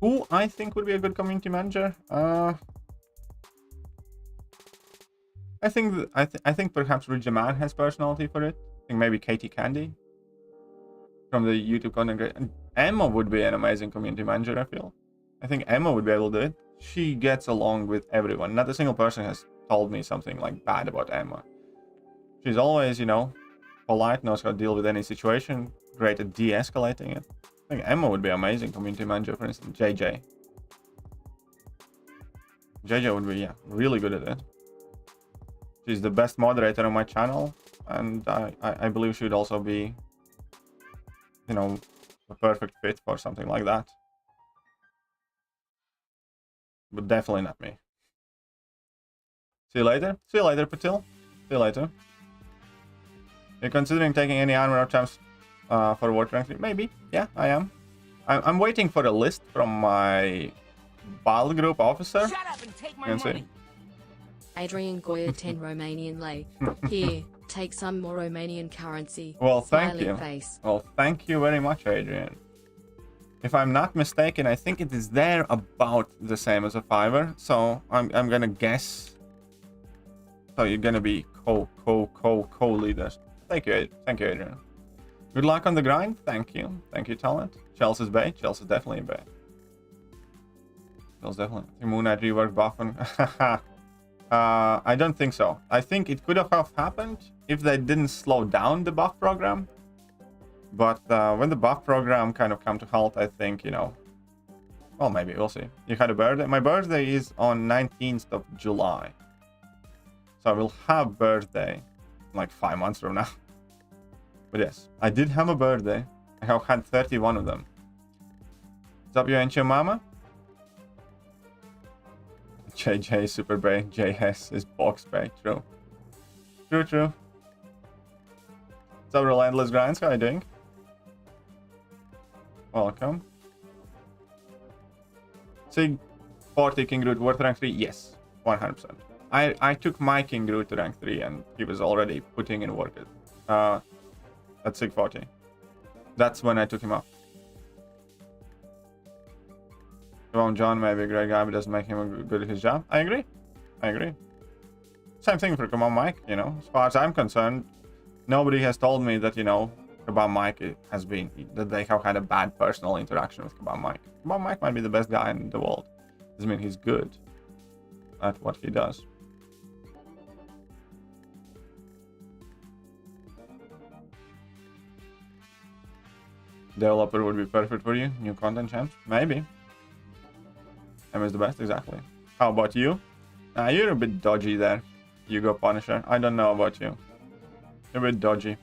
Who I think would be a good community manager? I think perhaps Rijaman has personality for it. I think maybe Katie Candy from the YouTube content creator. And Emma would be an amazing community manager, I feel. I think Emma would be able to do it. She gets along with everyone. Not a single person has told me something like bad about Emma. She's always, you know, polite, knows how to deal with any situation, great at de-escalating it. I think Emma would be amazing community manager, for instance. JJ would be, yeah, really good at it. She's the best moderator on my channel, and I believe she would also be, you know, a perfect fit for something like that. But definitely not me. See you later. See you later, Patil. See you later. You're considering taking any armor up champs for World Rank 3? Maybe. Yeah, I am. I'm waiting for a list from my BAL group officer. Shut up and take my money. Adrian Goya 10 Romanian lei. Here, take some more Romanian currency. Well, thank Smiley you. Face. Well, thank you very much, Adrian. If I'm not mistaken, I think it is there about the same as a fiver. So I'm gonna guess. So you're gonna be co-leaders. Thank you, Adrian. Good luck on the grind. Thank you, talent. Chels is Bay. Chels is definitely Bay. Chels definitely. Moon Knight rework buff on. I don't think so. I think it could have happened if they didn't slow down the buff program. But when the buff program kind of come to halt, I think, you know, well, maybe we'll see. You had a birthday. My birthday is on 19th of July. So I will have birthday like 5 months from now. But yes, I did have a birthday. I have had 31 of them. What's up, you and your mama? JJ Super Bay. JS is Box Bay. True. True. What's up, Relentless Grinds? How are you doing? Welcome. Sig 40 King Root worth rank 3? Yes, 100%. I took my King Root to rank 3 and he was already putting in work at Sig 40. That's when I took him up. Come John may be a great guy, but doesn't make him good at his job. I agree. Same thing for Come On Mike, you know. As far as I'm concerned, nobody has told me that, you know, Kebab Mike has been, that they have had a bad personal interaction with Kebab Mike. Kebab Mike might be the best guy in the world. Doesn't mean he's good at what he does. Developer would be perfect for you. New content champs? Maybe. M is the best, exactly. How about you? You're a bit dodgy there. You go Punisher. I don't know about you. You're a bit dodgy.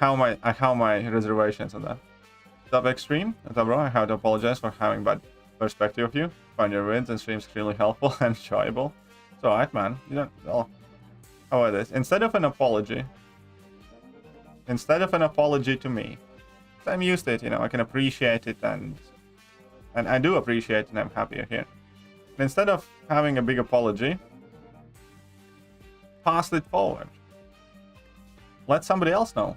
I have my reservations on that. Top Extreme? Bro, I have to apologize for having bad perspective of you. Find your wins and streams extremely helpful and enjoyable. It's alright, man. You don't. Oh. How about this? Instead of an apology to me, I'm used to it, you know. I can appreciate it, and I do appreciate it, and I'm happier here. And instead of having a big apology, pass it forward. Let somebody else know.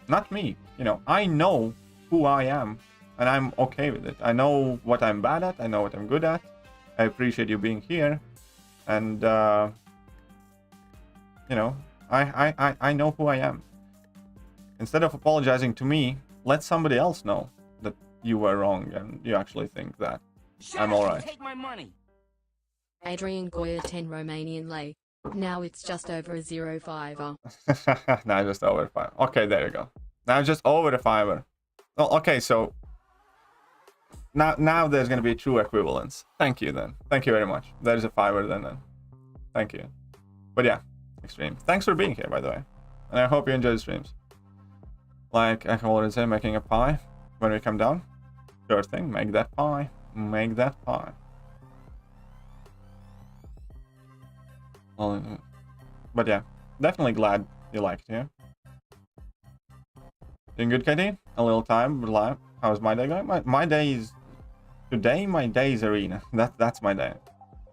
Not me. You know, I know who I am, and I'm okay with it. I know what I'm bad at. I know what I'm good at. I appreciate you being here. And you know, I know who I am. Instead of apologizing to me, let somebody else know that you were wrong and you actually think that I'm alright. Take my money. Adrian Goya 10 Romanian lei. Now it's just over a 0.5. Now just over 5. Okay, there you go. Now just over the 5. Well, okay, so now there's gonna be true equivalence. Thank you then. Thank you very much. There's a 5 then. Thank you. But yeah, extreme. Thanks for being here, by the way. And I hope you enjoy the streams. Like I can already say, making a pie when we come down. Sure thing. Make that pie. Make that pie. But yeah, definitely glad you liked it. Yeah? Doing good, Katie? A little time, but live. How's my day going? My day is today. My day is arena. That's my day.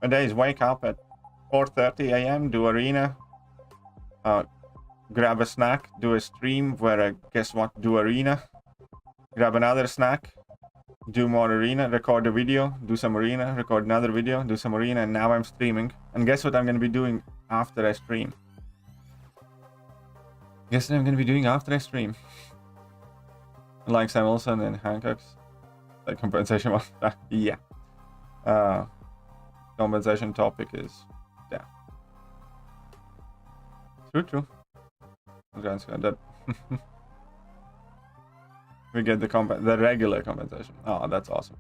My day is wake up at 4:30 a.m. do arena. Grab a snack, do a stream where I guess what, do arena. Grab another snack, do more arena, record a video, do some arena, record another video, do some arena, and now I'm streaming. And guess what I'm going to be doing after I stream? Guess what I'm going to be doing after I stream? Like Sam Wilson and Hancock's. Like compensation one. Yeah. Compensation topic is, yeah. True. That we get the regular compensation. Oh, that's awesome.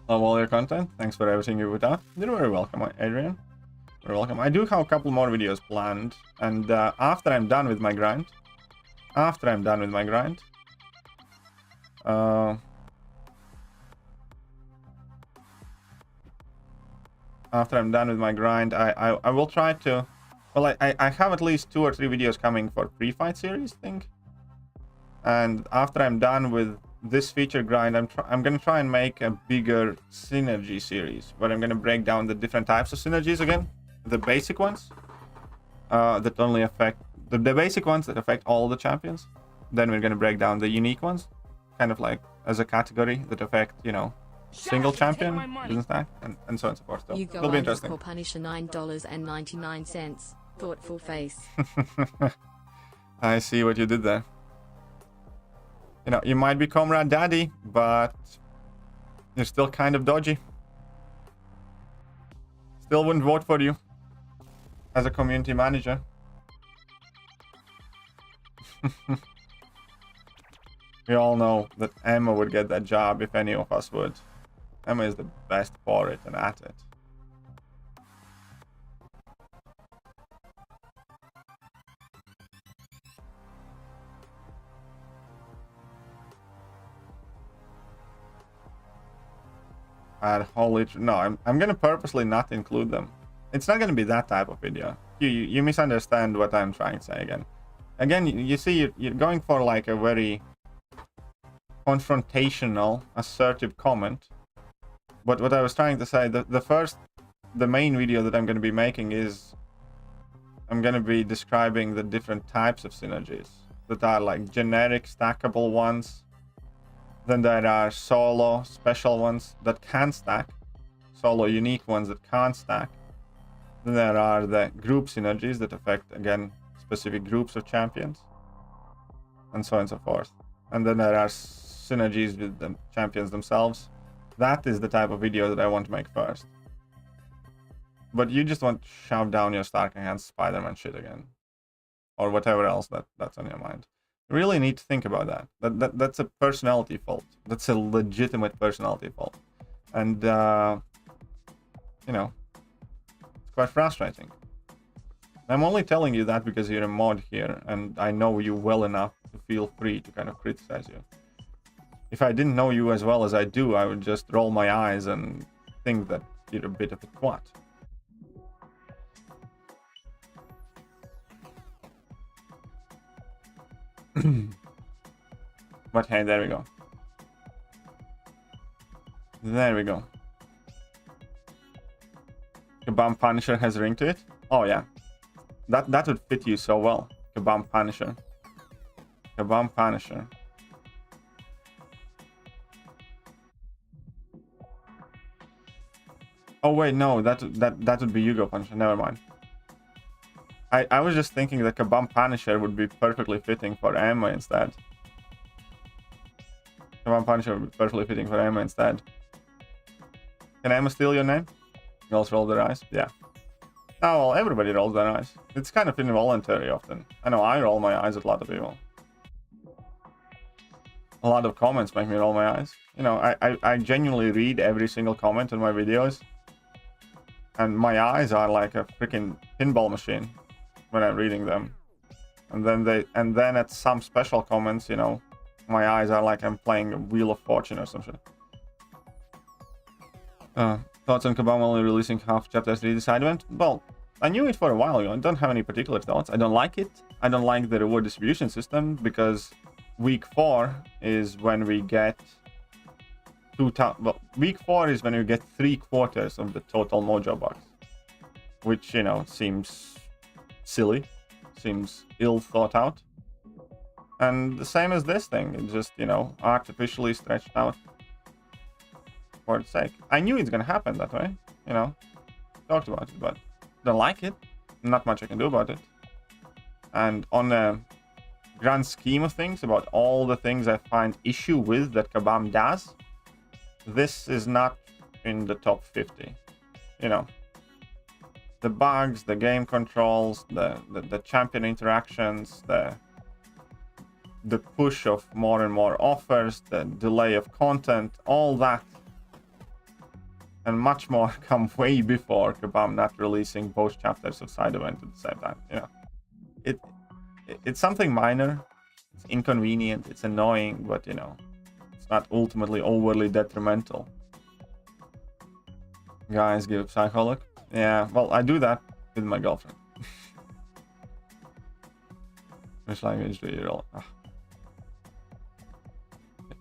Love all your content. Thanks for everything you put out. You're very welcome, Adrian. You're welcome. I do have a couple more videos planned, and after I'm done with my grind, after I'm done with my grind, I will try to. Well, I have at least 2 or 3 videos coming for pre-fight series thing, and after I'm done with this feature grind, I'm gonna try and make a bigger synergy series where I'm gonna break down the different types of synergies again, the basic ones that only affect the basic ones that affect all the champions. Then we're gonna break down the unique ones, kind of like as a category that affect, you know, single champion, business stack, and so on and so forth. So it'll be interesting. Punisher $9.99. Thoughtful face. I see what you did there. You know, you might be Comrade Daddy, but you're still kind of dodgy. Still wouldn't vote for you as a community manager. We all know that Emma would get that job if any of us would. Emma is the best for it and at it. No, I'm gonna purposely not include them. It's not gonna be that type of video. You misunderstand what I'm trying to say again. Again, you see, you're going for like a very confrontational, assertive comment. But what I was trying to say, the main video that I'm gonna be making is I'm gonna be describing the different types of synergies that are like generic stackable ones. Then there are solo special ones that can stack, solo unique ones that can't stack. Then there are the group synergies that affect, again, specific groups of champions, and so on and so forth. And then there are synergies with the champions themselves. That is the type of video that I want to make first. But you just want to shove down your Stark Enhanced Spider-Man shit again, or whatever else that's on your mind. You really need to think about that. That's a personality fault. That's a legitimate personality fault. And, you know, it's quite frustrating. I'm only telling you that because you're a mod here, and I know you well enough to feel free to kind of criticize you. If I didn't know you as well as I do, I would just roll my eyes and think that you're a bit of a twat. But hey, there we go. There we go. Kabam Punisher has a ring to it? Oh yeah. That would fit you so well. Kabam Punisher. Kabam Punisher. Oh wait, no, that would be Yugo Punisher. Never mind. I was just thinking that Kabam Punisher would be perfectly fitting for Emma instead. Kabam Punisher would be perfectly fitting for Emma instead. Can Emma steal your name? Girls roll their eyes. Yeah. Oh well, everybody rolls their eyes. It's kind of involuntary often. I know I roll my eyes at a lot of people. A lot of comments make me roll my eyes. You know, I genuinely read every single comment on my videos. And my eyes are like a freaking pinball machine when I'm reading them. And then at some special comments, you know, my eyes are like I'm playing a Wheel of Fortune or some shit. Thoughts on Kabam only releasing half chapter 3 side event? Well, I knew it for a while ago. I don't have any particular thoughts. I don't like it. I don't like the reward distribution system because week 4 is when we get week 4 is when we get 3/4 of the total mojo bucks, which, you know, seems silly, seems ill thought out. And the same as this thing, it's just, you know, artificially stretched out for its sake. I knew it's gonna happen that way, you know, talked about it, but don't like it. Not much I can do about it. And on a grand scheme of things, about all the things I find issue with that Kabam does, this is not in the top 50. You know, the bugs, the game controls, the champion interactions, the push of more and more offers, the delay of content, all that and much more come way before Kabam not releasing both chapters of side event at the same time. You know, it's something minor, it's inconvenient, it's annoying, but you know, it's not ultimately overly detrimental. Guys, give Psycholic. Yeah, well, I do that with my girlfriend. Which language do you roll? Ah.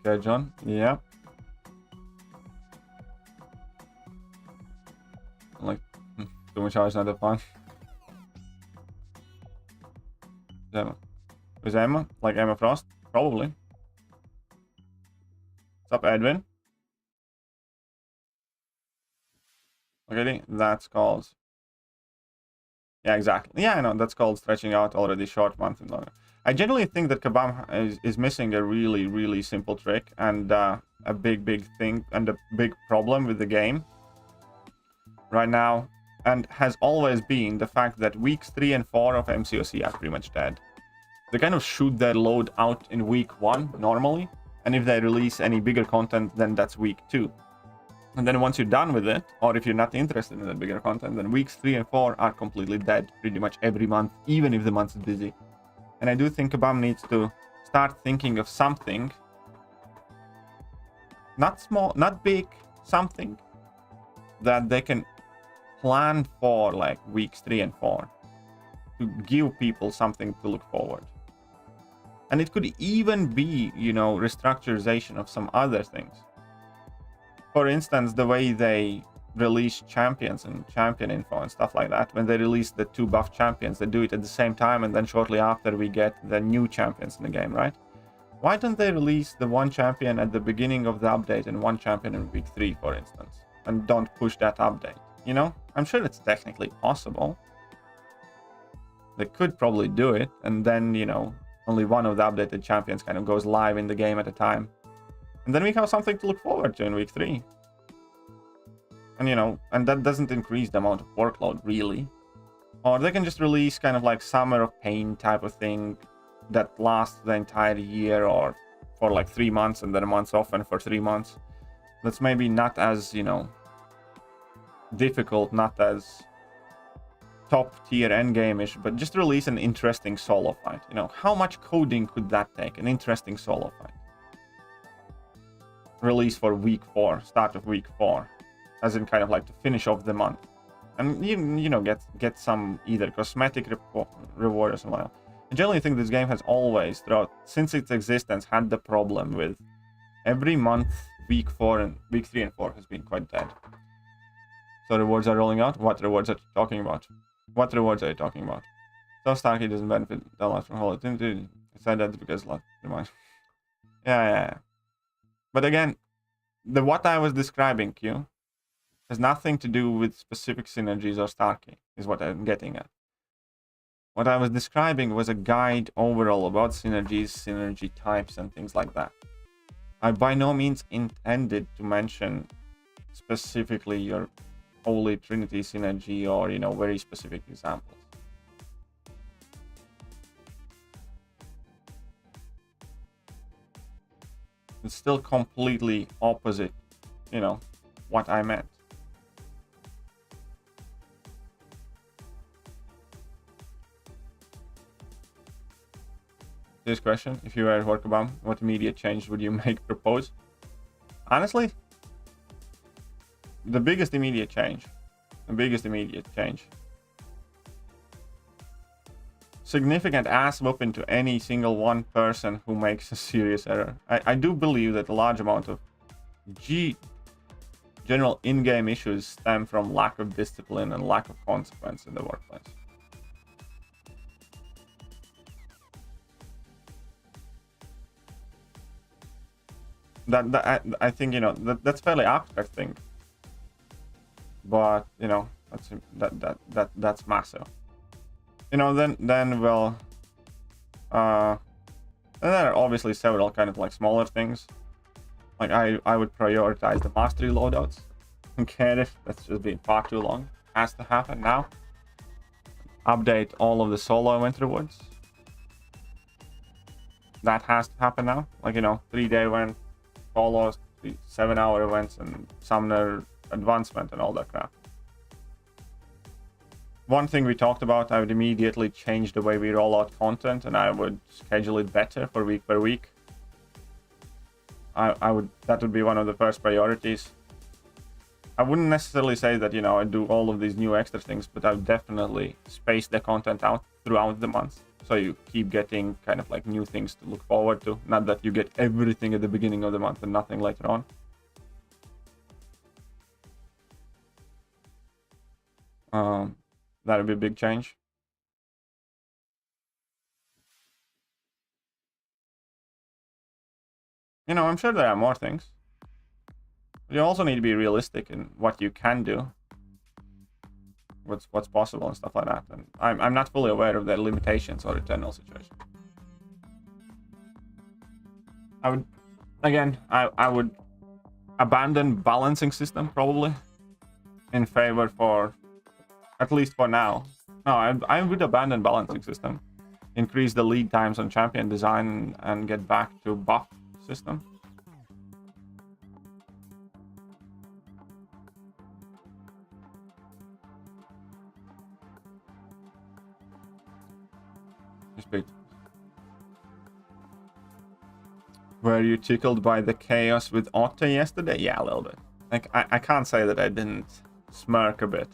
Okay, John. Yeah. Like, too much hours, not that fun. Emma. Is Emma? Like Emma Frost? Probably. What's up, Edwin? Okay, that's called... Yeah, exactly. Yeah, I know, that's called stretching out already short month and longer. I generally think that Kabam is missing a really, really simple trick and a big thing and a big problem with the game right now, and has always been the fact that weeks 3 and 4 of MCOC are pretty much dead. They kind of shoot their load out in week 1 normally, and if they release any bigger content, then that's week 2. And then once you're done with it, or if you're not interested in that bigger content, then weeks 3 and 4 are completely dead pretty much every month, even if the month is busy. And I do think Kabam needs to start thinking of something, not small, not big, something that they can plan for like weeks 3 and 4 to give people something to look forward. And it could even be, you know, restructurization of some other things. For instance, the way they release champions and champion info and stuff like that. When they release the 2 buff champions, they do it at the same time, and then shortly after we get the new champions in the game, right? Why don't they release the 1 champion at the beginning of the update and 1 champion in week 3, for instance, and don't push that update? You know, I'm sure it's technically possible. They could probably do it, and then, you know, only one of the updated champions kind of goes live in the game at a time. And then we have something to look forward to in week 3. And, you know, and that doesn't increase the amount of workload, really. Or they can just release kind of like Summer of Pain type of thing that lasts the entire year, or for like 3 months and then a month off and for 3 months. That's maybe not as, you know, difficult, not as top tier endgame-ish, but just release an interesting solo fight. You know, how much coding could that take? An interesting solo fight. Release for week 4, start of week 4, as in kind of like to finish off the month, and you know, get some either cosmetic reward or something else. I generally think this game has always, throughout since its existence, had the problem with every month week 4 and week 3 and 4 has been quite dead. So rewards are rolling out. What rewards are you talking about? What rewards are you talking about? So Starkey doesn't benefit that lot from volatility. I said that because lot reminds. Yeah. But again, what I was describing, Q, Has nothing to do with specific synergies or star key, is what I'm getting at. What I was describing was a guide overall about synergies, synergy types, and things like that. I by no means intended to mention specifically your Holy Trinity synergy or, you know, very specific examples. It's still completely opposite, you know, what I meant. This question, if you were Workabam, what immediate change would you make propose? Honestly, the biggest immediate change, significant ass whooping to any single one person who makes a serious error. I do believe that a large amount of general in-game issues stem from lack of discipline and lack of consequence in the workplace. I think, you know, that's fairly abstract thing, but you know, that's massive. You know, then well, and there are obviously several kind of like smaller things. Like I would prioritize the mastery loadouts. Don't care if that's just been far too long. Has to happen now. Update all of the solo event rewards. That has to happen now. Like, you know, 3-day event, solos, 7-hour events, and summoner advancement and all that crap. One thing we talked about, I would immediately change the way we roll out content, and I would schedule it better for week per week. That would be one of the first priorities. I wouldn't necessarily say that, you know, I do all of these new extra things, but I would definitely space the content out throughout the month, so you keep getting kind of like new things to look forward to. Not that you get everything at the beginning of the month and nothing later on. That would be a big change. You know, I'm sure there are more things. But you also need to be realistic in what you can do, what's possible and stuff like that. And I'm not fully aware of the limitations or eternal situation. I would abandon balancing system probably in favor for, at least for now. No, I would abandon balancing system, increase the lead times on champion design, and get back to buff system. Were you tickled by the chaos with Otto yesterday? Yeah, a little bit. Like, I can't say that I didn't smirk a bit.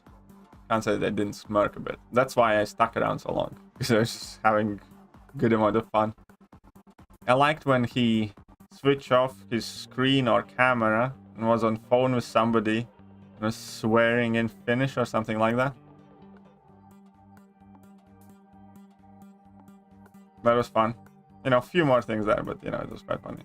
That's why I stuck around so long, because I was just having a good amount of fun. I liked when he switched off his screen or camera and was on phone with somebody and was swearing in Finnish or something like that. That was fun. You know, a few more things there, but you know, it was quite funny.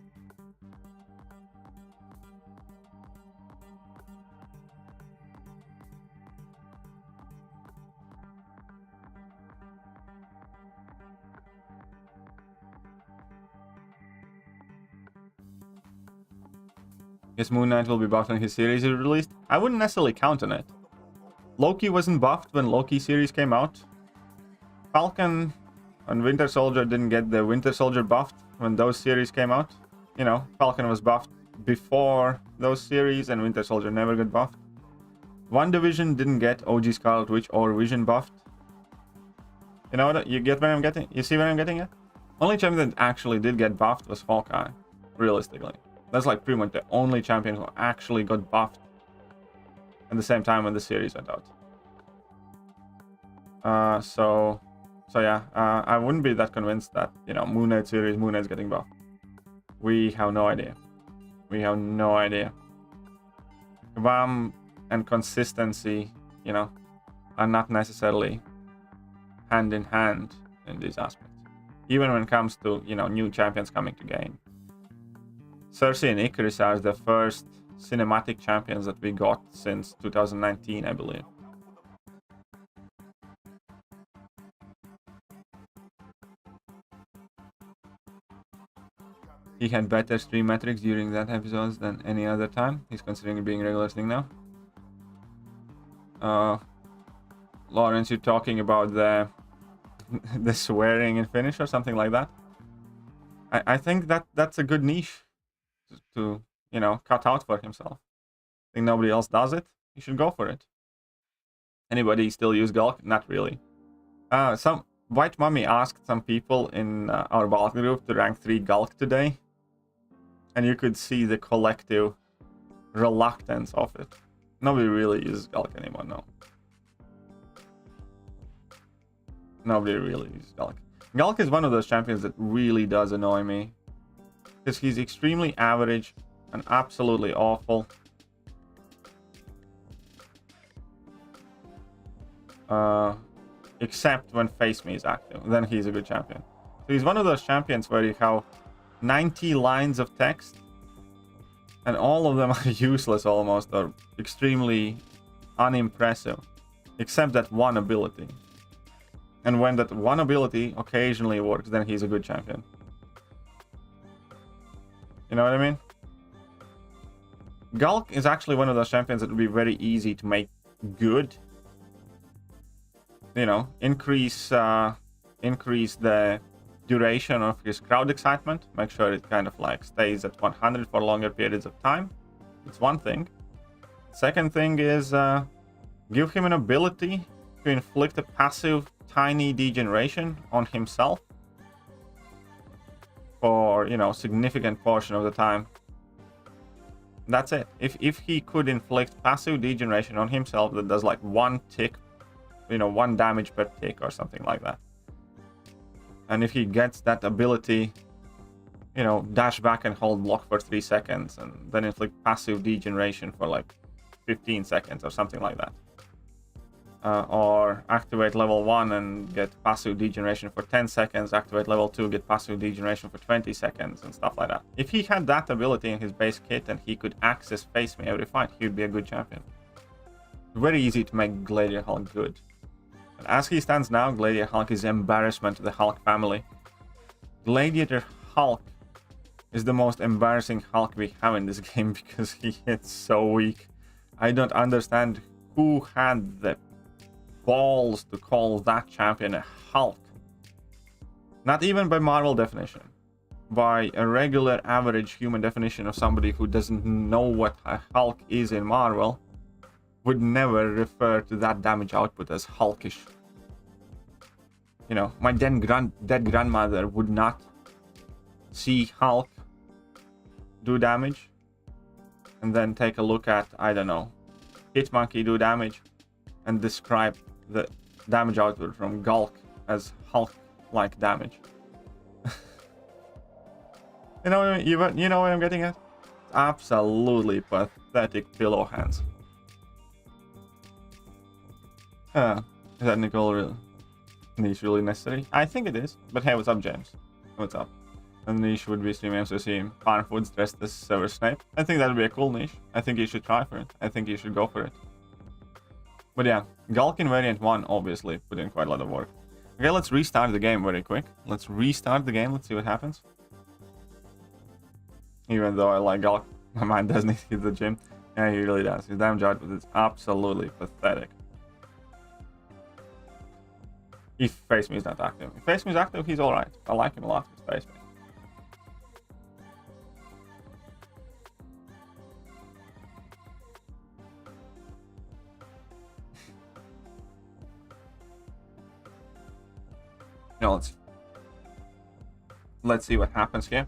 Guess Moon Knight will be buffed when his series is released. I wouldn't necessarily count on it. Loki wasn't buffed when Loki series came out. Falcon and Winter Soldier didn't get the Winter Soldier buffed when those series came out. You know, Falcon was buffed before those series and Winter Soldier never got buffed. WandaVision didn't get OG Scarlet Witch or Vision buffed. You know what? You get where I'm getting? You see where I'm getting at? Only champion that actually did get buffed was Hawkeye, realistically. That's like pretty much the only champion who actually got buffed at the same time when the series went out. So yeah, I wouldn't be that convinced that, you know, Moon Knight series, Moon Knight's getting buffed. We have no idea. Kabam and consistency, you know, are not necessarily hand in hand in these aspects. Even when it comes to, you know, new champions coming to game. Cersei and Icarus are the first cinematic champions that we got since 2019, I believe. He had better stream metrics during that episode than any other time. He's considering it being a regular thing now. Lawrence, you're talking about the the swearing in Finnish or something like that? I think that's a good niche to, you know, cut out for himself. I think nobody else does it. You should go for it. Anybody still use Gulk? Not really. Some White Mummy asked some people in our Balk group to rank 3 Gulk today. And you could see the collective reluctance of it. Nobody really uses Gulk anymore, no. Nobody really uses Gulk. Gulk is one of those champions that really does annoy me. Because he's extremely average and absolutely awful. Except when Face Me is active. Then he's a good champion. So he's one of those champions where you have 90 lines of text. And all of them are useless almost, or extremely unimpressive. Except that one ability. And when that one ability occasionally works, then he's a good champion. You know what I mean? Gulk is actually one of those champions that would be very easy to make good. You know, increase the duration of his crowd excitement. Make sure it kind of like stays at 100 for longer periods of time. It's one thing. Second thing is give him an ability to inflict a passive tiny degeneration on himself for, you know, significant portion of the time. That's it. If he could inflict passive degeneration on himself that does like 1 tick, you know, 1 damage per tick or something like that. And if he gets that ability, you know, dash back and hold block for 3 seconds and then inflict passive degeneration for like 15 seconds or something like that. Or activate level 1 and get passive degeneration for 10 seconds, activate level 2, get passive degeneration for 20 seconds and stuff like that. If he had that ability in his base kit and he could access Face Me every fight, he would be a good champion. Very easy to make Gladiator Hulk good. But as he stands now, Gladiator Hulk is embarrassment to the Hulk family. Gladiator Hulk is the most embarrassing Hulk we have in this game because he hits so weak. I don't understand who had the balls to call that champion a Hulk. Not even by Marvel definition. By a regular average human definition of somebody who doesn't know what a Hulk is in Marvel, would never refer to that damage output as Hulkish. You know, my dead grandmother would not see Hulk do damage and then take a look at, I don't know, Hitmonkey do damage and describe the damage output from Gulk as Hulk-like damage. You know what I'm getting at? Absolutely pathetic pillow hands. Is that Nicole niche really necessary? I think it is. But hey, what's up, James? What's up? A niche would be stream MCOC Farm Foods dressed as Severus Snape. I think that would be a cool niche. I think you should try for it. I think you should go for it. But yeah, Gulk in variant 1 obviously put in quite a lot of work. Okay, let's restart the game very quick. Let's restart the game. Let's see what happens. Even though I like Gulk, my man does need to hit the gym. Yeah, he really does. His damage output is absolutely pathetic. If Face Me is not active. If Face Me is active, he's alright. I like him a lot with Face Me. Now let's see what happens here.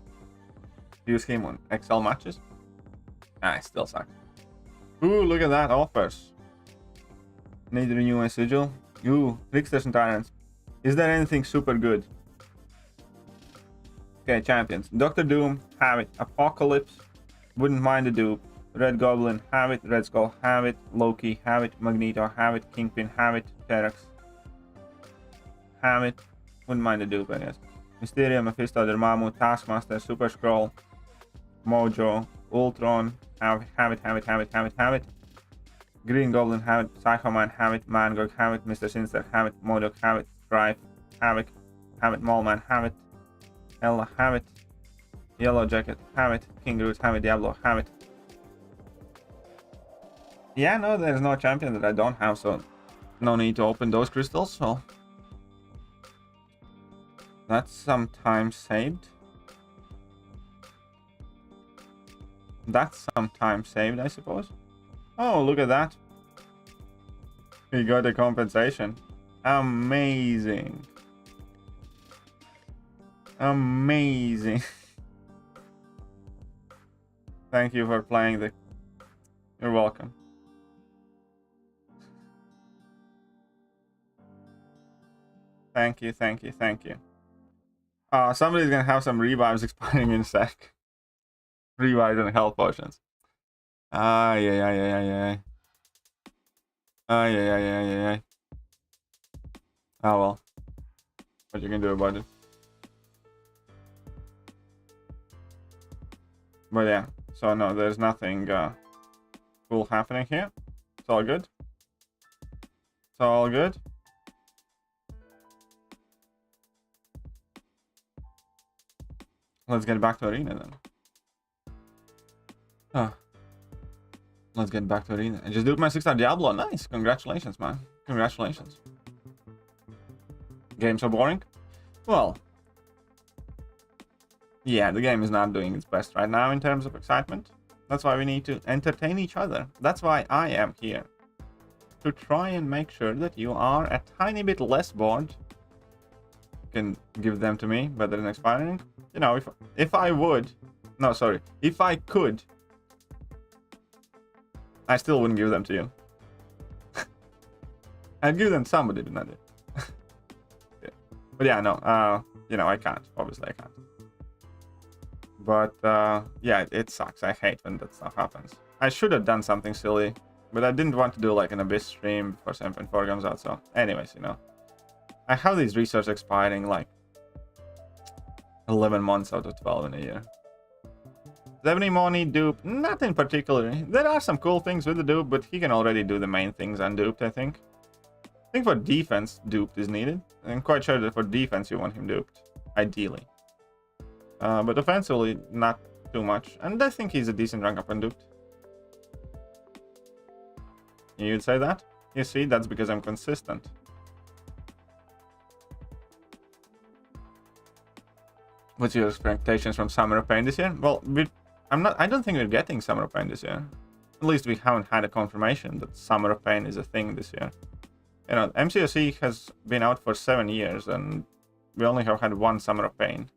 Use him on XL matches. Ah, it still sucks. Ooh, look at that offers. Need to renew my sigil. Ooh, Tricksters and Tyrants. Is there anything super good? Okay, champions. Dr. Doom, have it. Apocalypse, wouldn't mind a dupe. Red Goblin, have it. Red Skull, have it. Loki, have it. Magneto, have it. Kingpin, have it. Terex, have it. Wouldn't mind a dupe, I guess. Mysterio, Mephisto, Dormammu, Taskmaster, Super Scroll, Mojo, Ultron, have it. Green Goblin, have it. Psycho Man, have it. Mangog, have it. Mr. Sinister, have it. Modok, have it. Strife, Havoc, have it. Mallman, have it. Ella, have it. Yellow Jacket, have it. King Groot, have it. Diablo, have it. Yeah, no, there's no champion that I don't have, so no need to open those crystals, so that's some time saved. That's some time saved, I suppose. Oh, look at that. We got a compensation. Amazing. Amazing. Thank you for playing the... You're welcome. Thank you, thank you, thank you. Somebody's gonna have some revives expiring in a sec. Revives and health potions. Yeah. Yeah. Oh well. What you can do about it. But yeah, so no, there's nothing cool happening here. It's all good. It's all good. Let's get back to arena then. Oh. Let's get back to arena. I just duped my 6-star Diablo. Nice. Congratulations, man. Congratulations. Game so boring? Well. Yeah, the game is not doing its best right now in terms of excitement. That's why we need to entertain each other. That's why I am here. To try and make sure that you are a tiny bit less bored. You can give them to me better than expiring. You know, if I would... No, sorry. If I could... I still wouldn't give them to you. I'd give them to somebody, but not you. Yeah. But yeah, no. You know, I can't. Obviously, I can't. But, yeah, it sucks. I hate when that stuff happens. I should have done something silly, but I didn't want to do, like, an Abyss stream before 7.4 comes out, so... Anyways, you know. I have these research expiring, like, 11 months out of 12 in a year. 70 money dupe, nothing particularly. There are some cool things with the dupe, but he can already do the main things unduped, I think. I think for defense, duped is needed. I'm quite sure that for defense you want him duped, ideally. But offensively, not too much. And I think he's a decent rank up unduped. You'd say that? You see, that's because I'm consistent. What's your expectations from Summer of Pain this year? Well, I don't think we're getting Summer of Pain this year. At least we haven't had a confirmation that Summer of Pain is a thing this year. You know, MCOC has been out for 7 years and we only have had one Summer of Pain.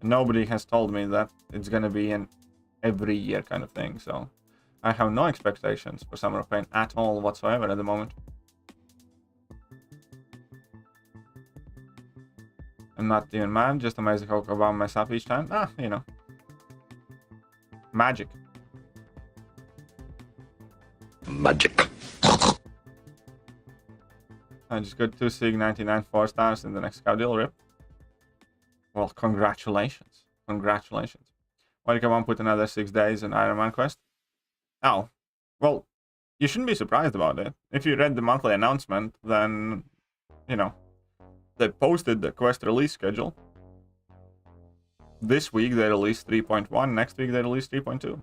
Nobody has told me that it's gonna be an every year kind of thing, so I have no expectations for Summer of Pain at all whatsoever at the moment. I'm not even mad, just amazing how I mess up each time. You know. Magic. Magic. I just got 2 Sig 99 4-stars in the next cow deal rip. Well, congratulations. Congratulations. Why did you come on put another 6 days in Iron Man quest? Oh. Well, you shouldn't be surprised about it. If you read the monthly announcement, then, you know, they posted the quest release schedule. This week they released 3.1, next week they released 3.2.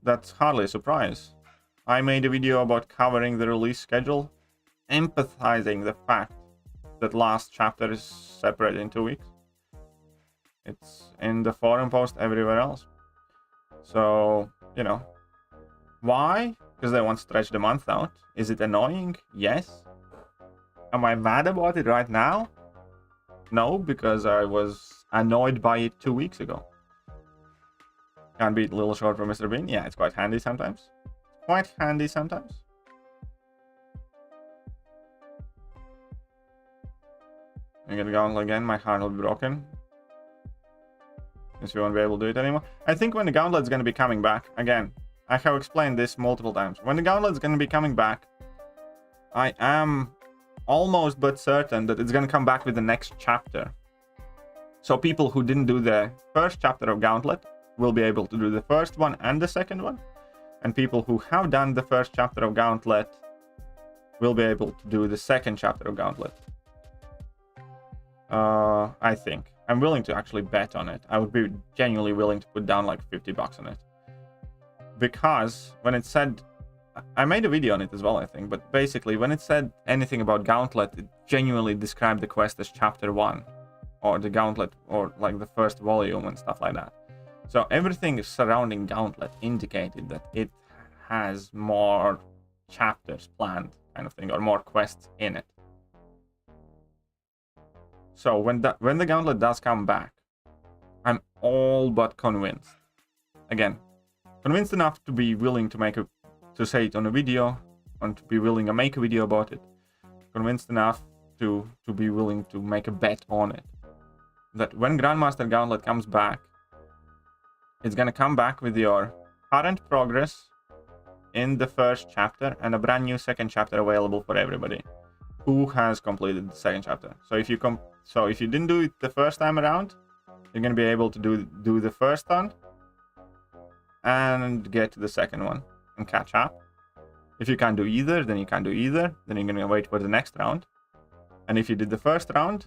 That's hardly a surprise. I made a video about covering the release schedule, empathizing the fact that last chapter is separated in 2 weeks. It's in the forum post everywhere else. So, you know. Why? Because they want to stretch the month out. Is it annoying? Yes. Am I mad about it right now? No, because I was annoyed by it 2 weeks ago. Can't beat a little short for Mr. Bean? Yeah, it's quite handy sometimes. Quite handy sometimes. I'm gonna go again, my heart will be broken. Since we won't be able to do it anymore. I think when the Gauntlet's gonna be coming back, again, I have explained this multiple times. When the Gauntlet's gonna be coming back, I am almost but certain that it's gonna come back with the next chapter. So people who didn't do the first chapter of Gauntlet will be able to do the first one and the second one, and people who have done the first chapter of Gauntlet will be able to do the second chapter of Gauntlet. I think. I'm willing to actually bet on it. I would be genuinely willing to put down like $50 on it. Because when it said... I made a video on it as well, I think, but basically when it said anything about Gauntlet, it genuinely described the quest as chapter 1, or the Gauntlet, or like the first volume and stuff like that. So everything surrounding Gauntlet indicated that it has more chapters planned, kind of thing, or more quests in it. So when the Gauntlet does come back, I'm all but convinced. Again, convinced enough to be willing to say it on a video, and to be willing to make a video about it. Convinced enough to be willing to make a bet on it. That when Grandmaster Gauntlet comes back, it's gonna come back with your current progress in the first chapter and a brand new second chapter available for everybody who has completed the second chapter. So if you didn't do it the first time around, you're gonna be able to do the first one and get to the second one and catch up. If you can't do either, then you can't do either. Then you're gonna wait for the next round. And if you did the first round,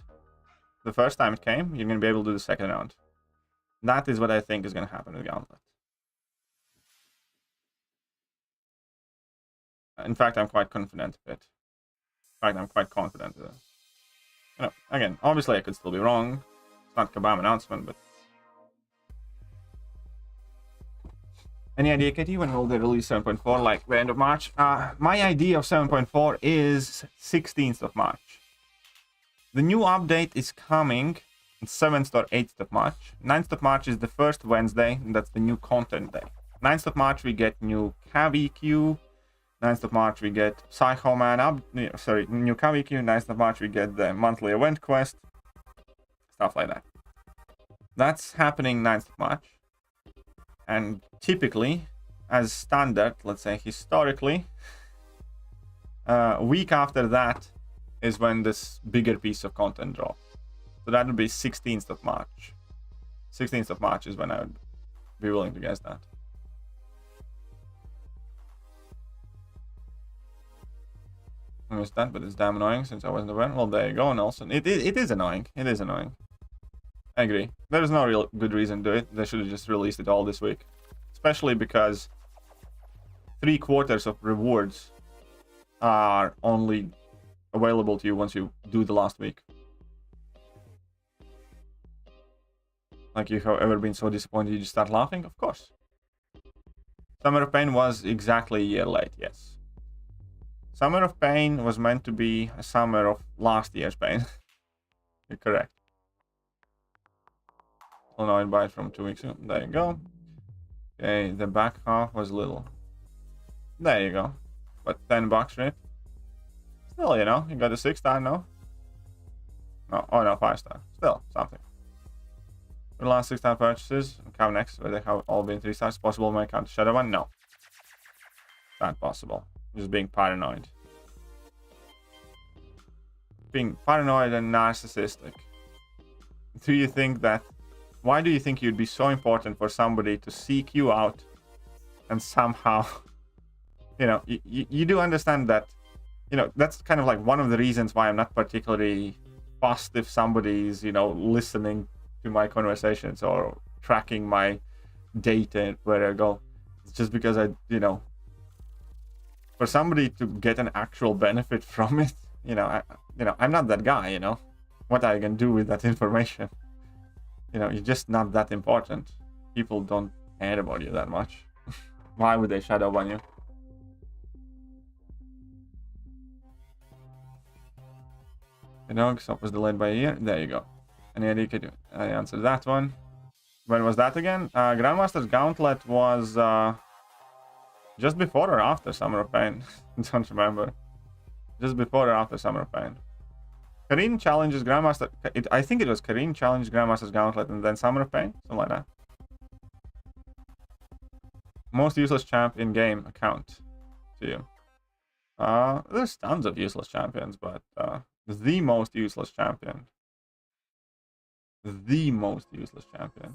the first time it came, you're gonna be able to do the second round. That is what I think is gonna happen with Gauntlet. In fact, I'm quite confident of it. In fact, I'm quite confident of it. You know, again, obviously I could still be wrong. It's not a Kabam announcement, but... Any idea, Katie, when will they release 7.4, like the end of March? My idea of 7.4 is 16th of March. The new update is coming on 7th or 8th of March. 9th of March is the first Wednesday, and that's the new content day. 9th of March we get new KVQ. 9th of March we get Psycho Man new KVQ. 9th of March we get the monthly event quest. Stuff like that. That's happening 9th of March. And typically, as standard, let's say historically, a week after that is when this bigger piece of content drops. So that would be 16th of March. 16th of March is when I would be willing to guess that. I missed that, but it's damn annoying since I wasn't aware. Well, there you go, Nelson. It is annoying. It is annoying. I agree. There's no real good reason to it. They should have just released it all this week. Especially because 3/4 of rewards are only available to you once you do the last week. Like, you have ever been so disappointed you just start laughing? Of course. Summer of Pain was exactly a year late, yes. Summer of Pain was meant to be a summer of last year's pain. You're correct. Annoyed by it from 2 weeks ago. There you go. Okay, the back half was little. There you go. But $10 rip. Still, you know, you got a 6-star, no? No, oh no, 5-star. Still, something. For the last 6-star purchases, come next, where they have all been 3 stars. Possible my account to shadow one? No. Not possible. Just being paranoid. Being paranoid and narcissistic. Do you think that... Why do you think you'd be so important for somebody to seek you out and somehow, you know, you do understand that, you know, that's kind of like one of the reasons why I'm not particularly fussed if somebody's, you know, listening to my conversations or tracking my data where I go. It's just because you know, for somebody to get an actual benefit from it, you know, I'm not that guy, you know. What are you gonna do with that information? You know, you're just not that important. People don't care about you that much. Why would they shadow ban you? The dog stop was delayed by a year. There you go. Any idea? Could I answered that one? When was that again? Grandmaster's Gauntlet was just before or after Summer of Pain. Don't remember. Just before or after Summer of Pain. Karin challenges Grandmaster... I think it was Karin challenged Grandmaster's Gauntlet and then Summer of Pain. Something like that. Most useless champ in game account to you. There's tons of useless champions, but the most useless champion. The most useless champion.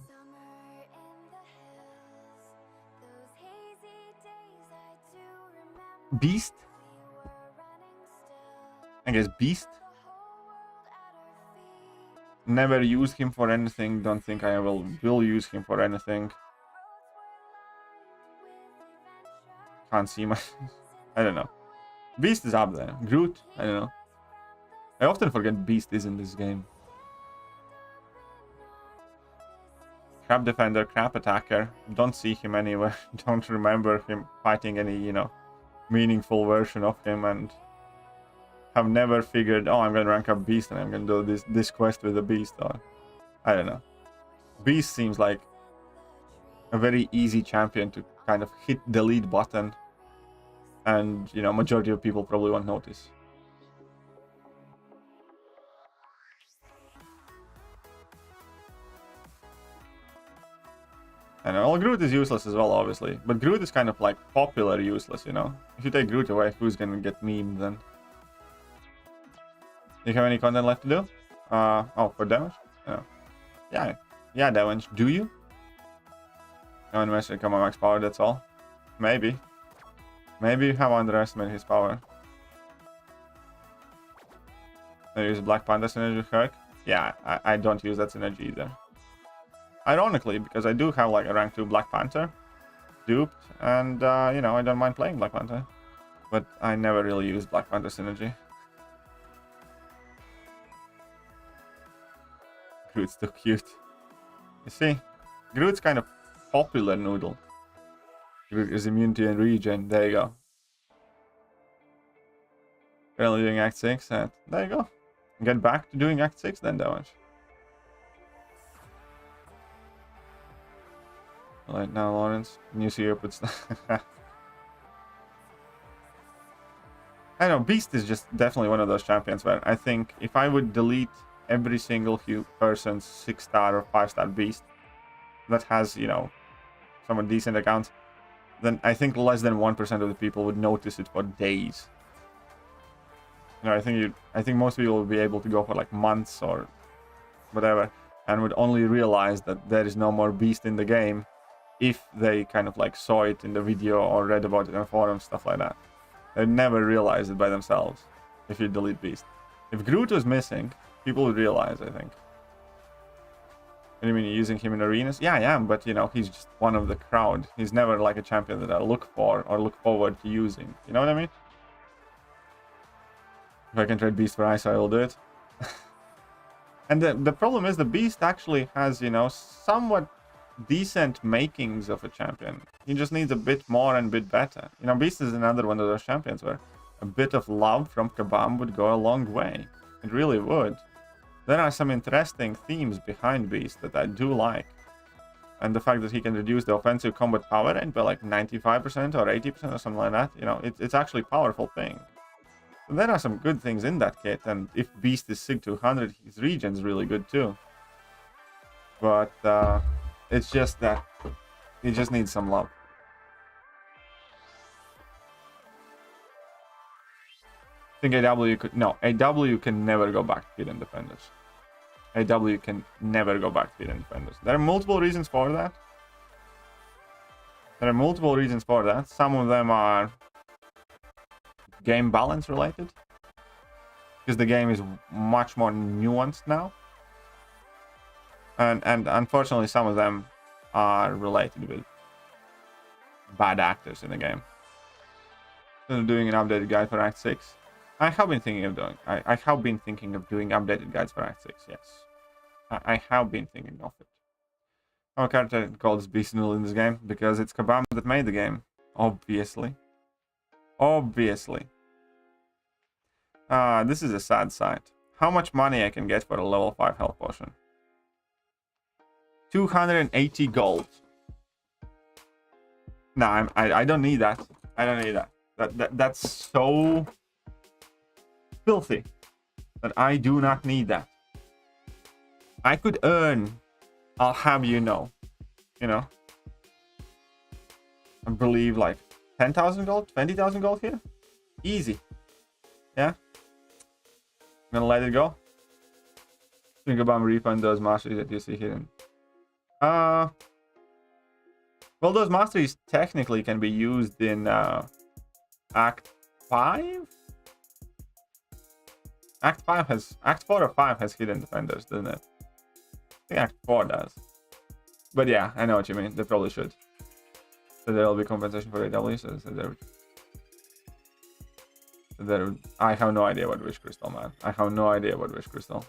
Beast. I guess Beast. Never used him for anything. Don't think I will use him for anything. Can't see my... I don't know. Beast is up there. Groot, I don't know. I often forget Beast is in this game. Crab defender, crab attacker. Don't see him anywhere. Don't remember him fighting any, you know, meaningful version of him, and have never figured, oh, I'm gonna rank up Beast and I'm gonna do this quest with the Beast, or I don't know. Beast seems like a very easy champion to kind of hit the delete button, and you know, majority of people probably won't notice. I know, well, Groot is useless as well, obviously, but Groot is kind of like popular useless, you know. If you take Groot away, who's gonna get memed then? Do you have any content left to do? Oh, for damage? Yeah, damage. Do you? No one mentioned come on max power, that's all. Maybe. Maybe you have underestimated his power. I use Black Panda synergy with Herc. Yeah, I don't use that synergy either. Ironically, because I do have like a rank 2 Black Panther duped, and you know, I don't mind playing Black Panther. But I never really use Black Panther synergy. Groot's too cute. You see, Groot's kind of popular noodle. Groot is immunity and regen. There you go. Currently doing Act 6. There you go. Get back to doing Act 6 then, damage. Alright, now Lawrence. New CEO puts... I know, Beast is just definitely one of those champions where I think if I would delete every single person's 6-star or 5-star Beast that has, you know, some decent accounts, then I think less than 1% of the people would notice it for days. You know, I think most people would be able to go for like months or whatever, and would only realize that there is no more Beast in the game if they kind of like saw it in the video or read about it on forums, stuff like that. They'd never realize it by themselves if you delete Beast. If Groot was missing, people would realize, I think. What do you mean, you're using him in arenas? Yeah, I am, but you know, he's just one of the crowd. He's never like a champion that I look for or look forward to using. You know what I mean? If I can trade Beast for Ice, I will do it. And the problem is the Beast actually has, you know, somewhat decent makings of a champion. He just needs a bit more and a bit better. You know, Beast is another one of those champions where a bit of love from Kabam would go a long way. It really would. There are some interesting themes behind Beast that I do like. And the fact that he can reduce the offensive combat power rate by like 95% or 80% or something like that, you know, it's actually a powerful thing. So there are some good things in that kit, and if Beast is Sig 200, his regen's really good too. But it's just that he just needs some love. I think AW could... No, AW can never go back to Hidden Defenders. AW can never go back to Hidden Defenders. There are multiple reasons for that. Some of them are game balance related, because the game is much more nuanced now. And unfortunately, some of them are related with bad actors in the game. So doing an updated guide for Act 6. I have been thinking of doing. I have been thinking of doing updated guides for Act 6. Yes, I have been thinking of it. Our character called Beast Noodle in this game because it's Kabam that made the game. Obviously. This is a sad sight. How much money I can get for a level 5 health potion? 280 gold. No, I don't need that. I don't need that. That's so filthy that I do not need that. I could earn, I'll have you know, I believe like 10,000 gold, 20,000 gold here. Easy. Yeah. I'm gonna let it go. Think about refund those masteries that you see hidden. Well, those masteries technically can be used in Act 5? Act 4 or 5 has hidden defenders, doesn't it? I think Act 4 does. But yeah, I know what you mean. They probably should. So there will be compensation for AW. So I have no idea what Wish Crystal, man. I have no idea what Wish Crystal.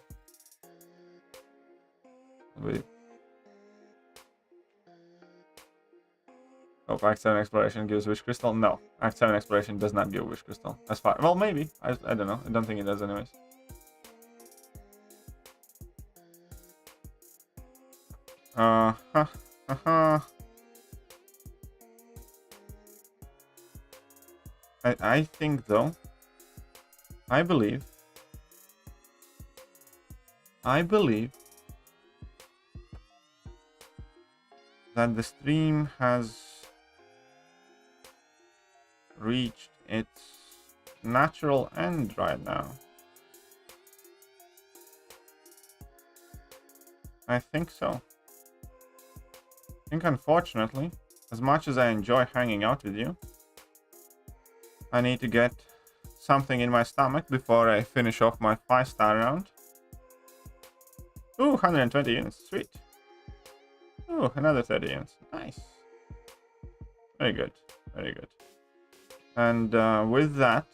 Oh, Act 7 Exploration gives Wish Crystal? No. Act 7 Exploration does not give Wish Crystal. As far... Well, maybe. I don't know. I don't think it does anyways. I think, though... I believe that the stream has reached its natural end right now. I think so. I think, unfortunately, as much as I enjoy hanging out with you, I need to get something in my stomach before I finish off my 5-star round. Ooh, 120 units, sweet. Ooh, another 30 units, nice. Very good, very good. And with that,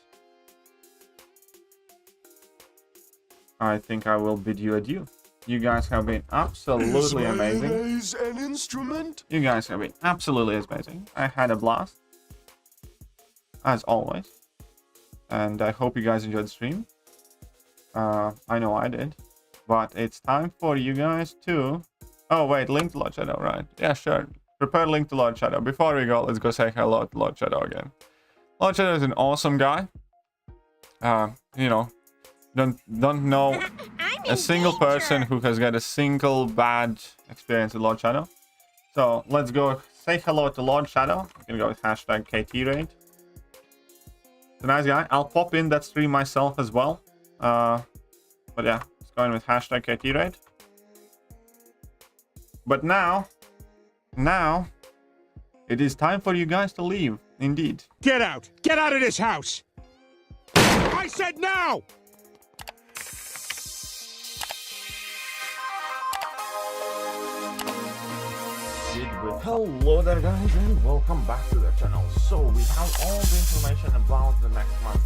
I think I will bid you adieu. You guys have been absolutely amazing. An instrument? You guys have been absolutely amazing. I had a blast, as always. And I hope you guys enjoyed the stream. I know I did. But it's time for you guys to... Oh, wait, link to Lord Shadow, right? Yeah, sure. Prepare link to Lord Shadow. Before we go, let's go say hello to Lord Shadow again. Lord Shadow is an awesome guy. You know, don't know a single person who has got a single bad experience with Lord Shadow. So let's go say hello to Lord Shadow. I'm gonna go with hashtag KTRaid. It's a nice guy. I'll pop in that stream myself as well. But yeah, it's going with hashtag KTRaid. But now, it is time for you guys to leave. Indeed. Get out! Get out of this house! I said no! Hello there guys and welcome back to the channel. So we have all the information about the next month